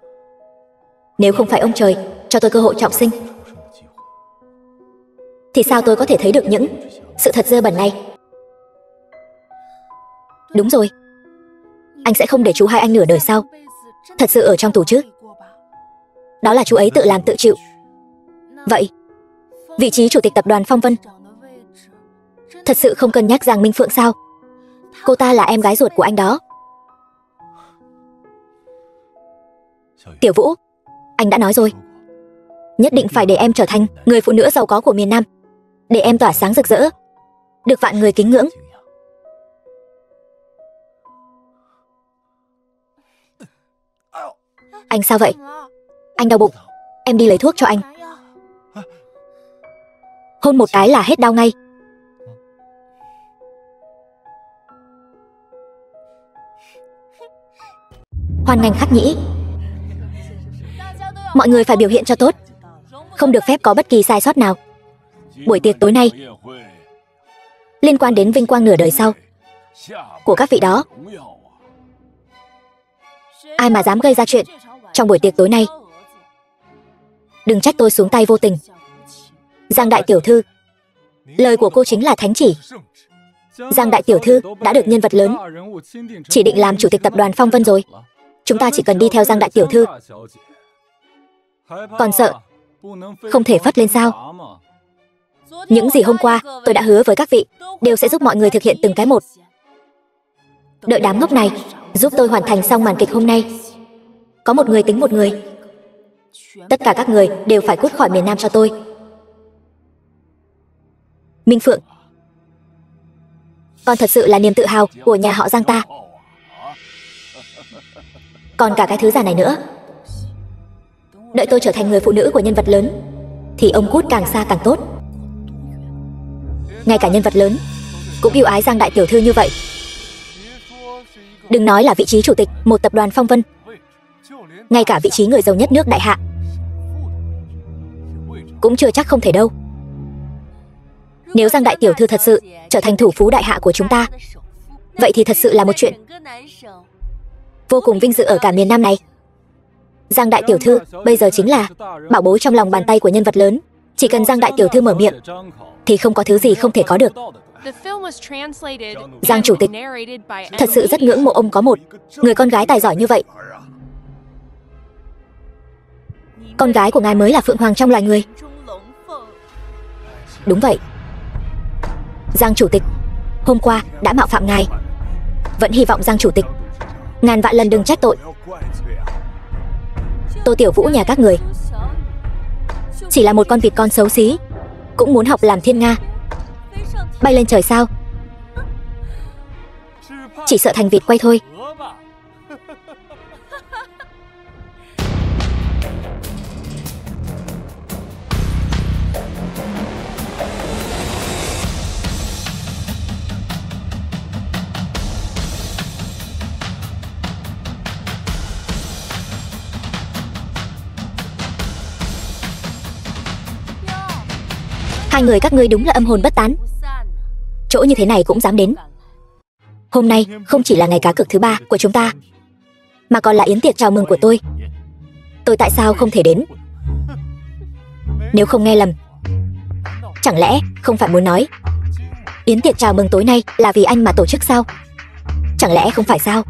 Nếu không phải ông trời cho tôi cơ hội trọng sinh, thì sao tôi có thể thấy được những sự thật dơ bẩn này? Đúng rồi, anh sẽ không để chú hai anh nửa đời sau thật sự ở trong tù chứ? Đó là chú ấy tự làm tự chịu. Vậy vị trí chủ tịch tập đoàn Phong Vân thật sự không cân nhắc Giang Minh Phượng sao? Cô ta là em gái ruột của anh đó. Tiểu Vũ, anh đã nói rồi, nhất định phải để em trở thành người phụ nữ giàu có của miền Nam, để em tỏa sáng rực rỡ, được vạn người kính ngưỡng. Anh sao vậy? Anh đau bụng, em đi lấy thuốc cho anh. Hôn một cái là hết đau ngay. Hoan nghênh Khắc Nhĩ. Mọi người phải biểu hiện cho tốt, không được phép có bất kỳ sai sót nào. Buổi tiệc tối nay liên quan đến vinh quang nửa đời sau của các vị đó. Ai mà dám gây ra chuyện trong buổi tiệc tối nay, đừng trách tôi xuống tay vô tình. Giang đại tiểu thư, lời của cô chính là thánh chỉ. Giang đại tiểu thư đã được nhân vật lớn chỉ định làm chủ tịch tập đoàn Phong Vân rồi. Chúng ta chỉ cần đi theo Giang đại tiểu thư. Còn sợ không thể phất lên sao? Những gì hôm qua tôi đã hứa với các vị đều sẽ giúp mọi người thực hiện từng cái một. Đợi đám ngốc này giúp tôi hoàn thành xong màn kịch hôm nay. Có một người tính một người. Tất cả các người đều phải cút khỏi miền Nam cho tôi. Minh Phượng, con thật sự là niềm tự hào của nhà họ Giang ta. Còn cả cái thứ già này nữa, đợi tôi trở thành người phụ nữ của nhân vật lớn thì ông cút càng xa càng tốt. Ngay cả nhân vật lớn cũng yêu ái Giang đại tiểu thư như vậy. Đừng nói là vị trí chủ tịch một tập đoàn Phong Vân, ngay cả vị trí người giàu nhất nước Đại Hạ cũng chưa chắc không thể đâu. Nếu Giang đại tiểu thư thật sự trở thành thủ phú Đại Hạ của chúng ta, vậy thì thật sự là một chuyện vô cùng vinh dự ở cả miền Nam này. Giang đại tiểu thư bây giờ chính là bảo bối trong lòng bàn tay của nhân vật lớn. Chỉ cần Giang đại tiểu thư mở miệng thì không có thứ gì không thể có được. Giang chủ tịch, thật sự rất ngưỡng mộ ông có một người con gái tài giỏi như vậy. Con gái của ngài mới là phượng hoàng trong loài người. Đúng vậy, Giang chủ tịch hôm qua đã mạo phạm ngài. Vẫn hy vọng Giang chủ tịch ngàn vạn lần đừng trách tội. Tô Tiểu Vũ nhà các người chỉ là một con vịt con xấu xí, cũng muốn học làm thiên nga bay lên trời sao? Chỉ sợ thành vịt quay thôi. Hai người các ngươi đúng là âm hồn bất tán. Chỗ như thế này cũng dám đến. Hôm nay không chỉ là ngày cá cược thứ 3 của chúng ta, mà còn là yến tiệc chào mừng của tôi. Tôi tại sao không thể đến? Nếu không nghe lầm, chẳng lẽ không phải muốn nói yến tiệc chào mừng tối nay là vì anh mà tổ chức sao? Chẳng lẽ không phải sao?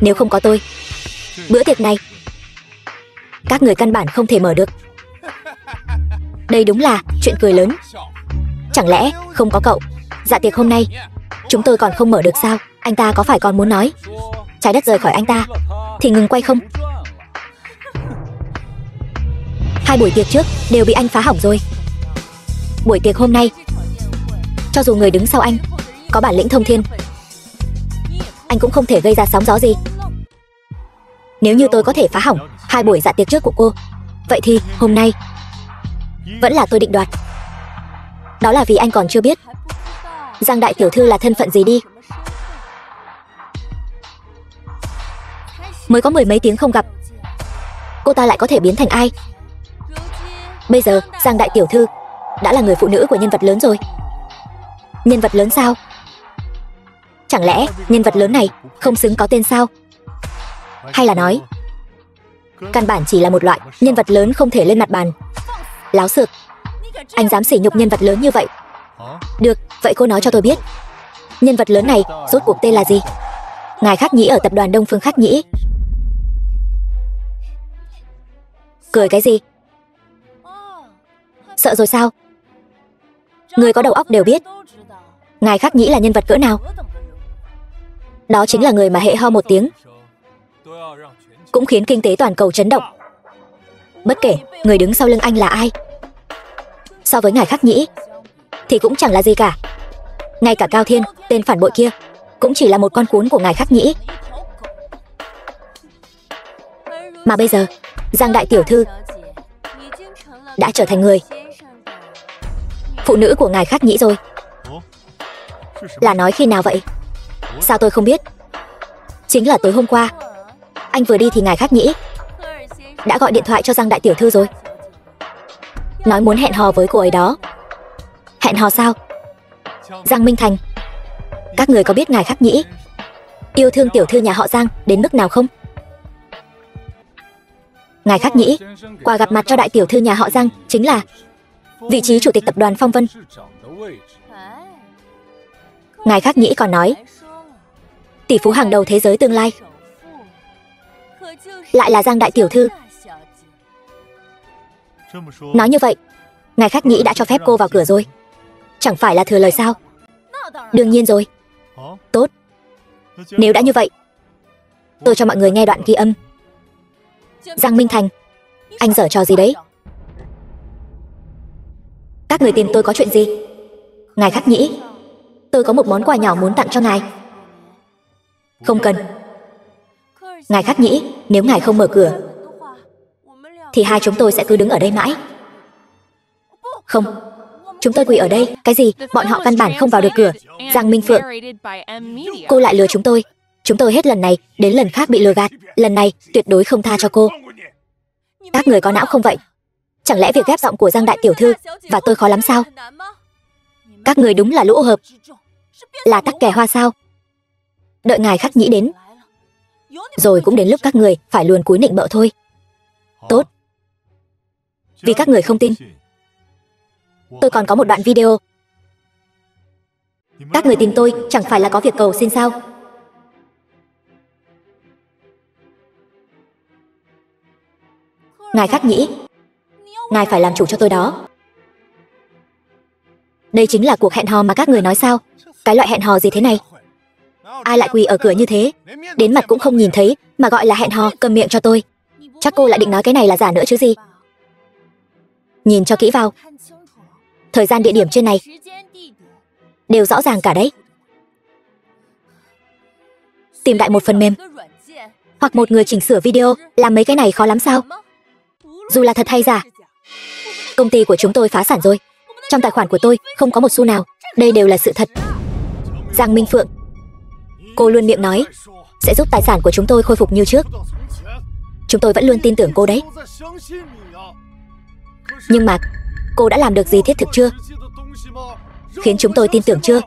Nếu không có tôi, bữa tiệc này các người căn bản không thể mở được. Đây đúng là chuyện cười lớn. Chẳng lẽ không có cậu, dạ tiệc hôm nay chúng tôi còn không mở được sao? Anh ta có phải còn muốn nói trái đất rời khỏi anh ta thì ngừng quay không? Hai buổi tiệc trước đều bị anh phá hỏng rồi. Buổi tiệc hôm nay, cho dù người đứng sau anh có bản lĩnh thông thiên, anh cũng không thể gây ra sóng gió gì. Nếu như tôi có thể phá hỏng hai buổi dạ tiệc trước của cô, vậy thì hôm nay vẫn là tôi định đoạt. Đó là vì anh còn chưa biết Giang đại tiểu thư là thân phận gì đi. Mới có mười mấy tiếng không gặp, cô ta lại có thể biến thành ai? Bây giờ Giang đại tiểu thư đã là người phụ nữ của nhân vật lớn rồi. Nhân vật lớn sao? Chẳng lẽ nhân vật lớn này không xứng có tên sao? Hay là nói căn bản chỉ là một loại nhân vật lớn không thể lên mặt bàn? Láo xược, anh dám sỉ nhục nhân vật lớn như vậy? Được, vậy cô nói cho tôi biết, nhân vật lớn này rốt cuộc tên là gì? Ngài Khắc Nhĩ ở tập đoàn Đông Phương Khắc Nhĩ. Cười cái gì? Sợ rồi sao? Người có đầu óc đều biết Ngài Khắc Nhĩ là nhân vật cỡ nào. Đó chính là người mà hệ ho một tiếng cũng khiến kinh tế toàn cầu chấn động. Bất kể người đứng sau lưng anh là ai, so với Ngài Khắc Nhĩ thì cũng chẳng là gì cả. Ngay cả Cao Thiên, tên phản bội kia, cũng chỉ là một con cún của Ngài Khắc Nhĩ. Mà bây giờ Giang đại tiểu thư đã trở thành người phụ nữ của Ngài Khắc Nhĩ rồi. Là nói khi nào vậy? Sao tôi không biết? Chính là tối hôm qua, anh vừa đi thì Ngài Khắc Nhĩ đã gọi điện thoại cho Giang đại tiểu thư rồi, nói muốn hẹn hò với cô ấy đó. Hẹn hò sao? Giang Minh Thành, các người có biết Ngài Khắc Nhĩ yêu thương tiểu thư nhà họ Giang đến mức nào không? Ngài Khắc Nhĩ quà gặp mặt cho đại tiểu thư nhà họ Giang chính là vị trí chủ tịch tập đoàn Phong Vân. Ngài Khắc Nhĩ còn nói tỷ phú hàng đầu thế giới tương lai lại là Giang đại tiểu thư. Nói như vậy, Ngài Khắc Nhĩ đã cho phép cô vào cửa rồi, chẳng phải là thừa lời sao? Đương nhiên rồi. Tốt, nếu đã như vậy, tôi cho mọi người nghe đoạn ghi âm. Giang Minh Thành, anh giở trò gì đấy? Các người tìm tôi có chuyện gì? Ngài Khắc Nhĩ, tôi có một món quà nhỏ muốn tặng cho ngài. Không cần. Ngài Khắc Nhĩ, nếu ngài không mở cửa thì hai chúng tôi sẽ cứ đứng ở đây mãi. Không, chúng tôi quỳ ở đây. Cái gì? Bọn họ căn bản không vào được cửa. Giang Minh Phượng, cô lại lừa chúng tôi. Chúng tôi hết lần này đến lần khác bị lừa gạt. Lần này tuyệt đối không tha cho cô. Các người có não không vậy? Chẳng lẽ việc ghép giọng của Giang đại tiểu thư và tôi khó lắm sao? Các người đúng là lũ ô hợp, là tắc kè hoa sao? Đợi Ngài Khắc Nhĩ đến rồi cũng đến lúc các người phải luồn cúi nịnh bợ thôi. Tốt, vì các người không tin, tôi còn có một đoạn video. Các người tìm tôi chẳng phải là có việc cầu xin sao? Ngài Khắc Nhĩ, ngài phải làm chủ cho tôi đó. Đây chính là cuộc hẹn hò mà các người nói sao? Cái loại hẹn hò gì thế này? Ai lại quỳ ở cửa như thế, đến mặt cũng không nhìn thấy mà gọi là hẹn hò? Cầm miệng cho tôi. Chắc cô lại định nói cái này là giả nữa chứ gì? Nhìn cho kỹ vào, thời gian địa điểm trên này đều rõ ràng cả đấy. Tìm đại một phần mềm hoặc một người chỉnh sửa video, làm mấy cái này khó lắm sao? Dù là thật hay giả, công ty của chúng tôi phá sản rồi. Trong tài khoản của tôi không có một xu nào. Đây đều là sự thật. Giang Minh Phượng, cô luôn miệng nói sẽ giúp tài sản của chúng tôi khôi phục như trước. Chúng tôi vẫn luôn tin tưởng cô đấy. Nhưng mà cô đã làm được gì thiết thực chưa? Khiến chúng tôi tin tưởng chưa?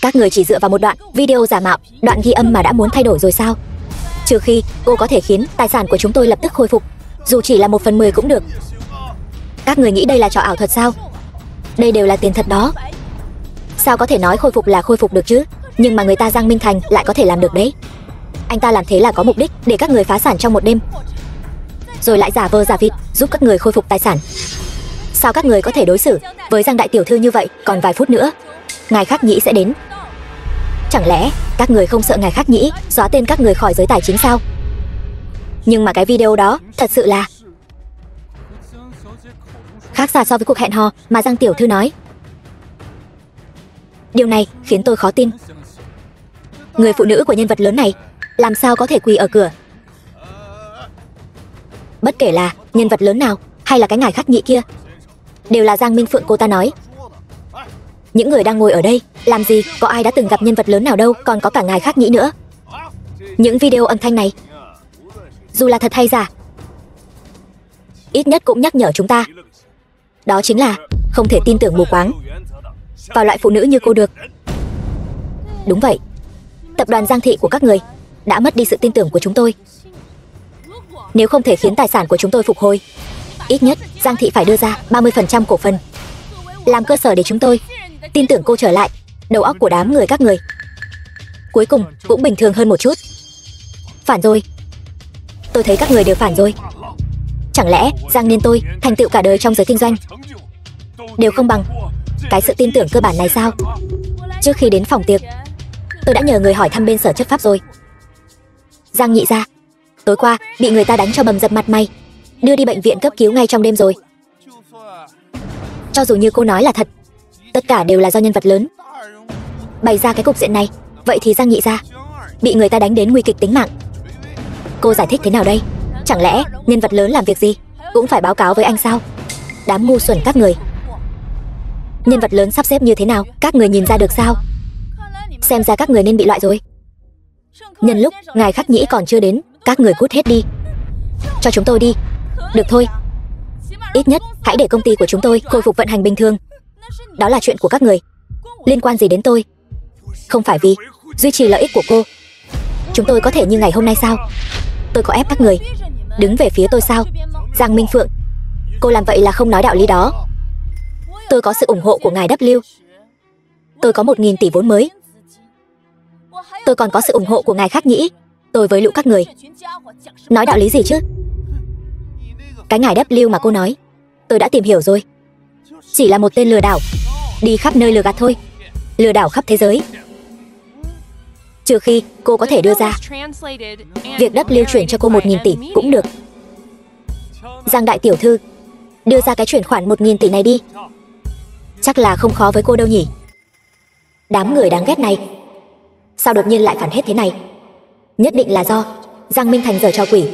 Các người chỉ dựa vào một đoạn video giả mạo, đoạn ghi âm mà đã muốn thay đổi rồi sao? Trừ khi cô có thể khiến tài sản của chúng tôi lập tức khôi phục, dù chỉ là 1/10 cũng được. Các người nghĩ đây là trò ảo thuật sao? Đây đều là tiền thật đó. Sao có thể nói khôi phục là khôi phục được chứ? Nhưng mà người ta Giang Minh Thành lại có thể làm được đấy. Anh ta làm thế là có mục đích để các người phá sản trong một đêm, rồi lại giả vờ giả vịt giúp các người khôi phục tài sản. Sao các người có thể đối xử với Giang đại tiểu thư như vậy? Còn vài phút nữa Ngài Khắc Nhĩ sẽ đến. Chẳng lẽ các người không sợ Ngài Khắc Nhĩ xóa tên các người khỏi giới tài chính sao? Nhưng mà cái video đó thật sự là khác xa so với cuộc hẹn hò mà Giang tiểu thư nói. Điều này khiến tôi khó tin. Người phụ nữ của nhân vật lớn này làm sao có thể quỳ ở cửa? Bất kể là nhân vật lớn nào hay là cái Ngài Khắc Nhĩ kia, đều là Giang Minh Phượng cô ta nói. Những người đang ngồi ở đây, làm gì có ai đã từng gặp nhân vật lớn nào đâu, còn có cả ngài Khắc Nhĩ nữa. Những video âm thanh này, dù là thật hay giả, ít nhất cũng nhắc nhở chúng ta. Đó chính là không thể tin tưởng mù quáng vào loại phụ nữ như cô được. Đúng vậy, tập đoàn Giang Thị của các người đã mất đi sự tin tưởng của chúng tôi. Nếu không thể khiến tài sản của chúng tôi phục hồi, ít nhất Giang Thị phải đưa ra 30% cổ phần, làm cơ sở để chúng tôi tin tưởng cô trở lại. Đầu óc của đám người các người cuối cùng cũng bình thường hơn một chút. Phản rồi. Tôi thấy các người đều phản rồi. Chẳng lẽ Giang Niên tôi thành tựu cả đời trong giới kinh doanh đều không bằng cái sự tin tưởng cơ bản này sao? Trước khi đến phòng tiệc, tôi đã nhờ người hỏi thăm bên sở chấp pháp rồi. Giang Nhị gia tối qua bị người ta đánh cho bầm dập mặt mày, đưa đi bệnh viện cấp cứu ngay trong đêm rồi. Cho dù như cô nói là thật, tất cả đều là do nhân vật lớn bày ra cái cục diện này. Vậy thì Giang Nhị gia bị người ta đánh đến nguy kịch tính mạng, cô giải thích thế nào đây? Chẳng lẽ nhân vật lớn làm việc gì cũng phải báo cáo với anh sao? Đám ngu xuẩn các người. Nhân vật lớn sắp xếp như thế nào các người nhìn ra được sao? Xem ra các người nên bị loại rồi. Nhân lúc ngài Khắc Nhĩ còn chưa đến, các người cút hết đi. Cho chúng tôi đi. Được thôi, ít nhất hãy để công ty của chúng tôi khôi phục vận hành bình thường. Đó là chuyện của các người, liên quan gì đến tôi? Không phải vì duy trì lợi ích của cô, chúng tôi có thể như ngày hôm nay sao? Tôi có ép các người đứng về phía tôi sao? Giang Minh Phượng, cô làm vậy là không nói đạo lý đó. Tôi có sự ủng hộ của ngài W. Tôi có 1.000 tỷ vốn mới. Tôi còn có sự ủng hộ của ngài Khắc Nhĩ. Tôi với lũ các người nói đạo lý gì chứ? Cái ngài W mà cô nói, tôi đã tìm hiểu rồi. Chỉ là một tên lừa đảo, đi khắp nơi lừa gạt thôi. Lừa đảo khắp thế giới. Trừ khi cô có thể đưa ra việc W chuyển cho cô 1.000 tỷ cũng được. Giang đại tiểu thư, đưa ra cái chuyển khoản 1.000 tỷ này đi. Chắc là không khó với cô đâu nhỉ? Đám người đáng ghét này, sao đột nhiên lại phản hết thế này? Nhất định là do Giang Minh Thành giở trò quỷ.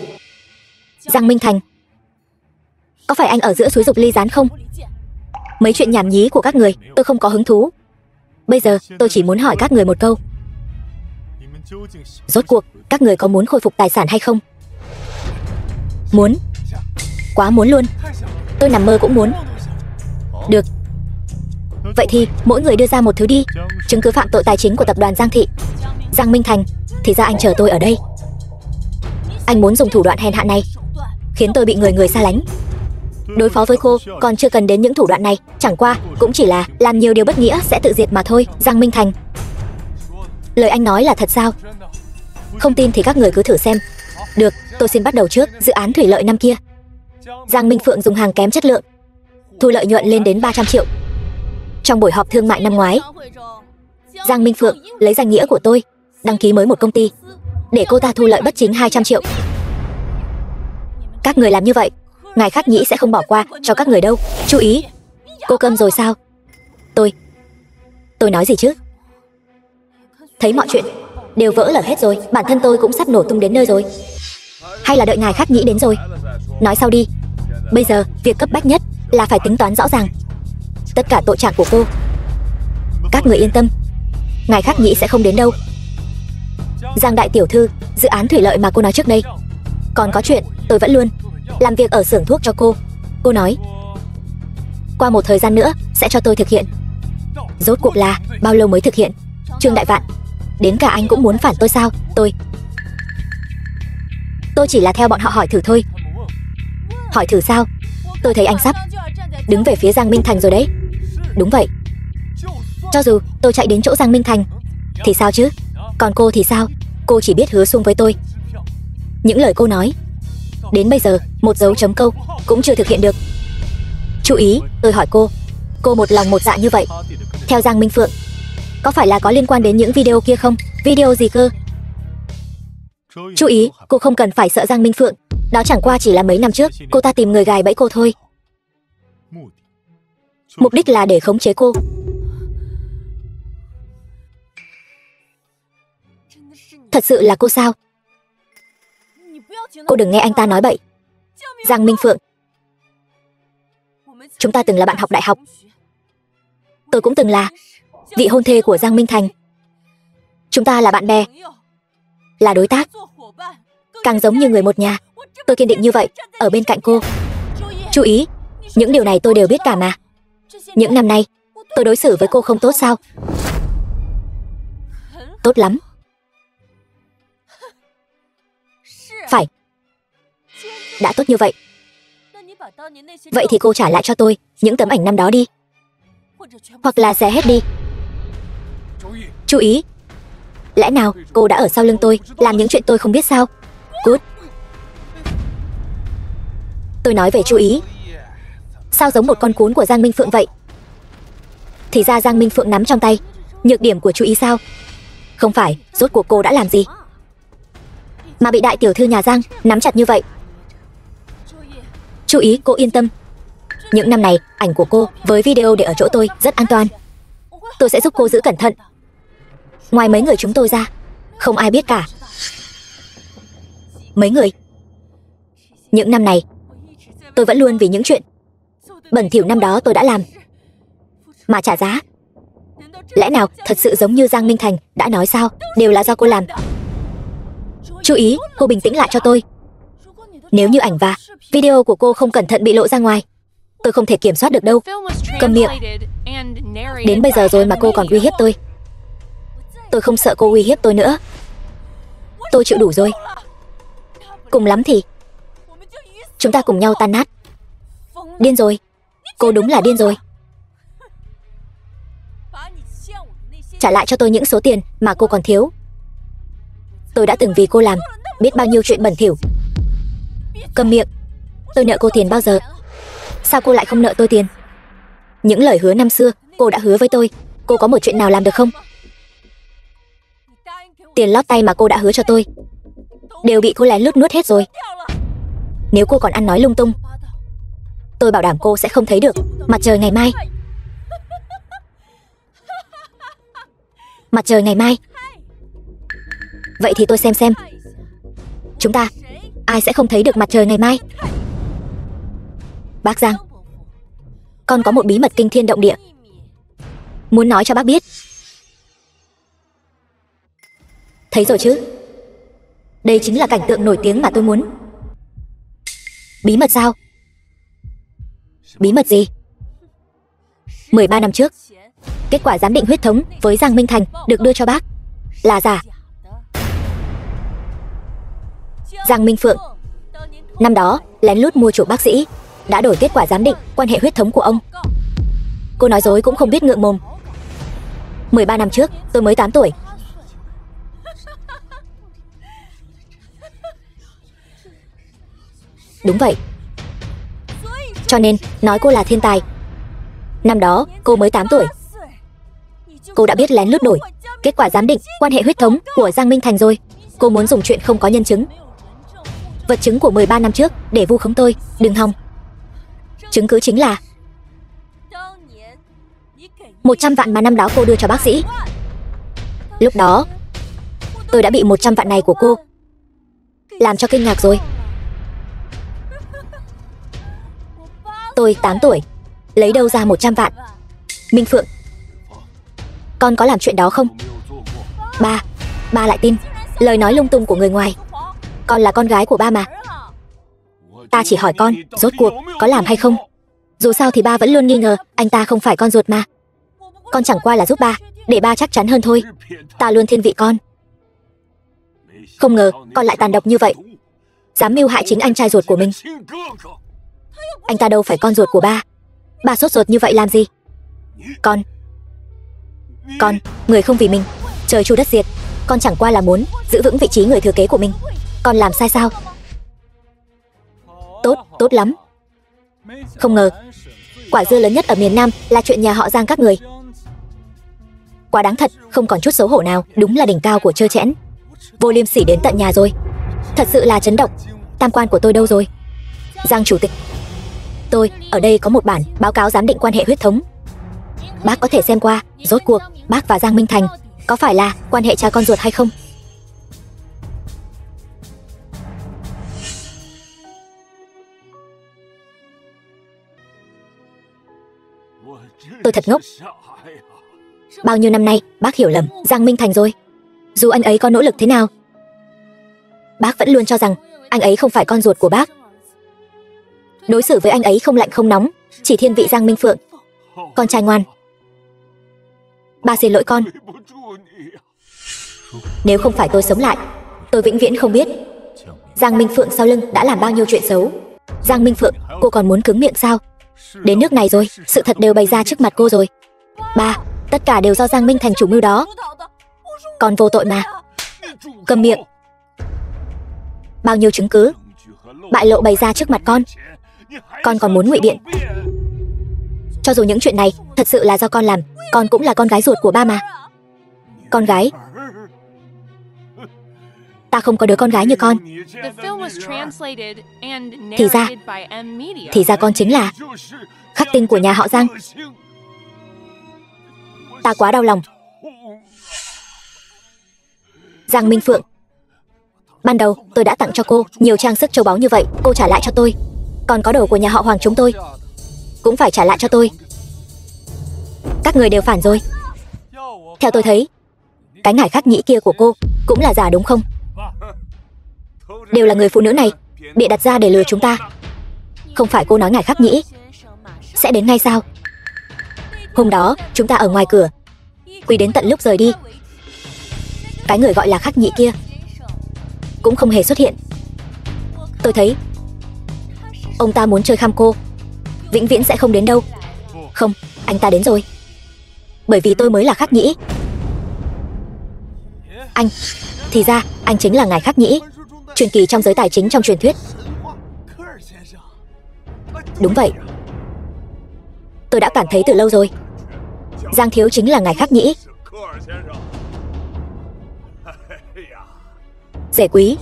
Giang Minh Thành, có phải anh ở giữa suối dục ly gián không? Mấy chuyện nhảm nhí của các người tôi không có hứng thú. Bây giờ tôi chỉ muốn hỏi các người một câu. Rốt cuộc các người có muốn khôi phục tài sản hay không? Muốn. Quá muốn luôn. Tôi nằm mơ cũng muốn. Được. Vậy thì mỗi người đưa ra một thứ đi. Chứng cứ phạm tội tài chính của tập đoàn Giang Thị. Giang Minh Thành, thì ra anh chờ tôi ở đây. Anh muốn dùng thủ đoạn hèn hạ này khiến tôi bị người xa lánh. Đối phó với cô còn chưa cần đến những thủ đoạn này, chẳng qua cũng chỉ là làm nhiều điều bất nghĩa sẽ tự diệt mà thôi. Giang Minh Thành, lời anh nói là thật sao? Không tin thì các người cứ thử xem. Được, tôi xin bắt đầu trước dự án thủy lợi năm kia. Giang Minh Phượng dùng hàng kém chất lượng, thu lợi nhuận lên đến 300 triệu. Trong buổi họp thương mại năm ngoái, Giang Minh Phượng lấy danh nghĩa của tôi đăng ký mới một công ty để cô ta thu lợi bất chính 200 triệu. Các người làm như vậy, ngài Khắc Nhĩ sẽ không bỏ qua cho các người đâu. Chú ý. Cô câm rồi sao? Tôi nói gì chứ? Thấy mọi chuyện đều vỡ lở hết rồi, bản thân tôi cũng sắp nổ tung đến nơi rồi. Hay là đợi ngài Khắc Nhĩ đến rồi nói sau đi. Bây giờ việc cấp bách nhất là phải tính toán rõ ràng tất cả tội trạng của cô. Các người yên tâm, ngài Khắc Nhĩ sẽ không đến đâu. Giang đại tiểu thư, dự án thủy lợi mà cô nói trước đây, còn có chuyện tôi vẫn luôn làm việc ở xưởng thuốc cho cô. Cô nói qua một thời gian nữa sẽ cho tôi thực hiện. Rốt cuộc là bao lâu mới thực hiện? Trương Đại Vạn, đến cả anh cũng muốn phản tôi sao? Tôi chỉ là theo bọn họ hỏi thử thôi. Hỏi thử sao? Tôi thấy anh sắp đứng về phía Giang Minh Thành rồi đấy. Đúng vậy. Cho dù tôi chạy đến chỗ Giang Minh Thành thì sao chứ? Còn cô thì sao? Cô chỉ biết hứa suông với tôi. Những lời cô nói đến bây giờ một dấu chấm câu cũng chưa thực hiện được. Chú ý, tôi hỏi cô một lòng một dạ như vậy theo Giang Minh Phượng, có phải là có liên quan đến những video kia không? Video gì cơ? Chú ý, cô không cần phải sợ Giang Minh Phượng. Đó chẳng qua chỉ là mấy năm trước cô ta tìm người gài bẫy cô thôi. Mục đích là để khống chế cô. Thật sự là cô sao? Cô đừng nghe anh ta nói bậy. Giang Minh Phượng, chúng ta từng là bạn học đại học. Tôi cũng từng là vị hôn thê của Giang Minh Thành. Chúng ta là bạn bè, là đối tác, càng giống như người một nhà. Tôi kiên định như vậy, ở bên cạnh cô. Chú ý, những điều này tôi đều biết cả mà. Những năm nay, tôi đối xử với cô không tốt sao? Tốt lắm. Phải. Đã tốt như vậy. Vậy thì cô trả lại cho tôi những tấm ảnh năm đó đi. Hoặc là xé hết đi. Chú ý. Lẽ nào cô đã ở sau lưng tôi làm những chuyện tôi không biết sao? Cút. Tôi nói về chú ý. Sao giống một con cún của Giang Minh Phượng vậy? Thì ra Giang Minh Phượng nắm trong tay nhược điểm của chú ý sao? Không phải, rốt cuộc cô đã làm gì mà bị đại tiểu thư nhà Giang nắm chặt như vậy? Chú ý, cô yên tâm. Những năm này, ảnh của cô với video để ở chỗ tôi rất an toàn. Tôi sẽ giúp cô giữ cẩn thận. Ngoài mấy người chúng tôi ra, không ai biết cả. Mấy người? Những năm này, tôi vẫn luôn vì những chuyện bẩn thỉu năm đó tôi đã làm mà trả giá. Lẽ nào thật sự giống như Giang Minh Thành đã nói sao, đều là do cô làm? Chú ý, cô bình tĩnh lại cho tôi. Nếu như ảnh và video của cô không cẩn thận bị lộ ra ngoài, tôi không thể kiểm soát được đâu. Câm miệng. Đến bây giờ rồi mà cô còn uy hiếp tôi. Tôi không sợ cô uy hiếp tôi nữa. Tôi chịu đủ rồi. Cùng lắm thì chúng ta cùng nhau tan nát. Điên rồi. Cô đúng là điên rồi. Trả lại cho tôi những số tiền mà cô còn thiếu. Tôi đã từng vì cô làm biết bao nhiêu chuyện bẩn thỉu. Câm miệng. Tôi nợ cô tiền bao giờ? Sao cô lại không nợ tôi tiền? Những lời hứa năm xưa cô đã hứa với tôi, cô có một chuyện nào làm được không? Tiền lót tay mà cô đã hứa cho tôi đều bị cô lén lút nuốt hết rồi. Nếu cô còn ăn nói lung tung, tôi bảo đảm cô sẽ không thấy được mặt trời ngày mai. Mặt trời ngày mai? Vậy thì tôi xem chúng ta ai sẽ không thấy được mặt trời ngày mai? Bác Giang, con có một bí mật kinh thiên động địa muốn nói cho bác biết. Thấy rồi chứ? Đây chính là cảnh tượng nổi tiếng mà tôi muốn. Bí mật sao? Bí mật gì? 13 năm trước, kết quả giám định huyết thống với Giang Minh Thành được đưa cho bác là giả. Giang Minh Phượng năm đó lén lút mua chuộc bác sĩ, đã đổi kết quả giám định quan hệ huyết thống của ông. Cô nói dối cũng không biết ngượng mồm. 13 năm trước tôi mới 8 tuổi. Đúng vậy. Cho nên nói cô là thiên tài. Năm đó cô mới 8 tuổi. Cô đã biết lén lút đổi kết quả giám định quan hệ huyết thống của Giang Minh Thành rồi. Cô muốn dùng chuyện không có nhân chứng, vật chứng của 13 năm trước để vu khống tôi. Đừng hòng. Chứng cứ chính là 100 vạn mà năm đó cô đưa cho bác sĩ. Lúc đó tôi đã bị 100 vạn này của cô làm cho kinh ngạc rồi. Tôi 8 tuổi, lấy đâu ra 100 vạn? Minh Phượng, con có làm chuyện đó không? Ba lại tin lời nói lung tung của người ngoài. Con là con gái của ba mà. Ta chỉ hỏi con, rốt cuộc có làm hay không? Dù sao thì ba vẫn luôn nghi ngờ anh ta không phải con ruột mà. Con chẳng qua là giúp ba, để ba chắc chắn hơn thôi. Ta luôn thiên vị con. Không ngờ con lại tàn độc như vậy, dám mưu hại chính anh trai ruột của mình. Anh ta đâu phải con ruột của ba. Ba sốt ruột như vậy làm gì? Con, người không vì mình trời chu đất diệt. Con chẳng qua là muốn giữ vững vị trí người thừa kế của mình. Con làm sai sao? Tốt lắm. Không ngờ quả dưa lớn nhất ở miền Nam là chuyện nhà họ Giang các người. Quá đáng thật, không còn chút xấu hổ nào. Đúng là đỉnh cao của trơ trẽn. Vô liêm sỉ đến tận nhà rồi. Thật sự là chấn động. Tam quan của tôi đâu rồi? Giang chủ tịch, tôi ở đây có một bản báo cáo giám định quan hệ huyết thống. Bác có thể xem qua, rốt cuộc bác và Giang Minh Thành có phải là quan hệ cha con ruột hay không? Tôi thật ngốc. Bao nhiêu năm nay, bác hiểu lầm Giang Minh Thành rồi. Dù anh ấy có nỗ lực thế nào, bác vẫn luôn cho rằng anh ấy không phải con ruột của bác. Đối xử với anh ấy không lạnh không nóng, chỉ thiên vị Giang Minh Phượng. Con trai ngoan. Ba xin lỗi con. Nếu không phải tôi sống lại, tôi vĩnh viễn không biết Giang Minh Phượng sau lưng đã làm bao nhiêu chuyện xấu. Giang Minh Phượng, cô còn muốn cứng miệng sao? Đến nước này rồi, sự thật đều bày ra trước mặt cô rồi. Ba, tất cả đều do Giang Minh Thành chủ mưu đó. Con vô tội mà. Câm miệng. Bao nhiêu chứng cứ bại lộ bày ra trước mặt con còn muốn ngụy biện. Cho dù những chuyện này thật sự là do con làm, con cũng là con gái ruột của ba mà. Con gái? Ta không có đứa con gái như con. Thì ra con chính là khắc tinh của nhà họ Giang. Ta quá đau lòng. Giang Minh Phượng, ban đầu tôi đã tặng cho cô nhiều trang sức châu báu như vậy, cô trả lại cho tôi. Còn có đồ của nhà họ Hoàng chúng tôi cũng phải trả lại cho tôi. Các người đều phản rồi. Theo tôi thấy, cái ngải khắc nhĩ kia của cô cũng là giả đúng không? Đều là người phụ nữ này bịa đặt ra để lừa chúng ta. Không phải cô nói ngải khắc nhĩ sẽ đến ngay sao? Hôm đó chúng ta ở ngoài cửa, quỳ đến tận lúc rời đi, cái người gọi là khắc nhĩ kia cũng không hề xuất hiện. Tôi thấy ông ta muốn chơi khăm cô, vĩnh viễn sẽ không đến đâu. Không, anh ta đến rồi. Bởi vì tôi mới là khắc nhĩ. Anh, thì ra anh chính là ngài khắc nhĩ, truyền kỳ trong giới tài chính trong truyền thuyết. Đúng vậy. Tôi đã cảm thấy từ lâu rồi, Giang thiếu chính là ngài khắc nhĩ. Rể quý,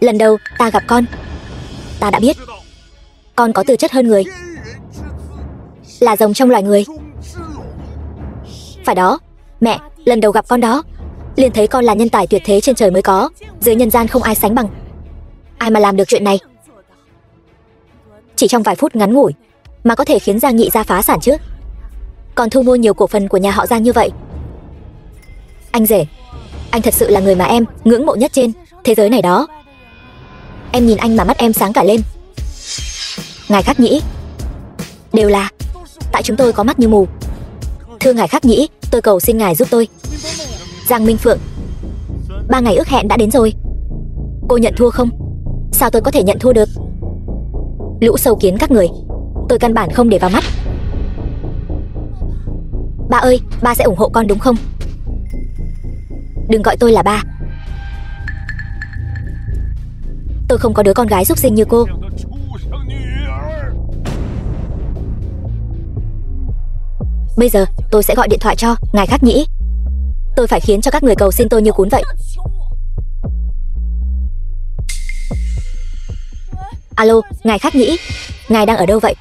lần đầu ta gặp con, ta đã biết con có tư chất hơn người, là rồng trong loài người. Phải đó, mẹ, lần đầu gặp con đó liền thấy con là nhân tài tuyệt thế trên trời mới có, dưới nhân gian không ai sánh bằng. Ai mà làm được chuyện này? Chỉ trong vài phút ngắn ngủi mà có thể khiến Giang Nhị gia phá sản chứ? Còn thu mua nhiều cổ phần của nhà họ Giang như vậy. Anh rể, anh thật sự là người mà em ngưỡng mộ nhất trên thế giới này đó. Em nhìn anh mà mắt em sáng cả lên. Ngài khắc nhĩ, đều là tại chúng tôi có mắt như mù. Thưa ngài khắc nhĩ, tôi cầu xin ngài giúp tôi. Giang Minh Phượng, 3 ngày ước hẹn đã đến rồi. Cô nhận thua không? Sao tôi có thể nhận thua được? Lũ sâu kiến các người, tôi căn bản không để vào mắt. Ba ơi, ba sẽ ủng hộ con đúng không? Đừng gọi tôi là ba. Tôi không có đứa con gái súc sinh như cô. Bây giờ tôi sẽ gọi điện thoại cho ngài khắc nhĩ. Tôi phải khiến cho các người cầu xin tôi như cún vậy. Alo, ngài khắc nhĩ, ngài đang ở đâu vậy?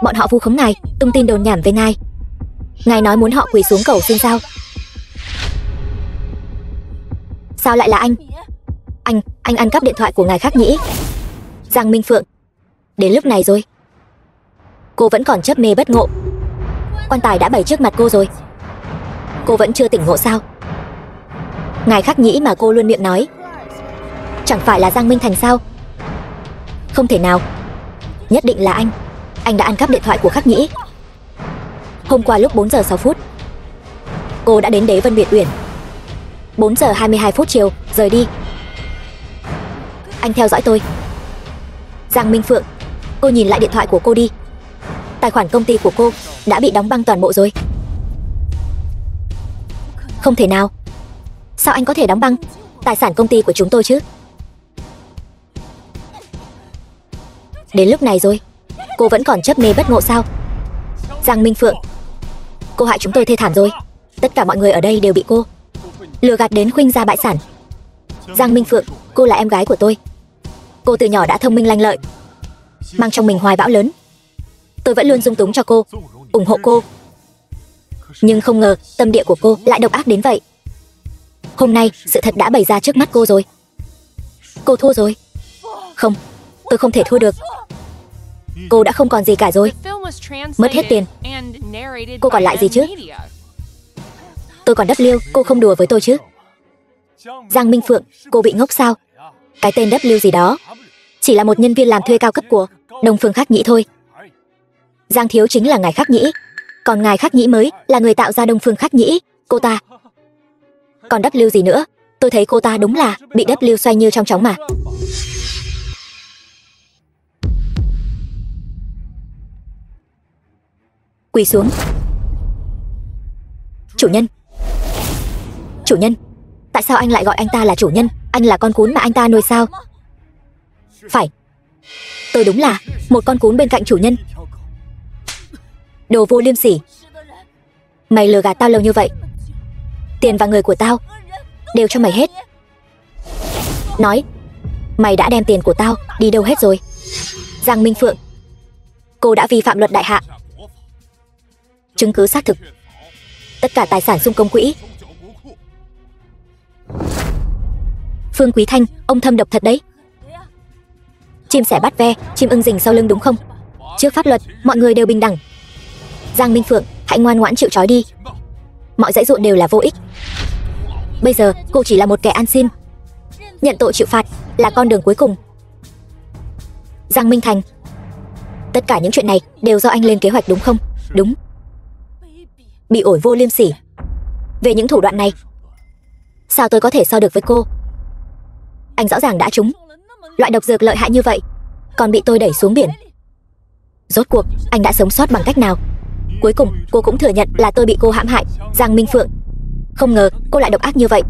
Bọn họ vu khống ngài, tung tin đồn nhảm về ngài. Ngài nói muốn họ quỳ xuống cầu xin sao? Sao lại là anh? Anh ăn cắp điện thoại của ngài khắc nhĩ. Giang Minh Phượng, đến lúc này rồi cô vẫn còn chấp mê bất ngộ. Quan tài đã bày trước mặt cô rồi, cô vẫn chưa tỉnh ngộ sao? Ngài khắc nhĩ mà cô luôn miệng nói chẳng phải là Giang Minh Thành sao? Không thể nào, nhất định là anh đã ăn cắp điện thoại của khắc nhĩ. Hôm qua lúc 4 giờ 6 phút cô đã đến Đế Vân Biệt Uyển. 4 giờ 22 phút chiều rời đi. Anh theo dõi tôi. Giang Minh Phượng, cô nhìn lại điện thoại của cô đi. Tài khoản công ty của cô đã bị đóng băng toàn bộ rồi. Không thể nào. Sao anh có thể đóng băng tài sản công ty của chúng tôi chứ? Đến lúc này rồi cô vẫn còn chấp mê bất ngộ sao? Giang Minh Phượng, cô hại chúng tôi thê thảm rồi. Tất cả mọi người ở đây đều bị cô lừa gạt đến khuynh gia bại sản. Giang Minh Phượng, cô là em gái của tôi. Cô từ nhỏ đã thông minh lanh lợi, mang trong mình hoài bão lớn. Tôi vẫn luôn dung túng cho cô, ủng hộ cô. Nhưng không ngờ tâm địa của cô lại độc ác đến vậy. Hôm nay sự thật đã bày ra trước mắt cô rồi. Cô thua rồi. Không, tôi không thể thua được. Cô đã không còn gì cả rồi. Mất hết tiền. Cô còn lại gì chứ? Tôi còn W, cô không đùa với tôi chứ? Giang Minh Phượng, cô bị ngốc sao? Cái tên W gì đó chỉ là một nhân viên làm thuê cao cấp của Đông Phương Khắc Nhĩ thôi. Giang thiếu chính là ngài Khắc Nhĩ, còn ngài Khắc Nhĩ mới là người tạo ra Đông Phương Khắc Nhĩ. Cô ta còn W gì nữa? Tôi thấy cô ta đúng là bị W xoay như trong chóng mà. Quỳ xuống. Chủ nhân. Chủ nhân, tại sao anh lại gọi anh ta là chủ nhân? Anh là con cún mà anh ta nuôi sao? Phải, tôi đúng là một con cún bên cạnh chủ nhân. Đồ vô liêm sỉ. Mày lừa gạt tao lâu như vậy, tiền và người của tao đều cho mày hết. Nói, mày đã đem tiền của tao đi đâu hết rồi? Giang Minh Phượng, cô đã vi phạm luật đại hạ. Chứng cứ xác thực, tất cả tài sản xung công quỹ. Phương Quý Thanh, ông thâm độc thật đấy. Chim sẻ bắt ve, chim ưng rình sau lưng đúng không? Trước pháp luật, mọi người đều bình đẳng. Giang Minh Phượng, hãy ngoan ngoãn chịu trói đi. Mọi dãy dụ đều là vô ích. Bây giờ, cô chỉ là một kẻ ăn xin. Nhận tội chịu phạt là con đường cuối cùng. Giang Minh Thành, tất cả những chuyện này đều do anh lên kế hoạch đúng không? Đúng. Bị ổi vô liêm sỉ. Về những thủ đoạn này, sao tôi có thể so được với cô? Anh rõ ràng đã trúng loại độc dược lợi hại như vậy, còn bị tôi đẩy xuống biển. Rốt cuộc, anh đã sống sót bằng cách nào? Cuối cùng, cô cũng thừa nhận là tôi bị cô hãm hại. Giang Minh Phượng, không ngờ cô lại độc ác như vậy.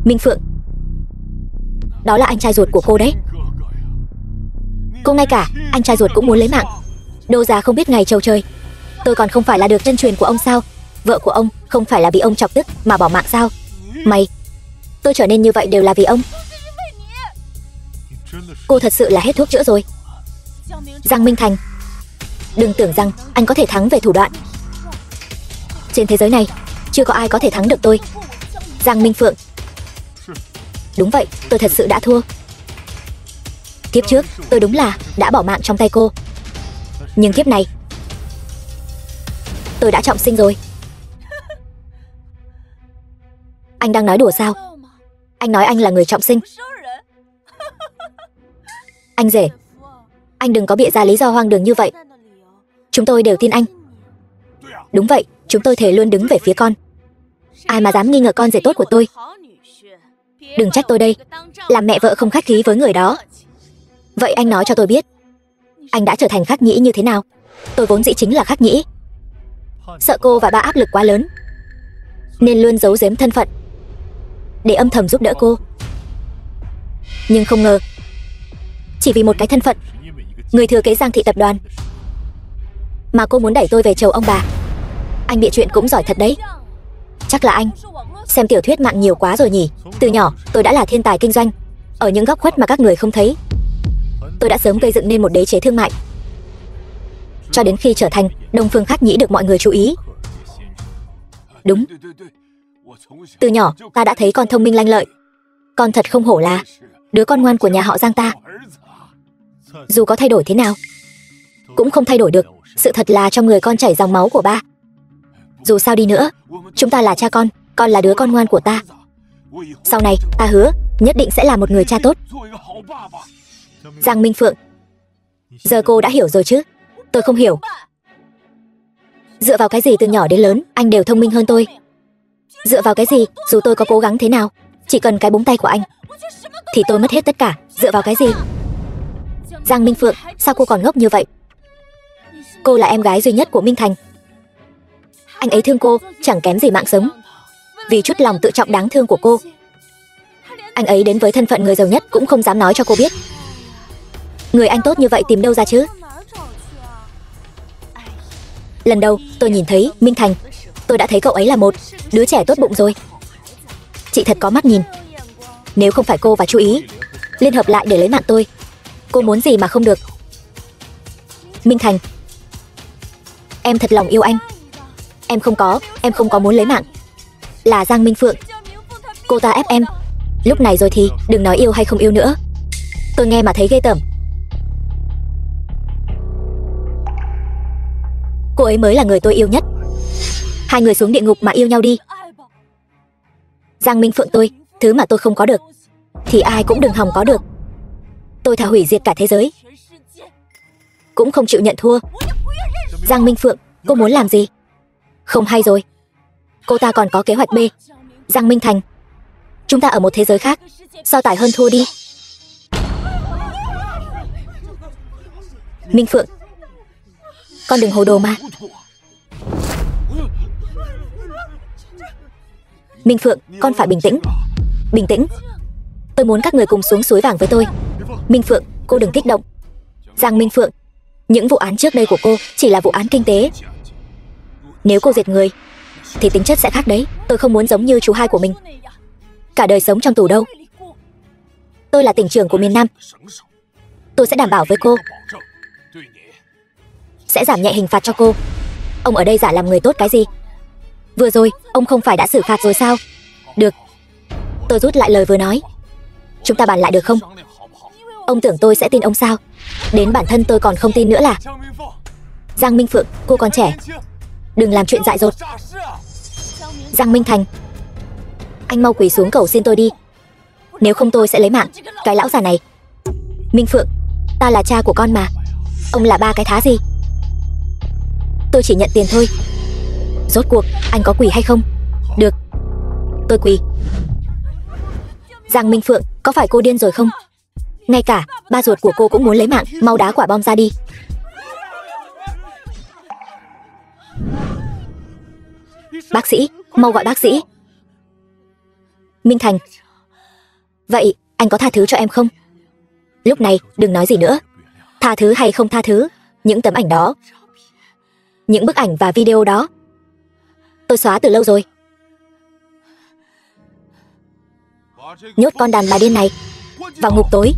Minh Phượng, đó là anh trai ruột của cô đấy. Cô ngay cả anh trai ruột cũng muốn lấy mạng. Đô già không biết ngày trầu trời. Tôi còn không phải là được chân truyền của ông sao? Vợ của ông không phải là bị ông chọc tức mà bỏ mạng sao? Mày, tôi trở nên như vậy đều là vì ông. Cô thật sự là hết thuốc chữa rồi. Giang Minh Thành, đừng tưởng rằng anh có thể thắng về thủ đoạn. Trên thế giới này, chưa có ai có thể thắng được tôi. Giang Minh Phượng, đúng vậy, tôi thật sự đã thua. Kiếp trước, tôi đúng là đã bỏ mạng trong tay cô. Nhưng kiếp này, tôi đã trọng sinh rồi. Anh đang nói đùa sao? Anh nói anh là người trọng sinh. Anh rể, anh đừng có bịa ra lý do hoang đường như vậy. Chúng tôi đều tin anh. Đúng vậy, chúng tôi thề luôn đứng về phía con. Ai mà dám nghi ngờ con rể tốt của tôi? Đừng trách tôi đây, làm mẹ vợ không khách khí với người đó. Vậy anh nói cho tôi biết, anh đã trở thành Khắc Nhĩ như thế nào? Tôi vốn dĩ chính là Khắc Nhĩ. Sợ cô và ba áp lực quá lớn, nên luôn giấu giếm thân phận, để âm thầm giúp đỡ cô. Nhưng không ngờ, chỉ vì một cái thân phận người thừa kế Giang thị tập đoàn mà cô muốn đẩy tôi về chầu ông bà. Anh bịa chuyện cũng giỏi thật đấy. Chắc là anh xem tiểu thuyết mạng nhiều quá rồi nhỉ. Từ nhỏ tôi đã là thiên tài kinh doanh. Ở những góc khuất mà các người không thấy, tôi đã sớm gây dựng nên một đế chế thương mại, cho đến khi trở thành Đông Phương Khắc Nhĩ được mọi người chú ý. Đúng, từ nhỏ ta đã thấy con thông minh lanh lợi. Con thật không hổ là đứa con ngoan của nhà họ Giang ta. Dù có thay đổi thế nào, cũng không thay đổi được sự thật là trong người con chảy dòng máu của ba. Dù sao đi nữa, chúng ta là cha con là đứa con ngoan của ta. Sau này, ta hứa nhất định sẽ là một người cha tốt. Giang Minh Phượng, giờ cô đã hiểu rồi chứ? Tôi không hiểu. Dựa vào cái gì từ nhỏ đến lớn anh đều thông minh hơn tôi? Dựa vào cái gì dù tôi có cố gắng thế nào, chỉ cần cái búng tay của anh thì tôi mất hết tất cả? Dựa vào cái gì? Giang Minh Phượng, sao cô còn ngốc như vậy? Cô là em gái duy nhất của Minh Thành. Anh ấy thương cô chẳng kém gì mạng sống. Vì chút lòng tự trọng đáng thương của cô, anh ấy đến với thân phận người giàu nhất cũng không dám nói cho cô biết. Người anh tốt như vậy tìm đâu ra chứ? Lần đầu tôi nhìn thấy Minh Thành, tôi đã thấy cậu ấy là một đứa trẻ tốt bụng rồi. Chị thật có mắt nhìn. Nếu không phải cô và chú Ý liên hợp lại để lấy mạng tôi, cô muốn gì mà không được. Minh Thành, em thật lòng yêu anh. Em không có muốn lấy mạng. Là Giang Minh Phượng, cô ta ép em. Lúc này rồi thì đừng nói yêu hay không yêu nữa. Tôi nghe mà thấy ghê tởm. Cô ấy mới là người tôi yêu nhất. Hai người xuống địa ngục mà yêu nhau đi. Giang Minh Phượng tôi, thứ mà tôi không có được thì ai cũng đừng hòng có được. Tôi thà hủy diệt cả thế giới cũng không chịu nhận thua. Giang Minh Phượng, cô muốn làm gì? Không hay rồi. Cô ta còn có kế hoạch B. Giang Minh Thành, chúng ta ở một thế giới khác, so tài hơn thua đi. Minh Phượng, con đừng hồ đồ mà. Minh Phượng, con phải bình tĩnh. Bình tĩnh. Tôi muốn các người cùng xuống suối vàng với tôi. Minh Phượng, cô đừng kích động. Giang Minh Phượng, những vụ án trước đây của cô chỉ là vụ án kinh tế. Nếu cô diệt người thì tính chất sẽ khác đấy. Tôi không muốn giống như chú hai của mình, cả đời sống trong tù đâu. Tôi là tỉnh trưởng của miền Nam. Tôi sẽ đảm bảo với cô, sẽ giảm nhẹ hình phạt cho cô. Ông ở đây giả làm người tốt cái gì? Vừa rồi ông không phải đã xử phạt rồi sao? Được, tôi rút lại lời vừa nói. Chúng ta bàn lại được không? Ông tưởng tôi sẽ tin ông sao? Đến bản thân tôi còn không tin nữa là. Giang Minh Phượng, cô còn trẻ, đừng làm chuyện dại dột. Giang Minh Thành, anh mau quỳ xuống cầu xin tôi đi, nếu không tôi sẽ lấy mạng cái lão già này. Minh Phượng, ta là cha của con mà, ông là ba cái thá gì? Tôi chỉ nhận tiền thôi. Rốt cuộc anh có quỳ hay không? Được, tôi quỳ. Giang Minh Phượng, có phải cô điên rồi không? Ngay cả ba ruột của cô cũng muốn lấy mạng. Mau đá quả bom ra đi. Bác sĩ, mau gọi bác sĩ. Minh Thành, vậy anh có tha thứ cho em không? Lúc này đừng nói gì nữa. Tha thứ hay không tha thứ, những tấm ảnh đó, những bức ảnh và video đó tôi xóa từ lâu rồi. Nhốt con đàn bà điên này vào ngục tối.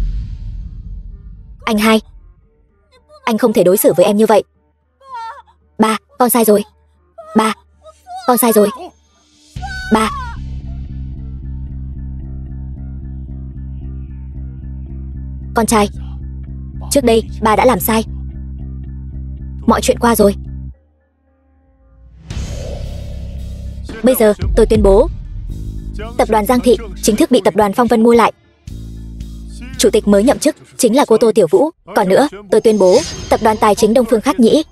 Anh hai, anh không thể đối xử với em như vậy. Ba, con sai rồi. Ba, con sai rồi. Ba. Con trai, trước đây ba đã làm sai. Mọi chuyện qua rồi. Bây giờ tôi tuyên bố tập đoàn Giang Thị chính thức bị tập đoàn Phong Vân mua lại. Chủ tịch mới nhậm chức chính là cô Tô Tiểu Vũ. Còn nữa, tôi tuyên bố tập đoàn tài chính Đông Phương Khắc Nhĩ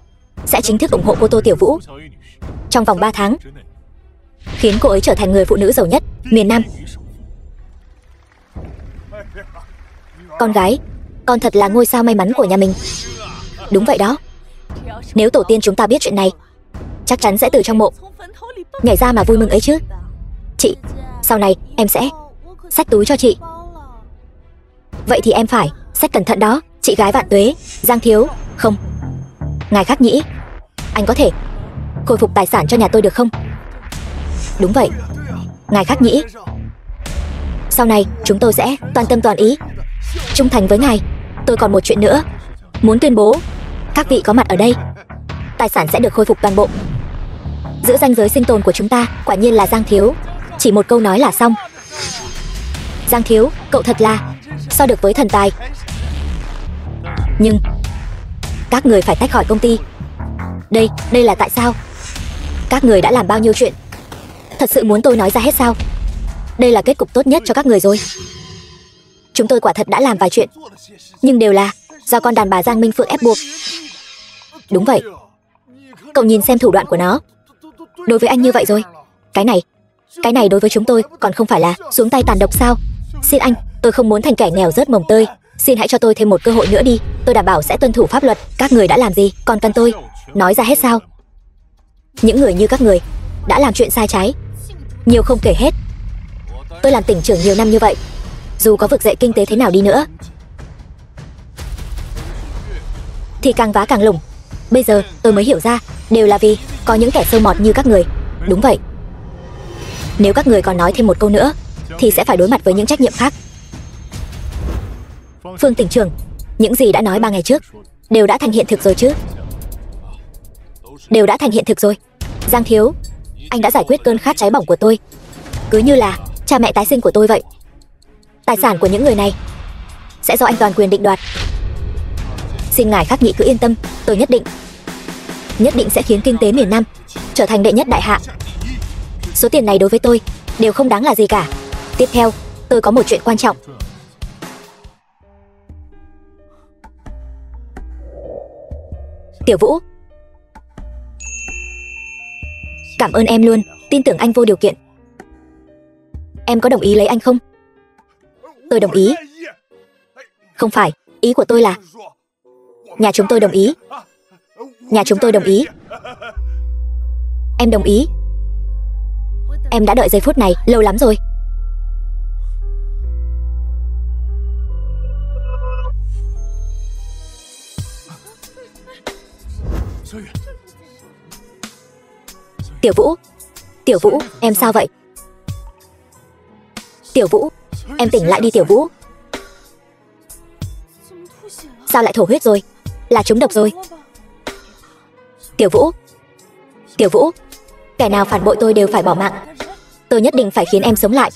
sẽ chính thức ủng hộ cô Tô Tiểu Vũ trong vòng 3 tháng, khiến cô ấy trở thành người phụ nữ giàu nhất miền Nam. Con gái, con thật là ngôi sao may mắn của nhà mình. Đúng vậy đó. Nếu tổ tiên chúng ta biết chuyện này, chắc chắn sẽ từ trong mộ nhảy ra mà vui mừng ấy chứ. Chị, sau này em sẽ xách túi cho chị. Vậy thì em phải xách cẩn thận đó. Chị gái vạn tuế. Giang thiếu, không, ngài Khắc Nhĩ, anh có thể khôi phục tài sản cho nhà tôi được không? Đúng vậy, ngài Khắc Nhĩ, sau này chúng tôi sẽ toàn tâm toàn ý trung thành với ngài. Tôi còn một chuyện nữa muốn tuyên bố. Các vị có mặt ở đây, tài sản sẽ được khôi phục toàn bộ. Giữa ranh giới sinh tồn của chúng ta quả nhiên là Giang thiếu. Chỉ một câu nói là xong. Giang thiếu, cậu thật là so được với thần tài. Nhưng các người phải tách khỏi công ty. Đây là tại sao? Các người đã làm bao nhiêu chuyện? Thật sự muốn tôi nói ra hết sao? Đây là kết cục tốt nhất cho các người rồi. Chúng tôi quả thật đã làm vài chuyện, nhưng đều là do con đàn bà Giang Minh Phượng ép buộc. Đúng vậy. Cậu nhìn xem thủ đoạn của nó đối với anh như vậy rồi. Cái này đối với chúng tôi còn không phải là xuống tay tàn độc sao? Xin anh, tôi không muốn thành kẻ nghèo rớt mồng tơi. Xin hãy cho tôi thêm một cơ hội nữa đi. Tôi đảm bảo sẽ tuân thủ pháp luật. Các người đã làm gì còn cần tôi nói ra hết sao? Những người như các người đã làm chuyện sai trái nhiều không kể hết. Tôi làm tỉnh trưởng nhiều năm như vậy, dù có vực dậy kinh tế thế nào đi nữa thì càng vá càng lủng. Bây giờ tôi mới hiểu ra, đều là vì có những kẻ sâu mọt như các người. Đúng vậy. Nếu các người còn nói thêm một câu nữa thì sẽ phải đối mặt với những trách nhiệm khác. Phương tỉnh trưởng, những gì đã nói 3 ngày trước đều đã thành hiện thực rồi chứ? Đều đã thành hiện thực rồi. Giang thiếu, anh đã giải quyết cơn khát cháy bỏng của tôi, cứ như là cha mẹ tái sinh của tôi vậy. Tài sản của những người này sẽ do anh toàn quyền định đoạt. Xin ngài Khắc Nhĩ cứ yên tâm, tôi nhất định nhất định sẽ khiến kinh tế miền Nam trở thành đệ nhất đại hạ. Số tiền này đối với tôi đều không đáng là gì cả. Tiếp theo, tôi có một chuyện quan trọng. Tiểu Vũ, cảm ơn em luôn, tin tưởng anh vô điều kiện. Em có đồng ý lấy anh không? Tôi đồng ý. Không phải, ý của tôi là nhà chúng tôi đồng ý. Nhà chúng tôi đồng ý. Em đồng ý. Em đã đợi giây phút này lâu lắm rồi. Tiểu Vũ, Tiểu Vũ, em sao vậy? Tiểu Vũ, em tỉnh lại đi Tiểu Vũ. Sao lại thổ huyết rồi? Là trúng độc rồi. Tiểu Vũ, Tiểu Vũ, kẻ nào phản bội tôi đều phải bỏ mạng. Tôi nhất định phải khiến em sống lại.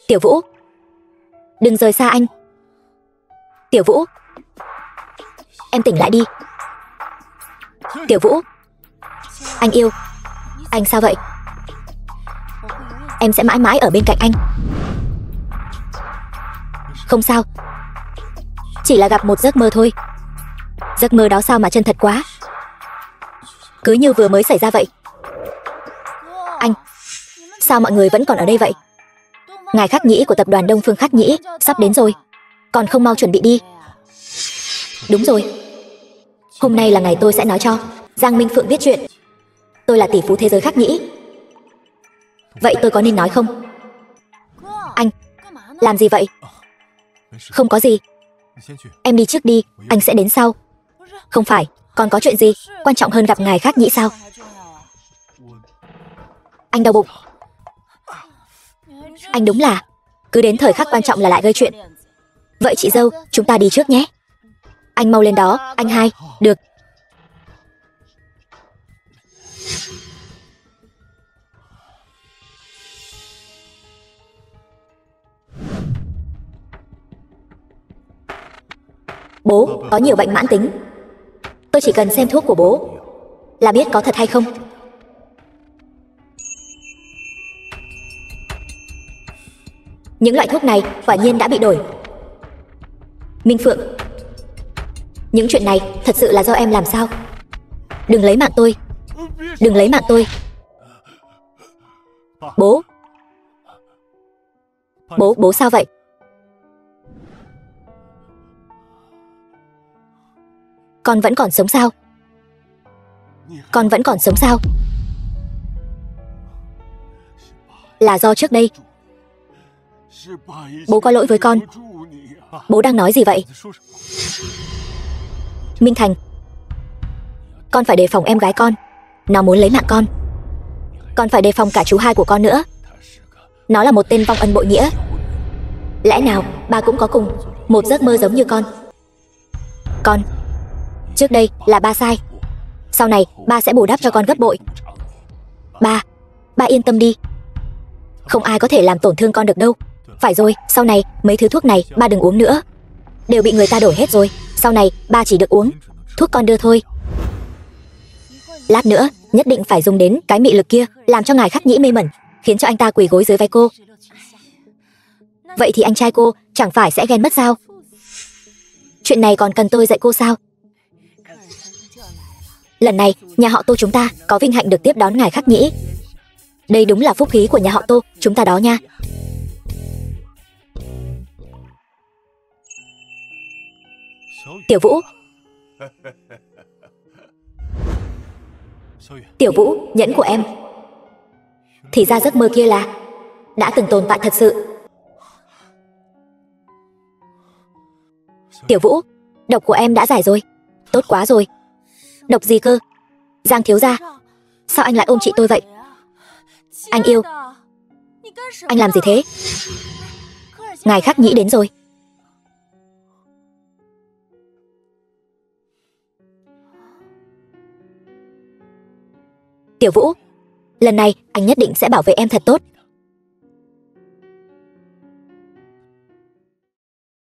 Tiểu Vũ, đừng rời xa anh. Tiểu Vũ, em tỉnh lại đi. Tiểu Vũ, anh yêu. Anh sao vậy? Em sẽ mãi mãi ở bên cạnh anh. Không sao, chỉ là gặp một giấc mơ thôi. Giấc mơ đó sao mà chân thật quá. Cứ như vừa mới xảy ra vậy. Anh, sao mọi người vẫn còn ở đây vậy? Ngài Khắc Nhĩ của tập đoàn Đông Phương Khắc Nhĩ sắp đến rồi. Còn không mau chuẩn bị đi. Đúng rồi, hôm nay là ngày tôi sẽ nói cho Giang Minh Phượng viết chuyện. Tôi là tỷ phú thế giới Khắc Nhĩ. Vậy tôi có nên nói không? Anh, làm gì vậy? Không có gì. Em đi trước đi, anh sẽ đến sau. Không phải, còn có chuyện gì quan trọng hơn gặp ngài Khắc Nhĩ sao? Anh đau bụng. Anh đúng là cứ đến thời khắc quan trọng là lại gây chuyện. Vậy chị dâu, chúng ta đi trước nhé. Anh mau lên đó, anh hai. Được. Bố có nhiều bệnh mãn tính. Tôi chỉ cần xem thuốc của bố là biết có thật hay không. Những loại thuốc này quả nhiên đã bị đổi. Minh Phượng, những chuyện này thật sự là do em làm sao? Đừng lấy mạng tôi. Đừng lấy mạng tôi. Bố. Bố sao vậy? Con vẫn còn sống sao? Con vẫn còn sống sao? Là do trước đây bố có lỗi với con. Bố đang nói gì vậy? Minh Thành, con phải đề phòng em gái con. Nó muốn lấy mạng con. Con phải đề phòng cả chú hai của con nữa. Nó là một tên vong ân bội nghĩa. Lẽ nào ba cũng có cùng một giấc mơ giống như con? Con, trước đây là ba sai. Sau này ba sẽ bù đắp cho con gấp bội. Ba yên tâm đi. Không ai có thể làm tổn thương con được đâu. Phải rồi, sau này mấy thứ thuốc này ba đừng uống nữa. Đều bị người ta đổi hết rồi. Sau này ba chỉ được uống thuốc con đưa thôi. Lát nữa nhất định phải dùng đến cái mị lực kia, làm cho ngài Khắc Nhĩ mê mẩn, khiến cho anh ta quỳ gối dưới vai cô. Vậy thì anh trai cô chẳng phải sẽ ghen mất sao? Chuyện này còn cần tôi dạy cô sao? Lần này nhà họ Tô chúng ta có vinh hạnh được tiếp đón ngài Khắc Nhĩ. Đây đúng là phúc khí của nhà họ Tô chúng ta đó nha. Tiểu Vũ. Tiểu Vũ, nhẫn của em. Thì ra giấc mơ kia là đã từng tồn tại thật sự. Tiểu Vũ, độc của em đã giải rồi. Tốt quá rồi. Độc gì cơ? Giang thiếu gia, sao anh lại ôm chị tôi vậy? Anh yêu. Anh làm gì thế? Ngài Khắc Nhĩ đến rồi. Tiểu Vũ, lần này anh nhất định sẽ bảo vệ em thật tốt.